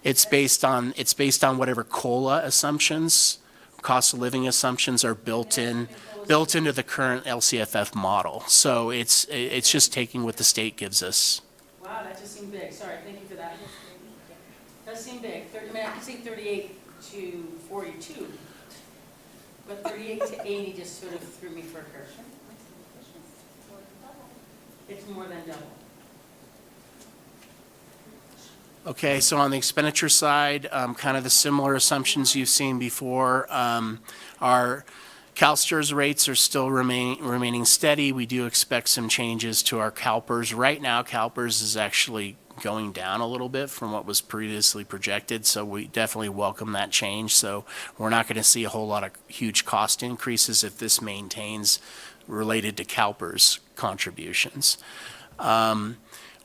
S22: It's based on whatever COLA assumptions, cost of living assumptions are built into the current LCFF model. So it's just taking what the state gives us.
S1: Wow, that just seemed big. Sorry, thank you for that. Does seem big. I mean, I can see 38 to 42, but 38 to 80 just sort of threw me for a curve. It's more than double.
S22: Okay, so on the expenditure side, kind of the similar assumptions you've seen before. Our CalSTRS rates are still remaining steady. We do expect some changes to our CalPERS. Right now, CalPERS is actually going down a little bit from what was previously projected, so we definitely welcome that change. So we're not going to see a whole lot of huge cost increases if this maintains related to CalPERS contributions.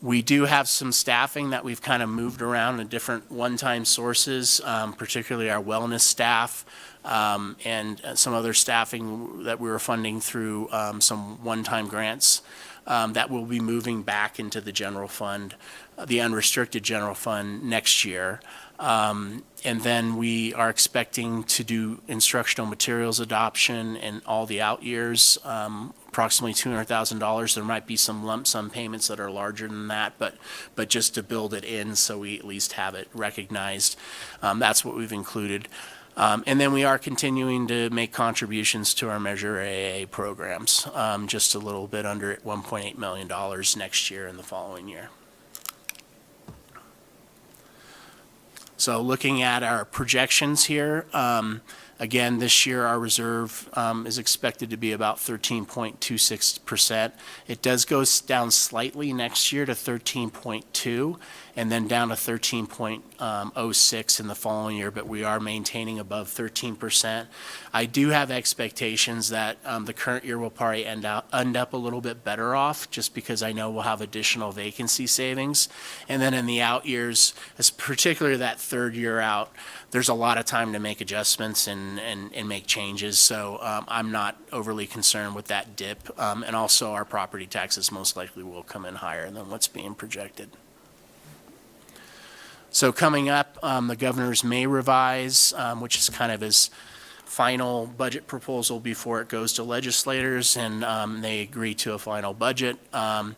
S22: We do have some staffing that we've kind of moved around in different one-time sources, particularly our wellness staff and some other staffing that we were funding through some one-time grants that will be moving back into the general fund, the unrestricted general fund next year. And then we are expecting to do instructional materials adoption in all the out years, approximately $200,000. There might be some lump sum payments that are larger than that, but just to build it in so we at least have it recognized. That's what we've included. And then we are continuing to make contributions to our Measure AA programs, just a little bit under $1.8 million next year and the following year. So looking at our projections here, again, this year our reserve is expected to be about 13.26%. It does go down slightly next year to 13.2 and then down to 13.06 in the following year, but we are maintaining above 13%. I do have expectations that the current year will probably end up a little bit better off just because I know we'll have additional vacancy savings. And then in the out years, particularly that third year out, there's a lot of time to make adjustments and make changes. So I'm not overly concerned with that dip. And also our property taxes most likely will come in higher than what's being projected. So coming up, the governor's May revise, which is kind of his final budget proposal before it goes to legislators, and they agree to a final budget. And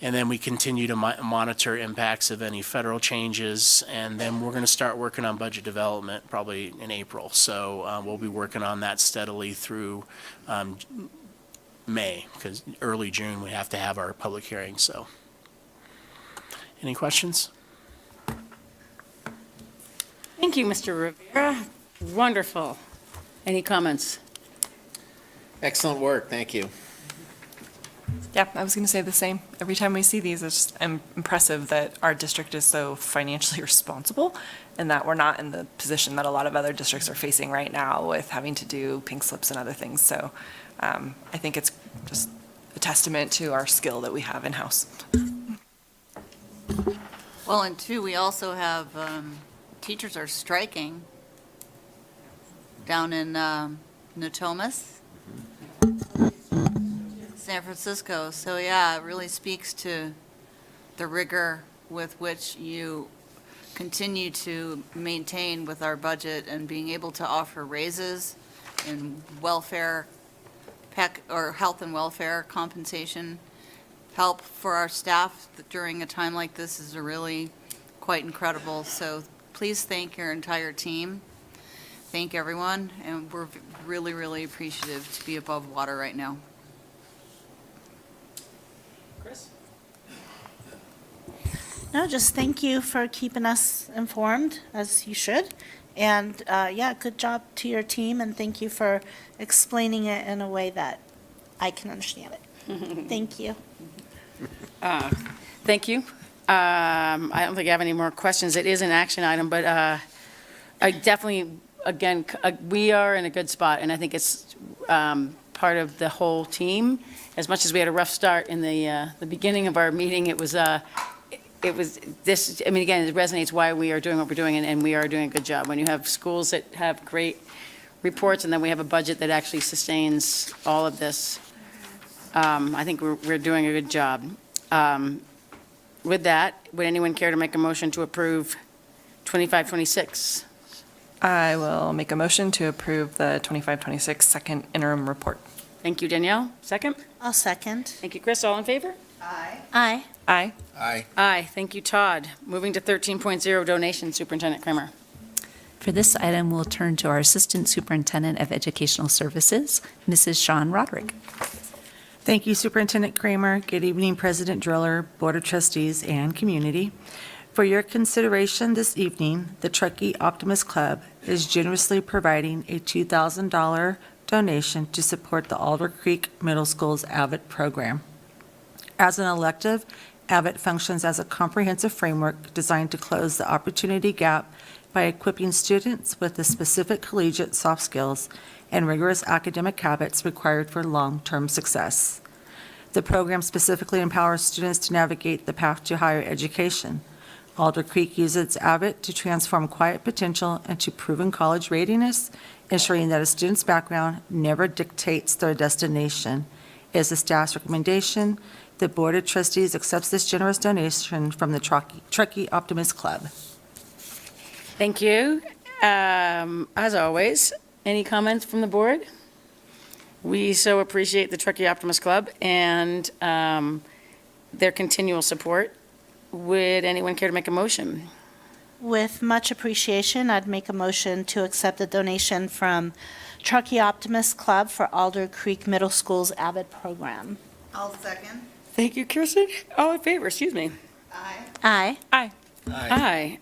S22: then we continue to monitor impacts of any federal changes, and then we're going to start working on budget development probably in April. So we'll be working on that steadily through May, because early June we have to have our public hearing. So, any questions?
S1: Thank you, Mr. Rivera. Wonderful. Any comments?
S20: Excellent work, thank you.
S9: Yeah, I was going to say the same. Every time we see these, it's just impressive that our district is so financially responsible and that we're not in the position that a lot of other districts are facing right now with having to do pink slips and other things. So I think it's just a testament to our skill that we have in-house.
S21: Well, and two, we also have teachers are striking down in Natomas, San Francisco. So yeah, it really speaks to the rigor with which you continue to maintain with our budget and being able to offer raises in welfare, health and welfare compensation help for our staff during a time like this is really quite incredible. So please thank your entire team. Thank everyone, and we're really, really appreciative to be above water right now.
S1: Chris?
S2: No, just thank you for keeping us informed, as you should. And yeah, good job to your team, and thank you for explaining it in a way that I can understand it. Thank you.
S1: Thank you. I don't think I have any more questions. It is an action item, but I definitely, again, we are in a good spot, and I think it's part of the whole team. As much as we had a rough start in the beginning of our meeting, it was this, I mean, again, it resonates why we are doing what we're doing, and we are doing a good job. When you have schools that have great reports, and then we have a budget that actually sustains all of this, I think we're doing a good job. With that, would anyone care to make a motion to approve 25-26?
S9: I will make a motion to approve the 25-26 second interim report.
S1: Thank you, Danielle. Second?
S2: I'll second.
S1: Thank you, Chris. All in favor?
S2: Aye.
S9: Aye.
S20: Aye.
S1: Aye. Thank you, Todd. Moving to 13.0, donation, Superintendent Kramer.
S5: For this item, we'll turn to our Assistant Superintendent of Educational Services, Mrs. Shawn Roderick.
S7: Thank you, Superintendent Kramer. Good evening, President Driller, Board of Trustees, and community. For your consideration this evening, the Truckee Optimist Club is generously providing a $2,000 donation to support the Alder Creek Middle School's AVIT program. As an elective, AVIT functions as a comprehensive framework designed to close the opportunity gap by equipping students with the specific collegiate soft skills and rigorous academic habits required for long-term success. The program specifically empowers students to navigate the path to higher education. Alder Creek uses AVIT to transform quiet potential into proven college readiness, ensuring that a student's background never dictates their destination. As the staff's recommendation, the Board of Trustees accepts this generous donation from the Truckee Optimist Club.
S1: Thank you. As always, any comments from the board? We so appreciate the Truckee Optimist Club and their continual support. Would anyone care to make a motion?
S2: With much appreciation, I'd make a motion to accept the donation from Truckee Optimist Club for Alder Creek Middle School's AVID program.
S21: I'll second.
S1: Thank you, Kirsten. All in favor, excuse me.
S2: Aye.
S1: Aye.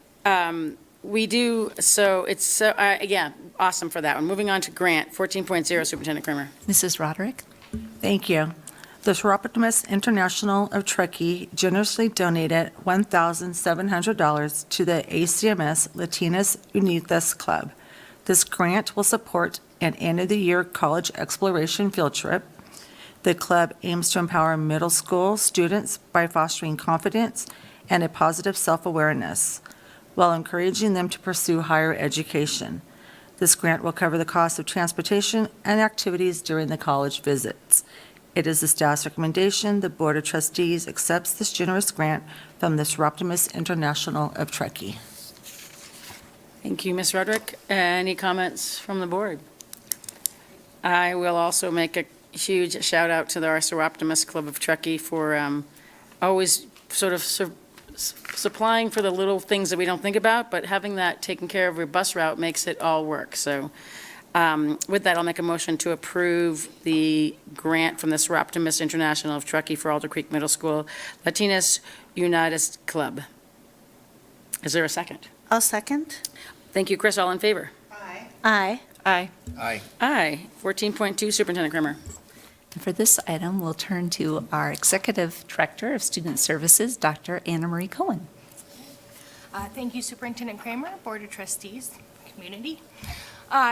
S1: We do, so it's, yeah, awesome for that one. Moving on to grant, 14.0, Superintendent Kramer.
S5: Mrs. Roderick?
S7: Thank you. The Optimist International of Truckee generously donated $1,700 to the ACMS Latinas Unidas Club. This grant will support an end-of-the-year college exploration field trip. The club aims to empower middle school students by fostering confidence and a positive self-awareness, while encouraging them to pursue higher education. This grant will cover the cost of transportation and activities during the college visits. It is the staff's recommendation the Board of Trustees accepts this generous grant from the Optimist International of Truckee.
S1: Thank you, Ms. Roderick. Any comments from the board? I will also make a huge shout out to our Optimist Club of Truckee for always sort of supplying for the little things that we don't think about, but having that taken care of your bus route makes it all work. So with that, I'll make a motion to approve the grant from the Optimist International of Truckee for Alder Creek Middle School Latinas Unidas Club. Is there a second?
S2: I'll second.
S1: Thank you, Chris. All in favor?
S2: Aye.
S9: Aye.
S20: Aye.
S1: Aye. 14.2, Superintendent Kramer.
S5: And for this item, we'll turn to our Executive Director of Student Services, Dr. Anna Marie Cohen.
S10: Thank you, Superintendent Kramer, Board of Trustees, community.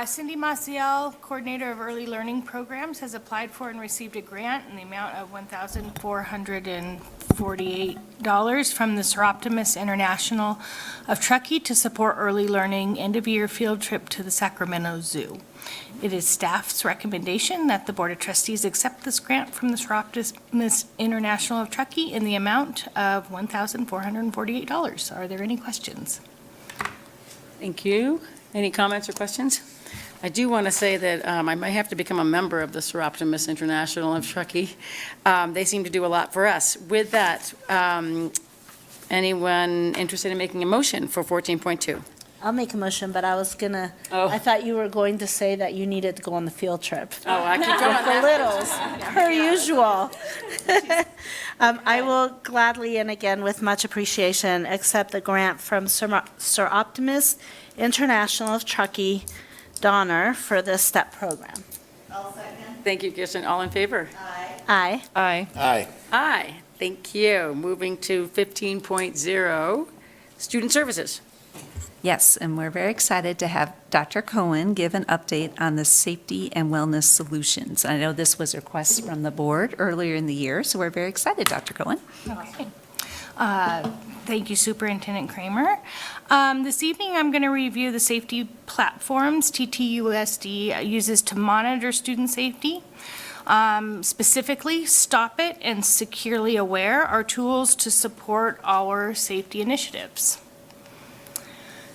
S10: Cindy Maciel, Coordinator of Early Learning Programs, has applied for and received a grant in the amount of $1,448 from the Optimist International of Truckee to support early learning end-of-year field trip to the Sacramento Zoo. It is staff's recommendation that the Board of Trustees accept this grant from the Optimist International of Truckee in the amount of $1,448. Are there any questions?
S1: Thank you. Any comments or questions? I do want to say that I might have to become a member of the Optimist International of Truckee. They seem to do a lot for us. With that, anyone interested in making a motion for 14.2?
S2: I'll make a motion, but I was gonna,
S1: Oh.
S2: I thought you were going to say that you needed to go on the field trip.
S1: Oh, I can go on
S2: With the
S1: that.
S2: littles, per usual. I will gladly, and again with much appreciation, accept the grant from Sir Optimist International of Truckee, Donner, for this STEP program.
S1: Thank you, Kirsten. All in favor?
S2: Aye.
S9: Aye.
S20: Aye.
S1: Aye. Thank you. Moving to 15.0, Student Services.
S5: Yes, and we're very excited to have Dr. Cohen give an update on the safety and wellness solutions. I know this was a request from the board earlier in the year, so we're very excited, Dr. Cohen.
S10: Okay. Thank you, Superintendent Kramer. This evening, I'm going to review the safety platforms TTUSD uses to monitor student safety. Specifically, Stop It and Securely Aware are tools to support our safety initiatives.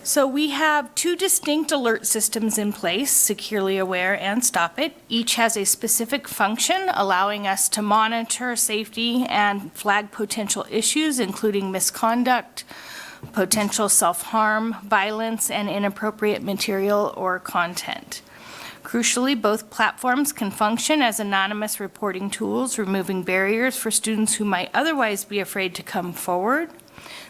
S10: So we have two distinct alert systems in place, Securely Aware and Stop It. Each has a specific function allowing us to monitor safety and flag potential issues, including misconduct, potential self-harm, violence, and inappropriate material or content. Crucially, both platforms can function as anonymous reporting tools, removing barriers for students who might otherwise be afraid to come forward.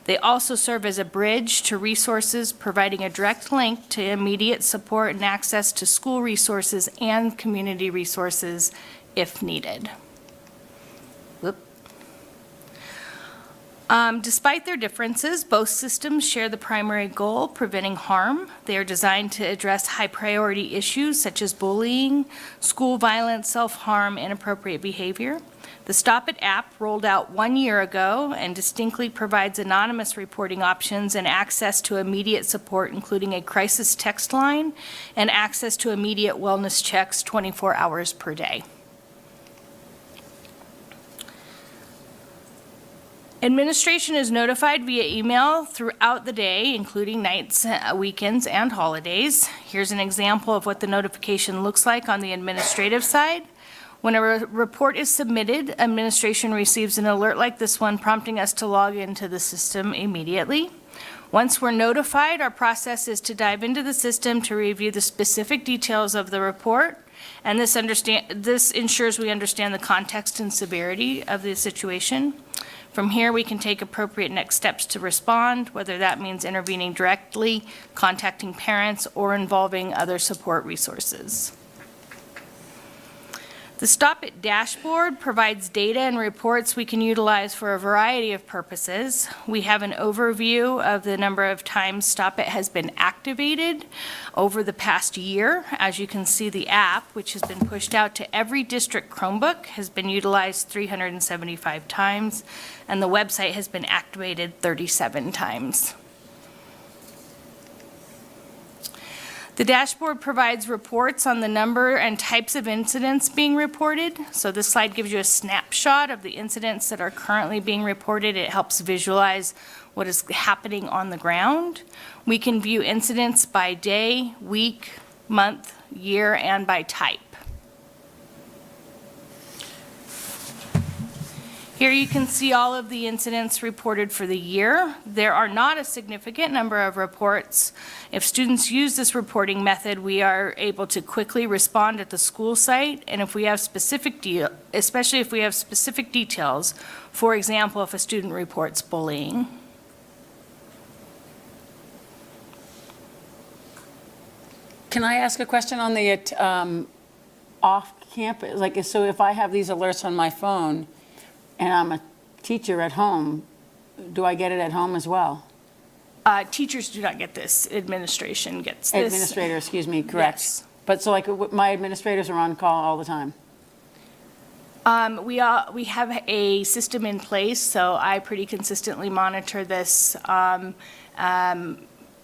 S10: They also serve as a bridge to resources, providing a direct link to immediate support and access to school resources and community resources if needed. Despite their differences, both systems share the primary goal, preventing harm. They are designed to address high-priority issues such as bullying, school violence, self-harm, inappropriate behavior. The Stop It app rolled out 1 year ago and distinctly provides anonymous reporting options and access to immediate support, including a crisis text line and access to immediate wellness checks 24 hours per day. Administration is notified via email throughout the day, including nights, weekends, and holidays. Here's an example of what the notification looks like on the administrative side. When a report is submitted, administration receives an alert like this one, prompting us to log into the system immediately. Once we're notified, our process is to dive into the system to review the specific details of the report, and this ensures we understand the context and severity of the situation. From here, we can take appropriate next steps to respond, whether that means intervening directly, contacting parents, or involving other support resources. The Stop It dashboard provides data and reports we can utilize for a variety of purposes. We have an overview of the number of times Stop It has been activated over the past year. As you can see, the app, which has been pushed out to every district Chromebook, has been utilized 375 times, and the website has been activated 37 times. The dashboard provides reports on the number and types of incidents being reported. So this slide gives you a snapshot of the incidents that are currently being reported. It helps visualize what is happening on the ground. We can view incidents by day, week, month, year, and by type. Here you can see all of the incidents reported for the year. There are not a significant number of reports. If students use this reporting method, we are able to quickly respond at the school site, and if we have especially if we have specific details, for example, if a student reports bullying.
S1: Can I ask a question on the off-campus? Like, so if I have these alerts on my phone, and I'm a teacher at home, do I get it at home as well?
S10: Teachers do not get this. Administration gets this.
S1: Administrator, excuse me, correct.
S10: Yes.
S1: But so like my administrators are on call all the time?
S10: We have a system in place, so I pretty consistently monitor this.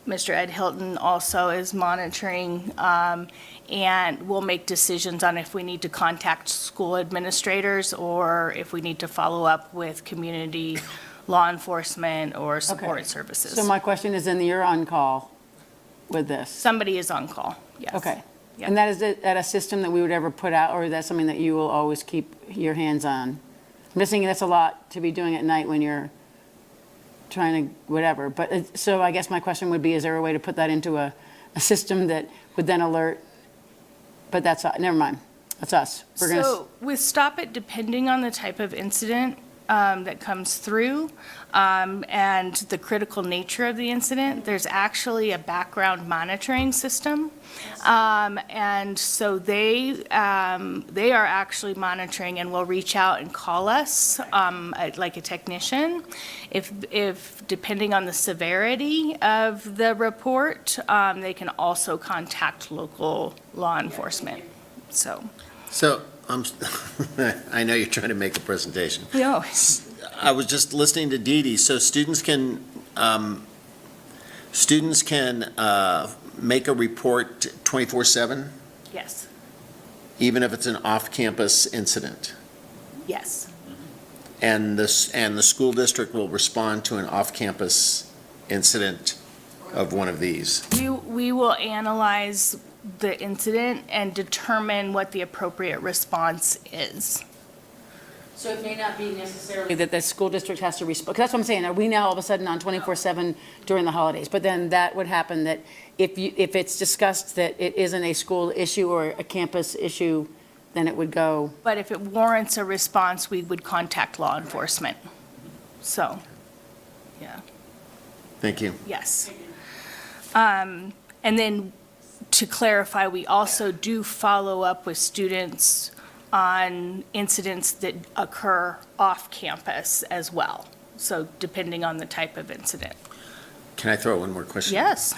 S10: Mr. Ed Hilton also is monitoring, and we'll make decisions on if we need to contact school administrators or if we need to follow up with community law enforcement or support services.
S1: So my question is, then you're on call with this?
S10: Somebody is on call, yes.
S1: Okay.
S10: Yep.
S1: And that is that a system that we would ever put out, or is that something that you will always keep your hands on? I'm just thinking that's a lot to be doing at night when you're trying to whatever. But so I guess my question would be, is there a way to put that into a system that would then alert? But that's, never mind. That's us.
S10: So with Stop It, depending on the type of incident, that comes through and the critical nature of the incident, there's actually a background monitoring system. And so they are actually monitoring and will reach out and call us, like a technician, if depending on the severity of the report, they can also contact local law enforcement. So
S20: I know you're trying to make a presentation.
S10: no.
S20: I was just listening to Dee Dee. So students can make a report 24/7,
S10: Yes.
S20: even if it's an off-campus incident,
S10: Yes.
S20: and the school district will respond to an off-campus incident of one of these.
S10: We will analyze the incident and determine what the appropriate response is.
S1: So it may not be necessarily that the school district has to respond, because that's what I'm saying, are we now all of a sudden on 24/7 during the holidays? But then that would happen that if it's discussed that it isn't a school issue or a campus issue, then it would go.
S10: But if it warrants a response, we would contact law enforcement. So, yeah,
S20: Thank you.
S10: yes. And then to clarify, we also do follow up with students on incidents that occur off campus as well. So depending on the type of incident.
S20: Can I throw one more question?
S10: Yes.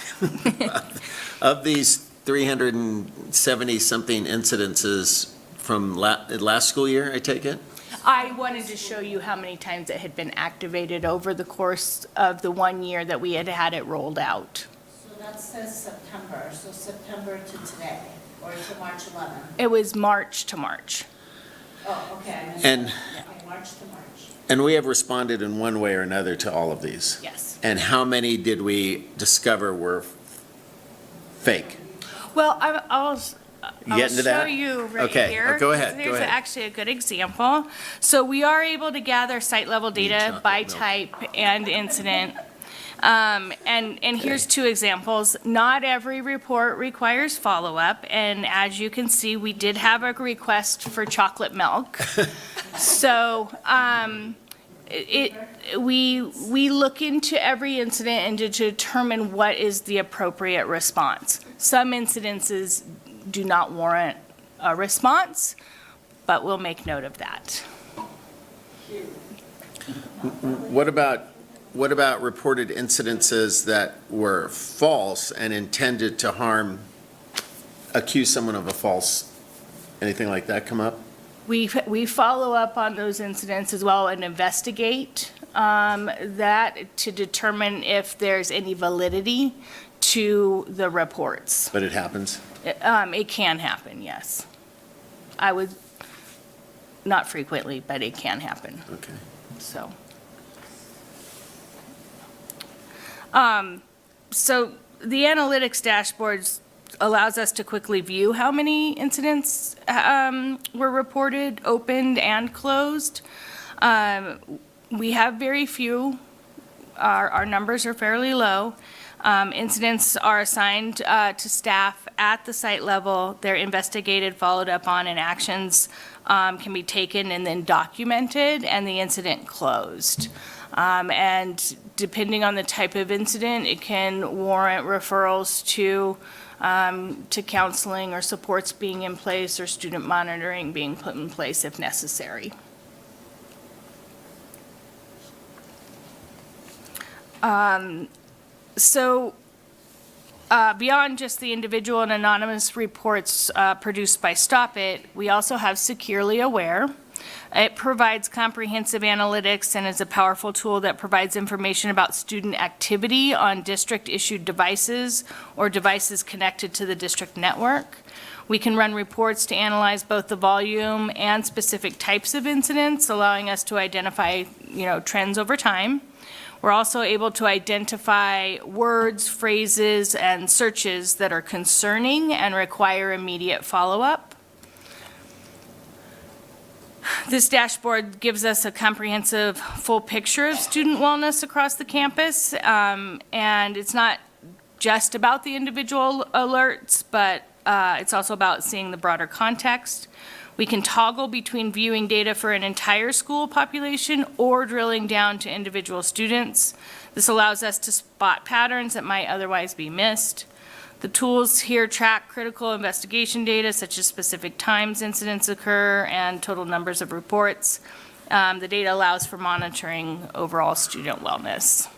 S20: Of these 370-something incidences from last school year, I take it?
S10: I wanted to show you how many times it had been activated over the course of the 1 year that we had had it rolled out.
S2: So that says September, so September to today, or to March 11th.
S10: It was March to March.
S2: Oh, okay. I missed
S20: And-
S2: that. Okay, March to March.
S20: And we have responded in one way or another to all of these.
S10: Yes.
S20: And how many did we discover were fake?
S10: Well, I'll
S20: You getting to that?
S10: show you right
S20: Okay,
S10: here.
S20: go ahead, go
S10: Here's
S20: ahead.
S10: actually a good example. So we are able to gather site-level data by type and incident. And here's two examples. Not every report requires follow-up, and as you can see, we did have a request for chocolate milk. So, we look into every incident and to determine what is the appropriate response. Some incidences do not warrant a response, but we'll make note of that.
S20: What about reported incidences that were false and intended to accuse someone of a false, anything like that come up?
S10: We follow up on those incidents as well and investigate that to determine if there's any validity to the reports.
S20: But it happens?
S10: It can happen, yes. I would, not frequently, but it can happen.
S20: Okay.
S10: So. So the analytics dashboards allows us to quickly view how many incidents were reported, opened, and closed. We have very few. Our numbers are fairly low. Incidents are assigned to staff at the site level. They're investigated, followed up on, and actions can be taken and then documented, and the incident closed. And depending on the type of incident, it can warrant referrals to counseling or supports being in place or student monitoring being put in place if necessary. So beyond just the individual and anonymous reports produced by Stop It, we also have Securely Aware. It provides comprehensive analytics and is a powerful tool that provides information about student activity on district-issued devices or devices connected to the district network. We can run reports to analyze both the volume and specific types of incidents, allowing us to identify, trends over time. We're also able to identify words, phrases, and searches that are concerning and require immediate follow-up. This dashboard gives us a comprehensive full picture of student wellness across the campus, and it's not just about the individual alerts, but it's also about seeing the broader context. We can toggle between viewing data for an entire school population or drilling down to individual students. This allows us to spot patterns that might otherwise be missed. The tools here track critical investigation data, such as specific times incidents occur and total numbers of reports. The data allows for monitoring overall student wellness.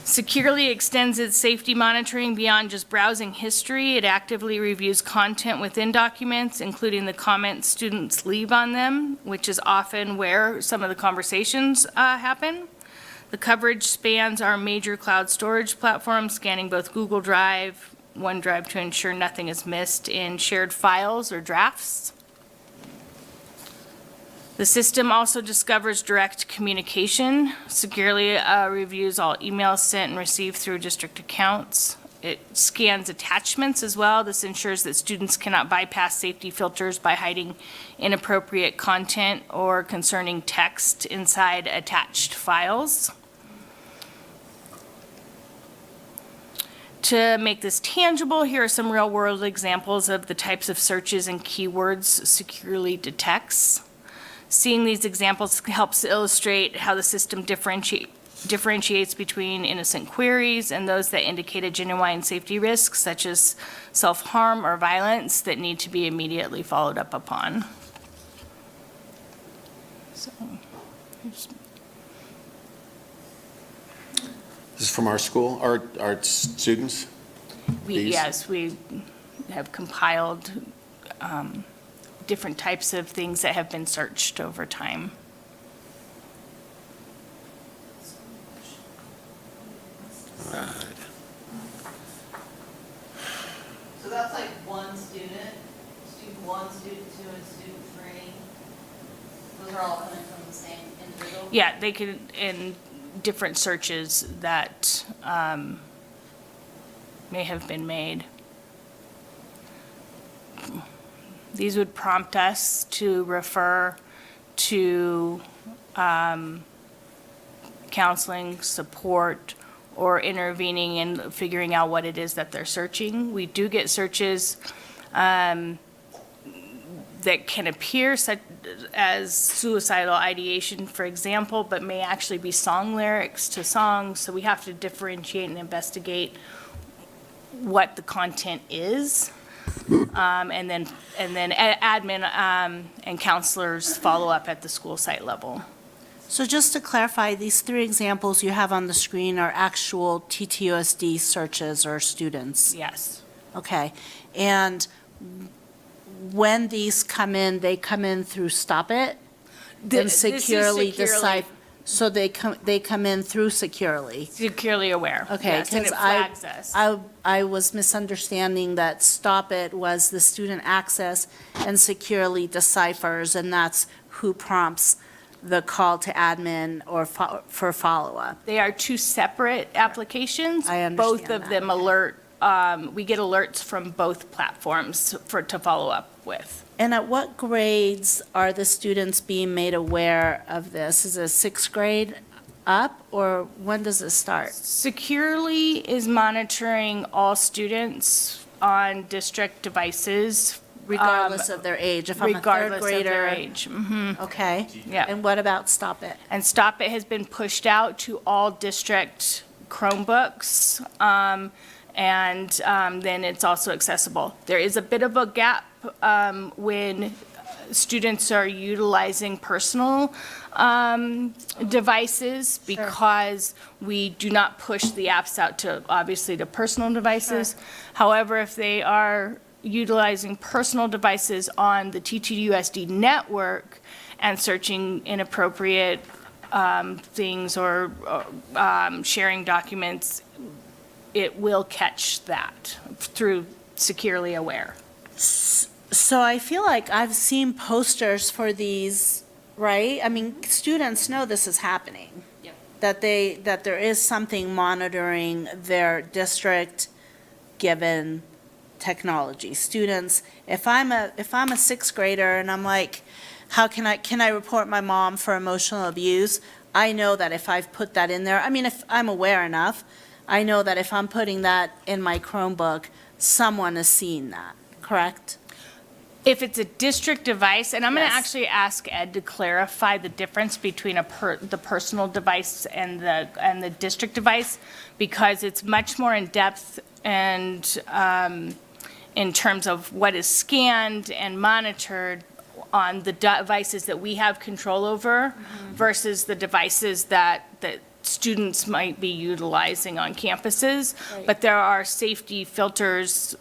S10: Securely extends its safety monitoring beyond just browsing history. It actively reviews content within documents, including the comments students leave on them, which is often where some of the conversations happen. The coverage spans our major cloud storage platforms, scanning both Google Drive, OneDrive to ensure nothing is missed in shared files or drafts. The system also discovers direct communication, securely reviews all emails sent and received through district accounts. It scans attachments as well. This ensures that students cannot bypass safety filters by hiding inappropriate content or concerning text inside attached files. To make this tangible, here are some real-world examples of the types of searches and keywords securely detects. Seeing these examples helps illustrate how the system differentiates between innocent queries and those that indicate a genuine safety risk, such as self-harm or violence, that need to be immediately followed up upon. So,
S20: This is from our school, our students?
S10: Yes, we have compiled different types of things that have been searched over time.
S11: So that's like one student, student 1, student 2, and student 3? Those are all coming from the same individual?
S10: Yeah, they could, in different searches that may have been made. These would prompt us to refer to counseling, support, or intervening and figuring out what it is that they're searching. We do get searches that can appear such as suicidal ideation, for example, but may actually be song lyrics to songs. So we have to differentiate and investigate what the content is. And then admin and counselors follow up at the school site level.
S2: So just to clarify, these 3 examples you have on the screen are actual TTUSD searches or students?
S10: Yes.
S2: Okay. And when these come in, they come in through Stop It? Then securely decipher. So they come in through Securely?
S10: Securely Aware.
S2: Okay,
S10: Yes, and it
S2: because
S10: flags us.
S2: I was misunderstanding that Stop It was the student access and Securely deciphers, and that's who prompts the call to admin or for follow-up.
S10: They are 2 separate applications.
S2: I understand
S10: Both of
S2: that.
S10: them alert, we get alerts from both platforms to follow up with.
S2: And at what grades are the students being made aware of this? Is it 6th grade up, or when does it start?
S10: Securely is monitoring all students on district devices.
S2: Regardless of their age? If I'm a 3rd grader?
S10: Regardless of their age. Mhm.
S2: Okay.
S10: Yeah.
S2: And what about Stop It?
S10: And Stop It has been pushed out to all district Chromebooks, and then it's also accessible. There is a bit of a gap when students are utilizing personal devices, because we do not push the apps out to, obviously, to personal devices. However, if they are utilizing personal devices on the TTUSD network and searching inappropriate things or sharing documents, it will catch that through Securely Aware.
S2: So I feel like I've seen posters for these, right? I mean, students know this is happening.
S10: Yep.
S2: That there is something monitoring their district-given technology. Students, if I'm a 6th grader and I'm like, can I report my mom for emotional abuse? I know that if I've put that in there, I mean, if I'm aware enough, I know that if I'm putting that in my Chromebook, someone is seeing that, correct?
S10: If it's a district device, and I'm going to
S2: Yes.
S10: actually ask Ed to clarify the difference between the personal device and the district device, because it's much more in depth and in terms of what is scanned and monitored on the devices that we have control over versus the devices that students might be utilizing on campuses.
S2: Right.
S10: But there are safety filters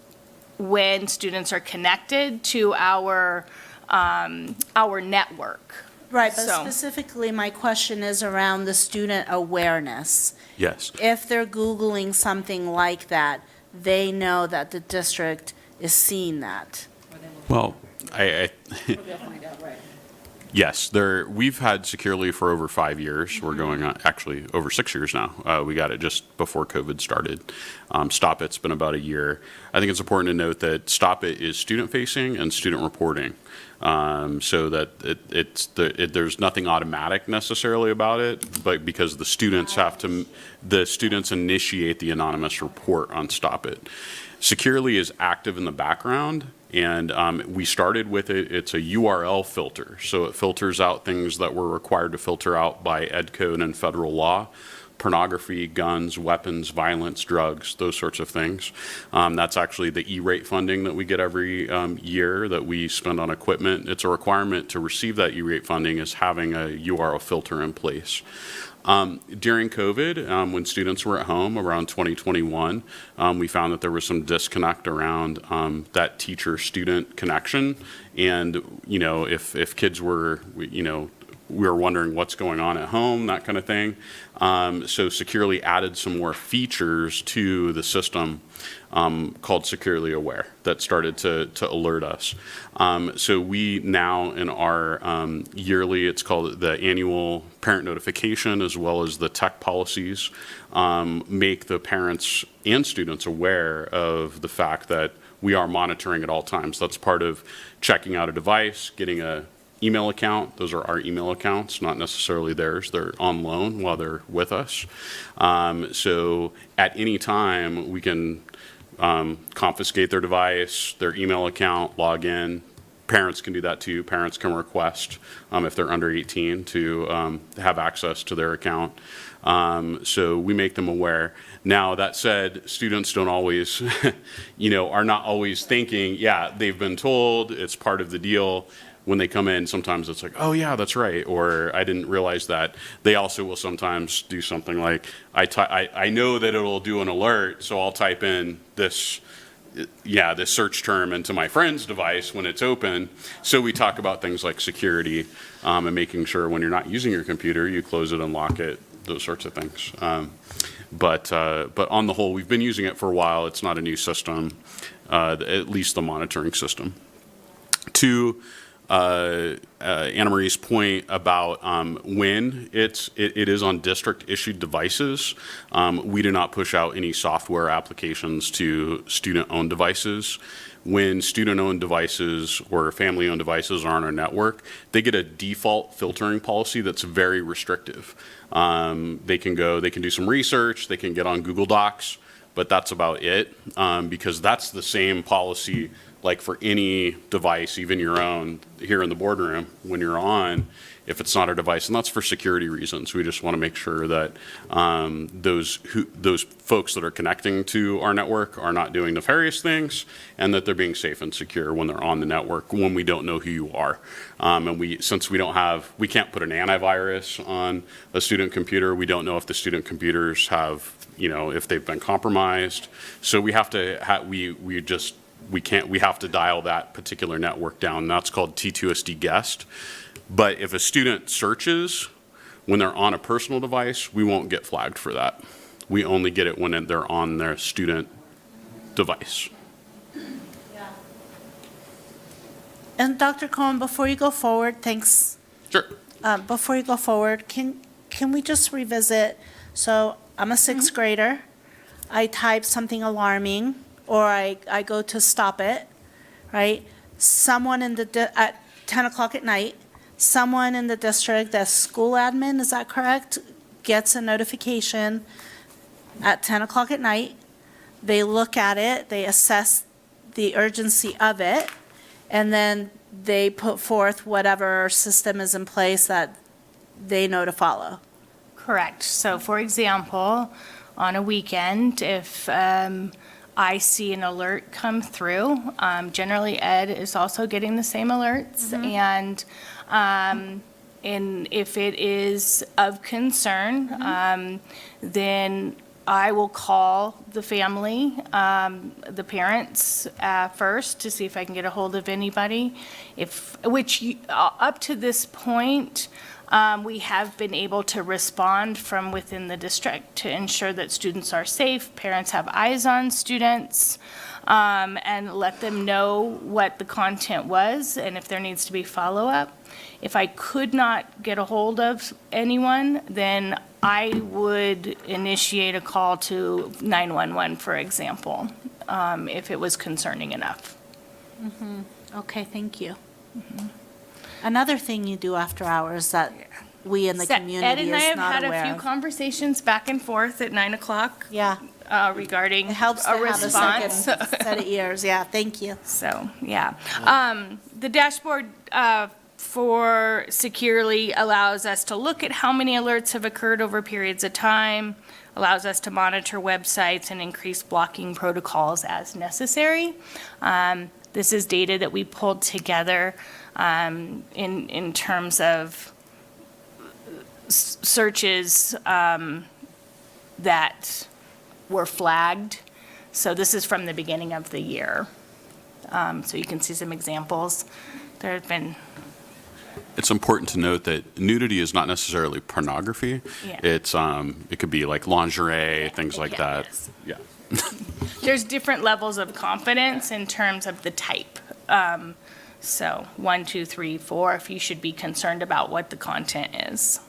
S10: when students are connected to our network.
S2: Right, but
S10: So-
S2: specifically, my question is around the student awareness.
S6: Yes.
S2: If they're Googling something like that, they know that the district is seeing that.
S6: Well, yes, we've had Securely for over 5 years. We're going on, actually, over 6 years now. We got it just before COVID started. Stop It's been about a year. I think it's important to note that Stop It is student-facing and student reporting. So that there's nothing automatic necessarily about it, but because the students initiate the anonymous report on Stop It. Securely is active in the background, and we started with it. It's a URL filter, so it filters out things that we're required to filter out by Ed Code and federal law. Pornography, guns, weapons, violence, drugs, those sorts of things. That's actually the E-rate funding that we get every year that we spend on equipment. It's a requirement to receive that E-rate funding is having a URL filter in place. During COVID, when students were at home around 2021, we found that there was some disconnect around that teacher-student connection. And, if kids were, we were wondering what's going on at home, that kind of thing. So Securely added some more features to the system called Securely Aware that started to alert us. So we now in our yearly, it's called the annual parent notification, as well as the tech policies, make the parents and students aware of the fact that we are monitoring at all times. That's part of checking out a device, getting a email account. Those are our email accounts, not necessarily theirs. They're on loan while they're with us. So at any time, we can confiscate their device, their email account, log in. Parents can do that too. Parents can request, if they're under 18, to have access to their account. So we make them aware. Now, that said, students don't always, are not always thinking, yeah, they've been told, it's part of the deal. When they come in, sometimes it's like, oh yeah, that's right, or I didn't realize that. They also will sometimes do something like, I know that it'll do an alert, so I'll type in this search term into my friend's device when it's open. So we talk about things like security and making sure when you're not using your computer, you close it and lock it, those sorts of things. But on the whole, we've been using it for a while. It's not a new system, at least the monitoring system. To Anna Marie's point about when it is on district-issued devices, we do not push out any software applications to student-owned devices. When student-owned devices or family-owned devices are on our network, they get a default filtering policy that's very restrictive. They can do some research, they can get on Google Docs, but that's about it, because that's the same policy like for any device, even your own, here in the boardroom, when you're on, if it's not a device, and that's for security reasons. We just want to make sure that those folks that are connecting to our network are not doing nefarious things, and that they're being safe and secure when they're on the network, when we don't know who you are. And since we can't put an antivirus on a student computer, we don't know if the student computers have, if they've been compromised. So we have to, we have to dial that particular network down. That's called T2SD guest. But if a student searches when they're on a personal device, we won't get flagged for that. We only get it when they're on their student device.
S2: And Dr. Cohen, before you go forward, thanks.
S6: Sure.
S2: Before you go forward, can we just revisit? So I'm a sixth grader. I type something alarming, or I go to Stop It, right? Someone at 10 o'clock at night, someone in the district, that's school admin, is that correct? Gets a notification at 10 o'clock at night. They look at it, they assess the urgency of it, and then they put forth whatever system is in place that they know to follow.
S10: Correct. So for example, on a weekend, if I see an alert come through, generally Ed is also getting the same alerts. And if it is of concern, then I will call the family, the parents first to see if I can get a hold of anybody. Up to this point, we have been able to respond from within the district to ensure that students are safe, parents have eyes on students, and let them know what the content was and if there needs to be follow-up. If I could not get a hold of anyone, then I would initiate a call to 911, for example, if it was concerning enough.
S2: Okay, thank you. Another thing you do after hours that we in the community
S10: Ed and I
S2: is
S10: have
S2: not
S10: had
S2: aware
S10: a few
S2: of.
S10: conversations back and forth at 9 o'clock.
S2: Yeah.
S10: Regarding
S2: It helps to
S10: a
S2: have a second
S10: response.
S2: set of ears. Yeah, thank you.
S10: So, yeah. The dashboard for Securely allows us to look at how many alerts have occurred over periods of time, allows us to monitor websites and increase blocking protocols as necessary. This is data that we pulled together in terms of searches that were flagged. So this is from the beginning of the year. So you can see some examples. There have been.
S6: It's important to note that nudity is not necessarily pornography.
S10: Yeah.
S6: It's it could be like lingerie, things like that.
S10: Yes.
S6: Yeah.
S10: There's different levels of confidence in terms of the type. So 1, 2, 3, 4, if you should be concerned about what the content is.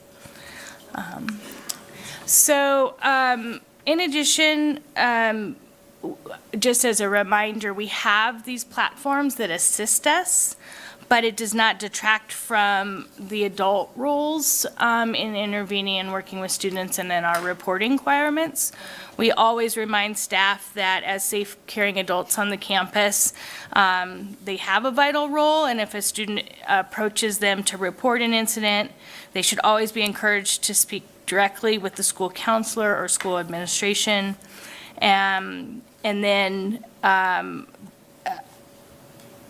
S10: In addition, just as a reminder, we have these platforms that assist us, but it does not detract from the adult roles in intervening and working with students and in our reporting requirements. We always remind staff that as safe, caring adults on the campus, they have a vital role, and if a student approaches them to report an incident, they should always be encouraged to speak directly with the school counselor or school administration. And then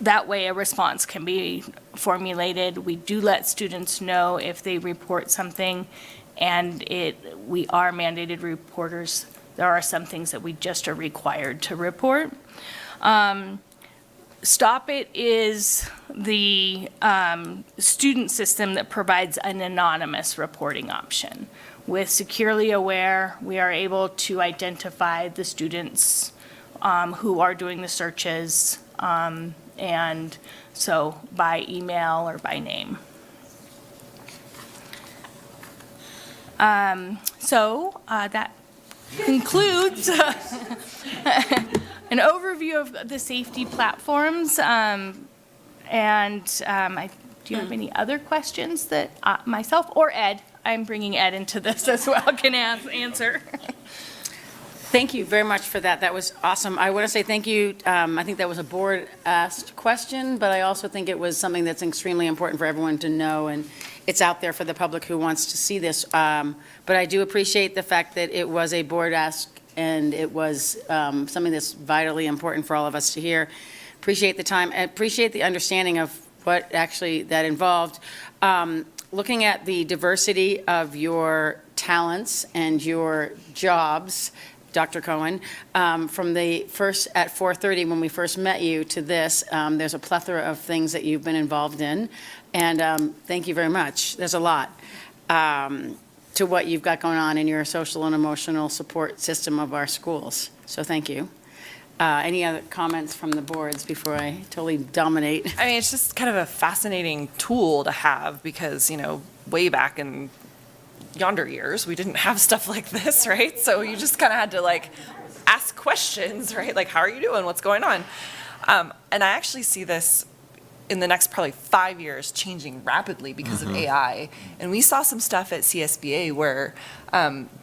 S10: that way a response can be formulated. We do let students know if they report something, and we are mandated reporters. There are some things that we just are required to report. Stop It is the student system that provides an anonymous reporting option. With Securely Aware, we are able to identify the students who are doing the searches, and so by email or by name. That concludes an overview of the safety platforms. Do you have any other questions that myself or Ed, I'm bringing Ed into this as well, can answer?
S1: Thank you very much for that. That was awesome. I want to say thank you. I think that was a board-asked question, but I also think it was something that's extremely important for everyone to know, and it's out there for the public who wants to see this. But I do appreciate the fact that it was a board-ask, and it was something that's vitally important for all of us to hear. Appreciate the time. I appreciate the understanding of what actually that involved. Looking at the diversity of your talents and your jobs, Dr. Cohen, from the first at 4:30 when we first met you to this, there's a plethora of things that you've been involved in, and thank you very much. There's a lot to what you've got going on in your social and emotional support system of our schools, so thank you. Any other comments from the boards before I totally dominate?
S9: I mean, it's just kind of a fascinating tool to have because, way back in yonder years, we didn't have stuff like this, right? So you just kind of had to ask questions, right? Like, how are you doing? What's going on? And I actually see this in the next probably 5 years changing rapidly because of AI. And we saw some stuff at CSBA where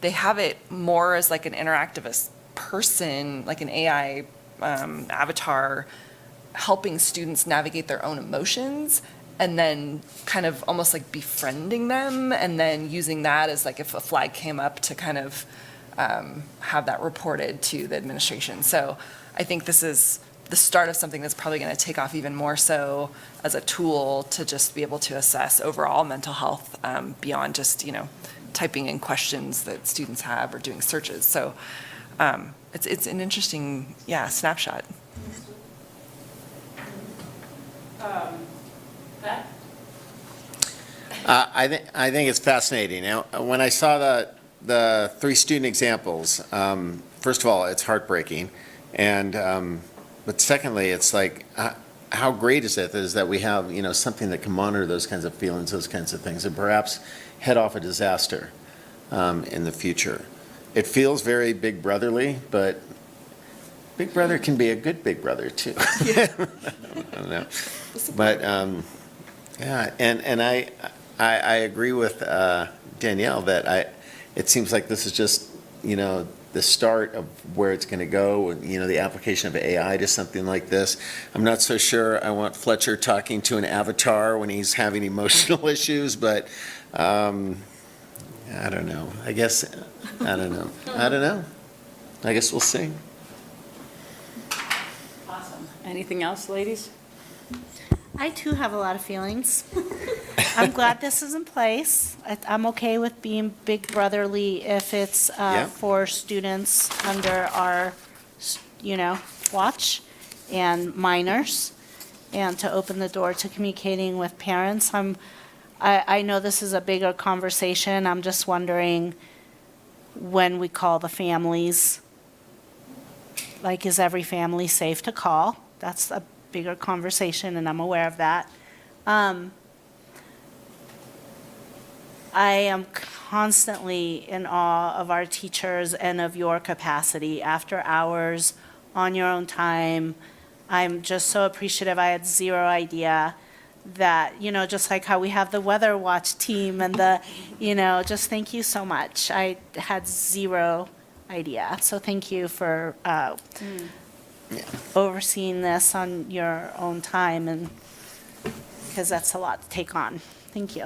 S9: they have it more as like an interactive person, like an AI avatar helping students navigate their own emotions and then kind of almost like befriending them and then using that as like if a flag came up to kind of have that reported to the administration. So I think this is the start of something that's probably going to take off even more so as a tool to just be able to assess overall mental health beyond just, typing in questions that students have or doing searches. So it's an interesting, snapshot.
S20: I think it's fascinating. Now, when I saw the 3 student examples, first of all, it's heartbreaking, and but secondly, it's like how great is that we have something that can monitor those kinds of feelings, those kinds of things, and perhaps head off a disaster in the future. It feels very Big Brotherly, but Big Brother can be a good Big Brother too. I don't know, but yeah, and I agree with Danielle that it seems like this is just the start of where it's going to go, the application of AI to something like this. I'm not so sure I want Fletcher talking to an avatar when he's having emotional issues, but I don't know. I don't know. I guess we'll see.
S1: Awesome. Anything else, ladies?
S2: I too have a lot of feelings. I'm glad this is in place. I'm okay with being Big Brotherly if it's for students under our, watch and minors, and to open the door to communicating with parents. I know this is a bigger conversation. I'm just wondering when we call the families, like, is every family safe to call? That's a bigger conversation, and I'm aware of that. I am constantly in awe of our teachers and of your capacity after hours, on your own time. I'm just so appreciative. I had zero idea that, just like how we have the Weather Watch team and just thank you so much. I had zero idea. So thank you for overseeing this on your own time, and because that's a lot to take on. Thank you.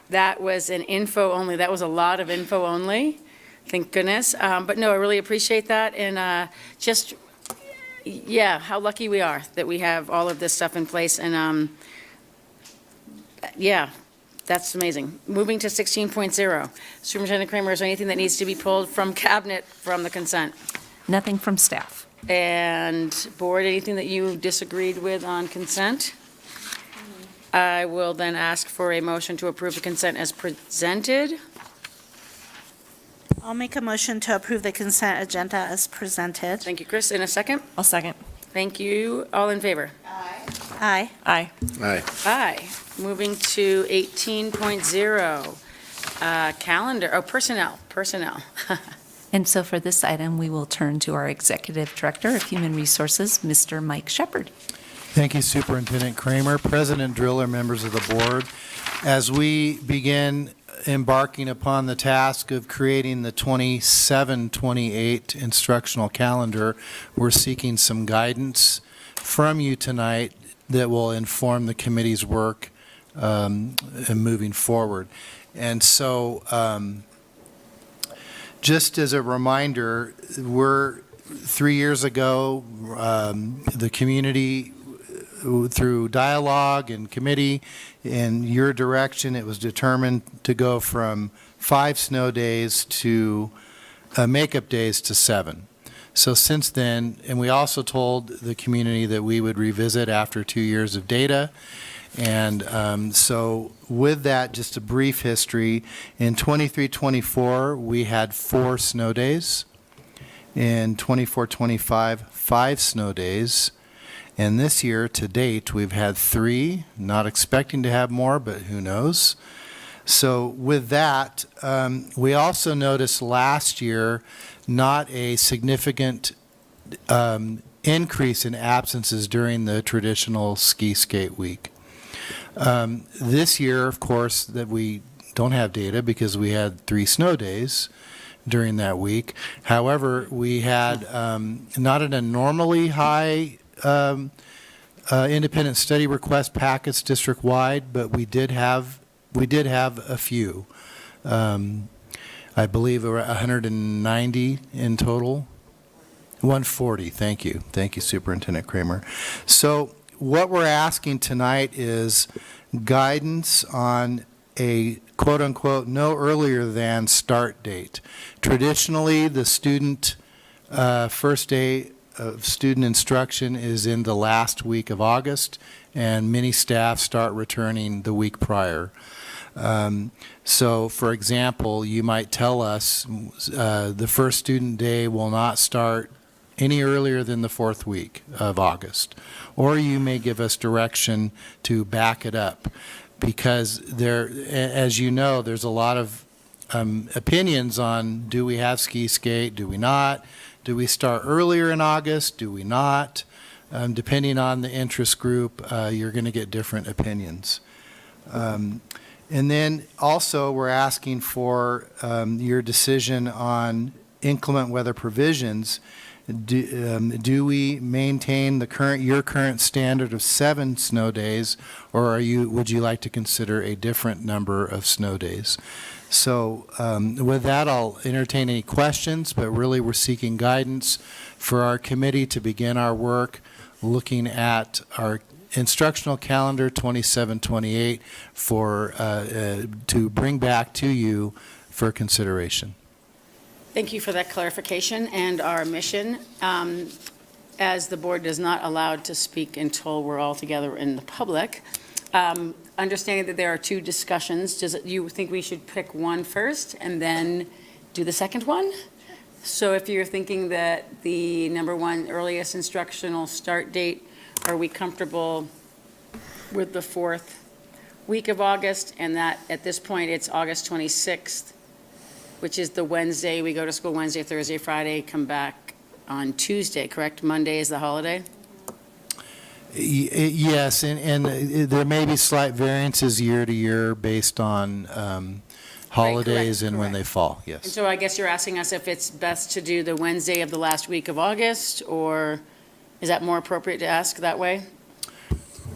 S1: That was an info only. That was a lot of info only. Thank goodness. But no, I really appreciate that. And how lucky we are that we have all of this stuff in place. And that's amazing. Moving to 16.0. Superintendent Kramer, is there anything that needs to be pulled from cabinet from the consent?
S5: Nothing from staff.
S1: And board, anything that you disagreed with on consent? I will then ask for a motion to approve the consent as presented.
S2: I'll make a motion to approve the consent agenda as presented.
S1: Thank you, Chris. In a second?
S9: I'll second.
S1: Thank you. All in favor?
S2: Aye.
S9: Aye.
S20: Aye.
S1: Aye. Moving to 18.0, calendar, personnel.
S5: And so for this item, we will turn to our Executive Director of Human Resources, Mr. Mike Shepard.
S13: Thank you, Superintendent Kramer, President Driller, members of the board. As we begin embarking upon the task of creating the 27-28 instructional calendar, we're seeking some guidance from you tonight that will inform the committee's work in moving forward. And so just as a reminder, 3 years ago, the community, through dialogue and committee, in your direction, it was determined to go from 5 snow days to makeup days to 7. So since then, and we also told the community that we would revisit after 2 years of data. And so with that, just a brief history, in 23-24, we had 4 snow days. In 24-25, 5 snow days. And this year, to date, we've had 3, not expecting to have more, but who knows. So with that, we also noticed last year not a significant increase in absences during the traditional ski skate week. This year, of course, that we don't have data because we had 3 snow days, during that week. However, we had not an abnormally high independent study request packets district-wide, but we did have a few. I believe there were 190 in total. 140, thank you. Thank you, Superintendent Kramer. So what we're asking tonight is guidance on a quote-unquote no earlier than start date. Traditionally, the student first day of student instruction is in the last week of August, and many staff start returning the week prior. So, for example, you might tell us the first student day will not start any earlier than the fourth week of August. Or you may give us direction to back it up, because there, as you know, there's a lot of opinions on, do we have ski skate, do we not? Do we start earlier in August, do we not? Depending on the interest group, you're going to get different opinions. And then also we're asking for your decision on inclement weather provisions. Do we maintain your current standard of 7 snow days, or would you like to consider a different number of snow days? So with that, I'll entertain any questions, but really we're seeking guidance for our committee to begin our work looking at our instructional calendar 27-28 to bring back to you for consideration.
S1: Thank you for that clarification. And our mission, as the board is not allowed to speak until we're all together in the public, understanding that there are 2 discussions, do you think we should pick one first and then do the second one? So if you're thinking that the number 1 earliest instructional start date, are we comfortable with the 4th week of August, and that at this point it's August 26th, which is the Wednesday, we go to school Wednesday, Thursday, Friday, come back on Tuesday, correct? Monday is the holiday?
S13: Yes, and there may be slight variances year to year based on holidays and when they fall,
S1: And
S13: yes.
S1: so I guess you're asking us if it's best to do the Wednesday of the last week of August, or is that more appropriate to ask that way?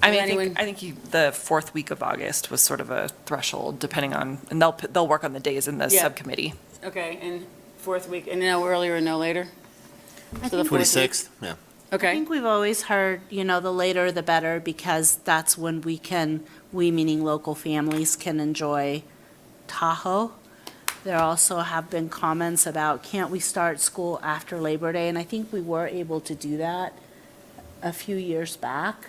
S9: I mean, I think the 4th week of August was sort of a threshold, depending on, and they'll work on the days in the
S1: Yeah.
S9: subcommittee.
S1: Okay, and 4th week, and no earlier and no later?
S2: I
S1: So the
S2: think
S1: 4th week?
S20: 26th, yeah.
S2: I
S1: Okay,
S2: think we've always heard, the later the better, because that's when we meaning local families, can enjoy Tahoe. There also have been comments about, can't we start school after Labor Day? And I think we were able to do that a few years back.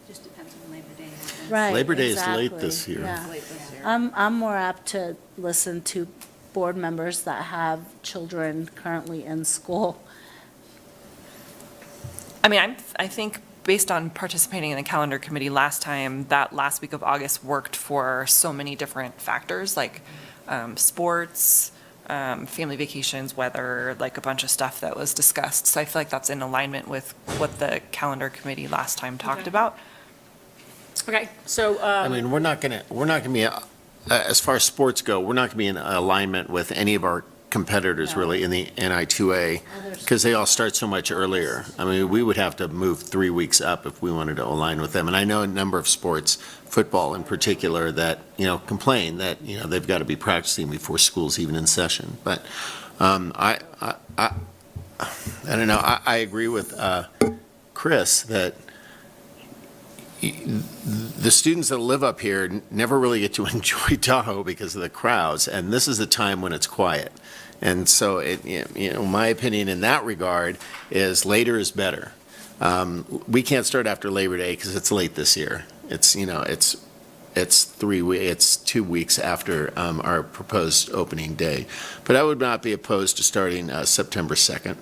S5: Just depends on Labor Day.
S2: Right,
S20: Labor Day is late
S2: exactly,
S20: this year.
S2: yeah.
S5: Late this year.
S2: I'm more apt to listen to board members that have children currently in school.
S9: I mean, I think based on participating in the calendar committee last time, that last week of August worked for so many different factors, like sports, family vacations, weather, like a bunch of stuff that was discussed. So I feel like that's in alignment with what the calendar committee last time talked about.
S1: okay, so,
S20: I mean, we're not going to be, as far as sports go, we're not going to be in alignment with any of our competitors really in the NI2A, because they all start so much earlier. I mean, we would have to move 3 weeks up if we wanted to align with them. And I know a number of sports, football in particular, that, complain that, they've got to be practicing before school's even in session. But I don't know, I agree with Chris that the students that live up here never really get to enjoy Tahoe because of the crowds, and this is the time when it's quiet. And so, my opinion in that regard is later is better. We can't start after Labor Day because it's late this year. It's 2 weeks after our proposed opening day. But I would not be opposed to starting September 2nd,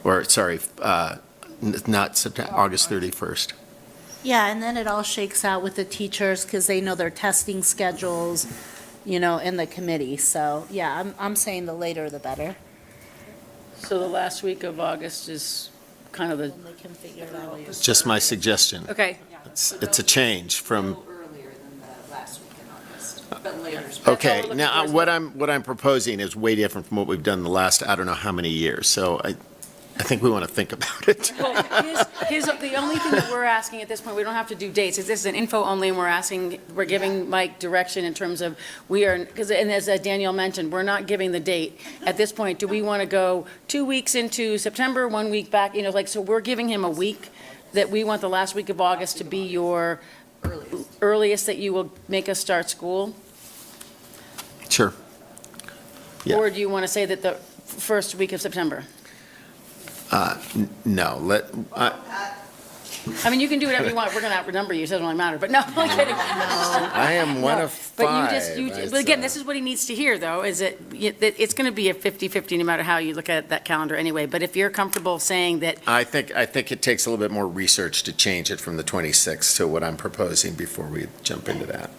S20: or sorry, not September, August 31st.
S2: Yeah, and then it all shakes out with the teachers because they know their testing schedules, in the committee. So, yeah, I'm saying the later the better.
S1: so the last week of August is kind of the,
S2: Then they can figure it out.
S20: It's just my suggestion.
S1: okay,
S20: It's a change from,
S5: Earlier than the last week in August.
S20: Okay, now, what I'm proposing is way different from what we've done the last, I don't know how many years, so I think we want to think about it.
S1: Well, the only thing that we're asking at this point, we don't have to do dates, is this is an info only, and we're giving Mike direction in terms of, because, and as Danielle mentioned, we're not giving the date. At this point, do we want to go 2 weeks into September, 1 week back, so we're giving him a week, that we want the last week of August to be your earliest that you will make us start school?
S20: Sure. Yeah.
S1: Or do you want to say that the first week of September?
S20: No,
S1: I mean, you can do whatever you want. We're going to outnumber you, so it doesn't really matter. But no, I'm kidding.
S20: I am one of five.
S1: But again, this is what he needs to hear, though, is that it's going to be a 50-50 no matter how you look at that calendar anyway. But if you're comfortable saying that,
S20: I think it takes a little bit more research to change it from the 26th to what I'm proposing before we jump into that.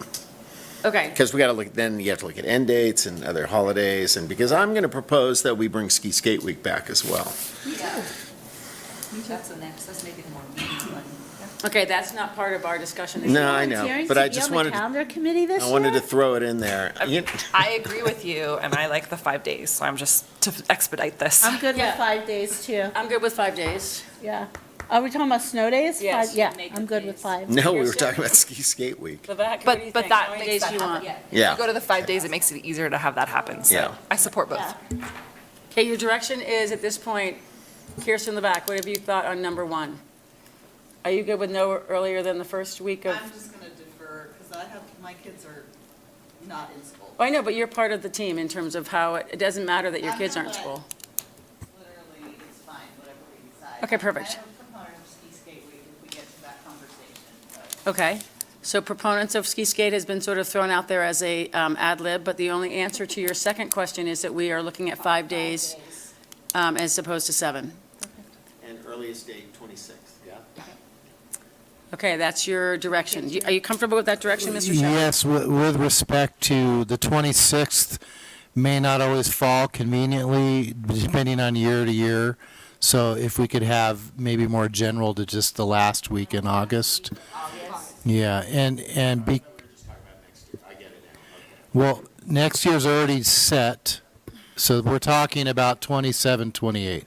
S1: okay,
S20: Because we got to look, then you have to look at end dates and other holidays, and because I'm going to propose that we bring Ski Skate Week back as well.
S5: That's the next, that's maybe the more meaningful one.
S1: okay, that's not part of our discussion.
S20: No, I know, but I just wanted,
S2: Calendar committee this
S20: I wanted to throw it in there.
S9: I agree with you, and I like the 5 days, so I'm just to expedite this.
S2: I'm good with
S1: Yeah.
S2: 5 days too.
S1: I'm good with 5 days.
S2: Yeah. Are we talking about snow days?
S1: Yes.
S2: 5? Yeah,
S1: Make
S2: I'm
S1: it
S2: good with
S1: days.
S2: 5.
S20: No, we were talking about Ski Skate Week.
S1: Vivek, what do you
S9: But
S1: think?
S9: that
S1: How many
S9: makes
S1: days
S9: that
S1: do you want?
S9: happen.
S20: Yeah.
S9: If you go to the 5 days, it makes it easier to have that happen, so
S20: Yeah.
S9: I support both.
S1: Okay, your direction is, at this point, Kirsten in the back, what have you thought on number 1? Are you good with no earlier than the first week of?
S21: I'm just going to defer, because my kids are not in school.
S1: Well, I know, but you're part of the team in terms of how, it doesn't matter that your kids aren't in school.
S21: Literally, it's fine, whatever we decide.
S1: Okay, perfect.
S21: I am a proponent of Ski Skate Week if we get to that conversation, but
S1: Okay, so proponents of ski skate has been sort of thrown out there as a ad lib, but the only answer to your second question is that we are looking at 5 days as opposed to 7.
S20: And earliest date, 26th, yeah?
S1: Okay, that's your direction. Are you comfortable with that direction, Mr. Shepherd?
S13: Yes, with respect to the 26th may not always fall conveniently, depending on year to year. So if we could have maybe more general to just the last week in August. Yeah, and be, well, next year's already set, so we're talking about 27, 28.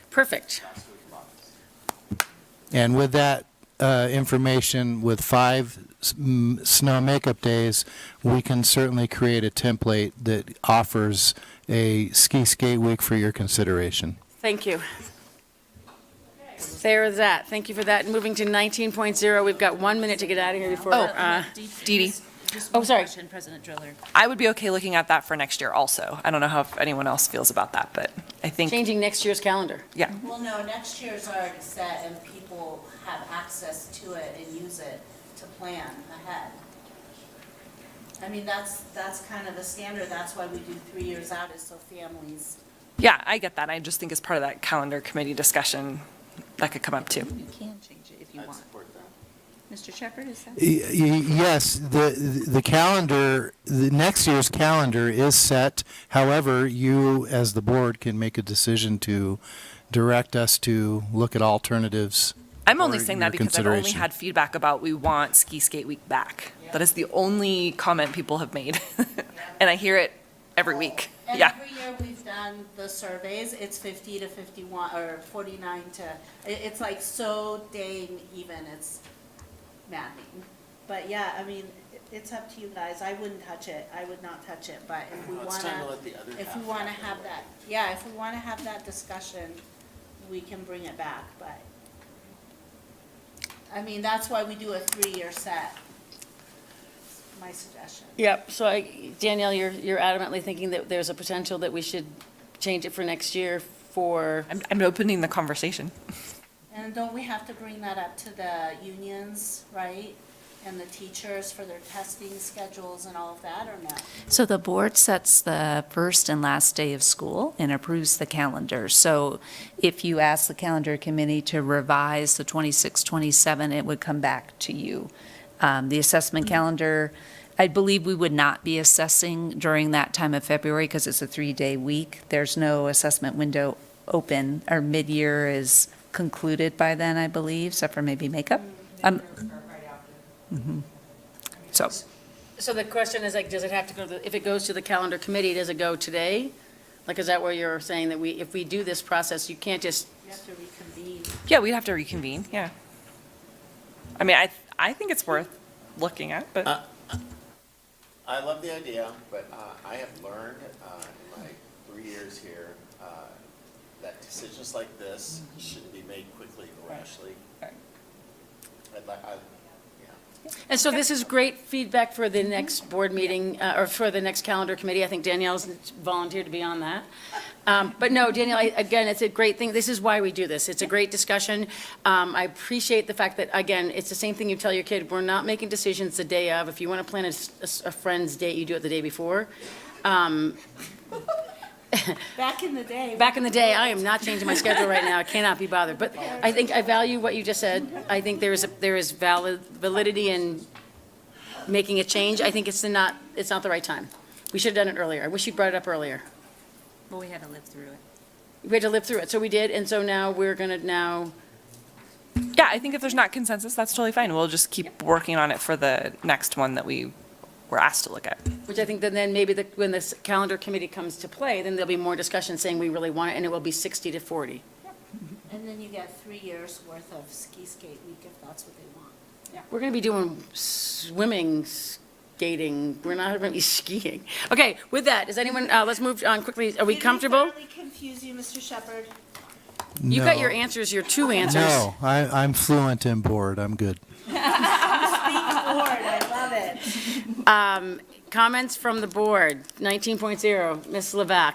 S1: Perfect.
S13: And with that information, with 5 snow makeup days, we can certainly create a template that offers a ski skate week for your consideration.
S1: Thank you. There is that. Thank you for that. Moving to 19.0, we've got 1 minute to get out of here before.
S9: Dee Dee.
S1: Oh, sorry.
S5: President Driller.
S9: I would be okay looking at that for next year also. I don't know how anyone else feels about that, but I think,
S1: Changing next year's calendar.
S9: yeah.
S2: Well, no, next year's already set and people have access to it and use it to plan ahead. I mean, that's kind of the standard. That's why we do 3 years out, is so families.
S9: Yeah, I get that. I just think as part of that calendar committee discussion, that could come up too.
S5: You can change it if you want. Mr. Shepherd, is that?
S13: Yes, the calendar, the next year's calendar is set. However, you, as the board, can make a decision to direct us to look at alternatives.
S9: I'm only
S13: for
S9: saying
S13: your
S9: that because I've only
S13: consideration.
S9: had feedback about we want Ski Skate Week back. That is the only comment people have made. And I hear it every week.
S2: And
S9: Yeah.
S2: every year we've done the surveys, it's 50 to 51, or 49 to, it's like so dang even, it's maddening. But yeah, I mean, it's up to you guys. I wouldn't touch it. I would not touch it, but if we want to, if we want to have that, yeah, if we want to have that discussion, we can bring it back, but I mean, that's why we do a 3-year set. My suggestion.
S1: Yep, so Danielle, you're adamantly thinking that there's a potential that we should change it for next year for,
S9: I'm opening the conversation.
S2: And don't we have to bring that up to the unions, right? And the teachers for their testing schedules and all of that, or no?
S5: So the board sets the first and last day of school and approves the calendar. So if you ask the calendar committee to revise the 26, 27, it would come back to you. The assessment calendar, I believe we would not be assessing during that time of February because it's a 3-day week. There's no assessment window open. Our mid-year is concluded by then, I believe, except for maybe makeup. Mhm. So,
S1: So the question is, like, does it have to go, if it goes to the calendar committee, does it go today? Like, is that where you're saying that if we do this process, you can't just?
S9: You have to reconvene. Yeah, we'd have to reconvene, yeah. I mean, I think it's worth looking at, but.
S20: I love the idea, but I have learned in my 3 years here that decisions like this shouldn't be made quickly or rashly.
S1: And so this is great feedback for the next board meeting, or for the next calendar committee. I think Danielle's volunteered to be on that. But no, Danielle, again, it's a great thing. This is why we do this. It's a great discussion. I appreciate the fact that, again, it's the same thing you tell your kid, we're not making decisions the day of. If you want to plan a friend's date, you do it the day before.
S2: Back in the day.
S1: I am not changing my schedule right now. I cannot be bothered. But I think I value what you just said. I think there is validity in making a change. I think it's not the right time. We should have done it earlier. I wish you'd brought it up earlier.
S5: Well, we had to live through it.
S1: We had to live through it, so we did, and so now we're going to
S9: Yeah, I think if there's not consensus, that's totally fine. We'll just keep working on it for the next one that we were asked to look at.
S1: which I think that then maybe when this calendar committee comes to play, then there'll be more discussion saying we really want it, and it will be 60 to 40.
S2: And then you get 3 years worth of ski skate week if that's what they want.
S1: We're going to be doing swimming, skating. We're not going to be skiing. Okay, with that, is anyone, let's move on quickly. Are we comfortable?
S2: Did we thoroughly confuse you, Mr. Shepherd?
S1: You got
S13: No.
S1: your answers, your two answers.
S13: No, I'm fluent in board. I'm good.
S2: Speak board, I love it.
S1: Comments from the board, 19.0, Ms. Levac.
S11: I don't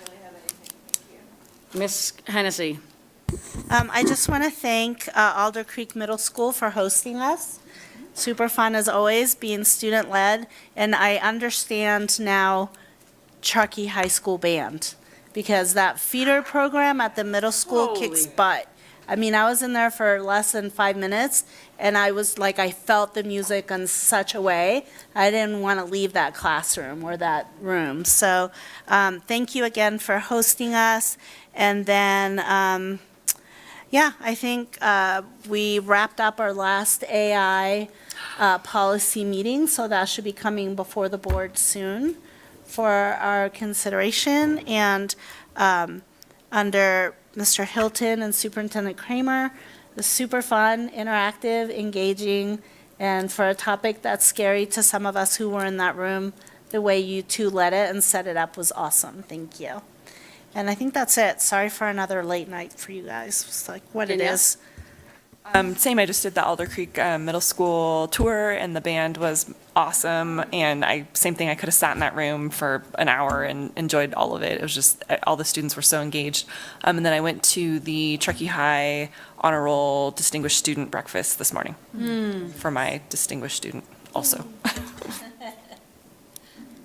S11: really have anything, thank you.
S1: Ms. Hennessy.
S2: I just want to thank Alder Creek Middle School for hosting us. Super fun as always, being student-led, and I understand now Truckee High School Band, because that feeder program at the middle school kicks butt. I mean, I was in there for less than 5 minutes, and I was like, I felt the music in such a way, I didn't want to leave that classroom or that room. So, thank you again for hosting us. And then, I think we wrapped up our last AI policy meeting, so that should be coming before the board soon for our consideration. And under Mr. Hilton and Superintendent Kramer, it was super fun, interactive, engaging, and for a topic that's scary to some of us who were in that room, the way you two led it and set it up was awesome. Thank you. And I think that's it. Sorry for another late night for you guys. It's like what it is.
S9: Same, I just did the Alder Creek Middle School tour, and the band was awesome, and same thing, I could have sat in that room for an hour and enjoyed all of it. It was just, all the students were so engaged. And then I went to the Truckee High Honor Roll Distinguished Student Breakfast this morning for my distinguished student also.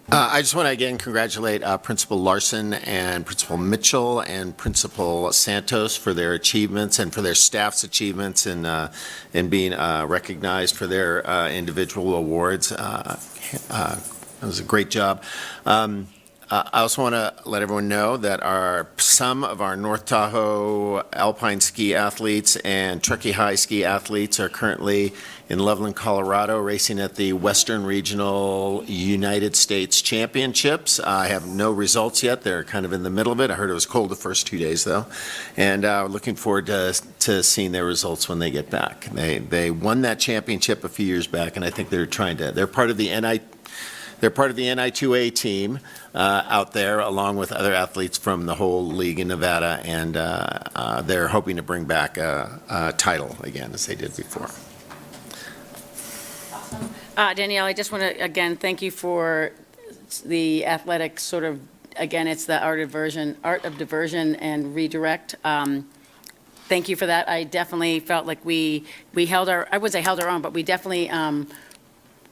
S20: I just want to again congratulate Principal Larson and Principal Mitchell and Principal Santos for their achievements and for their staff's achievements in being recognized for their individual awards. It was a great job. I also want to let everyone know that some of our North Tahoe Alpine ski athletes and Truckee High ski athletes are currently in Loveland, Colorado, racing at the Western Regional United States Championships. I have no results yet. They're kind of in the middle of it. I heard it was cold the first 2 days, though. And looking forward to seeing their results when they get back. They won that championship a few years back, and I think they're part of the NI2A team out there, along with other athletes from the whole league in Nevada, and they're hoping to bring back a title again, as they did before.
S1: Danielle, I just want to, again, thank you for the athletic sort of, again, it's the art of diversion and redirect. Thank you for that. I definitely felt like we held our, I wouldn't say held our own, but we definitely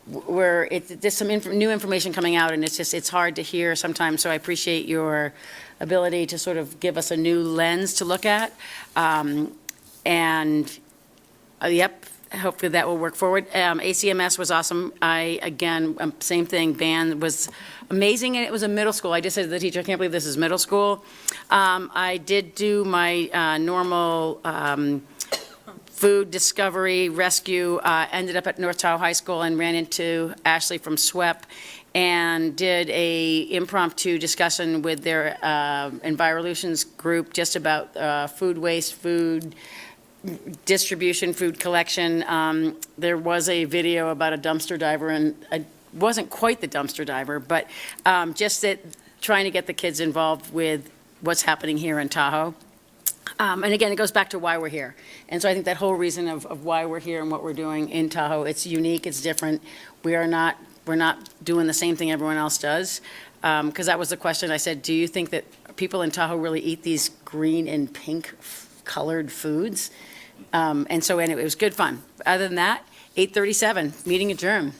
S1: there's some new information coming out, and it's hard to hear sometimes, so I appreciate your ability to sort of give us a new lens to look at. Yep, hopefully that will work forward. ACMS was awesome. Same thing, band was amazing, and it was a middle school. I just said to the teacher, I can't believe this is middle school. I did do my normal food discovery rescue, ended up at North Tahoe High School and ran into Ashley from SWEP and did a impromptu discussion with their Envirolutions group just about food waste, food distribution, food collection. There was a video about a dumpster diver, and it wasn't quite the dumpster diver, but just that trying to get the kids involved with what's happening here in Tahoe. And again, it goes back to why we're here. And so I think that whole reason of why we're here and what we're doing in Tahoe, it's unique, it's different. We're not doing the same thing everyone else does. Because that was the question. I said, do you think that people in Tahoe really eat these green and pink colored foods? And so anyway, it was good fun. Other than that, 8:37, meeting adjourned.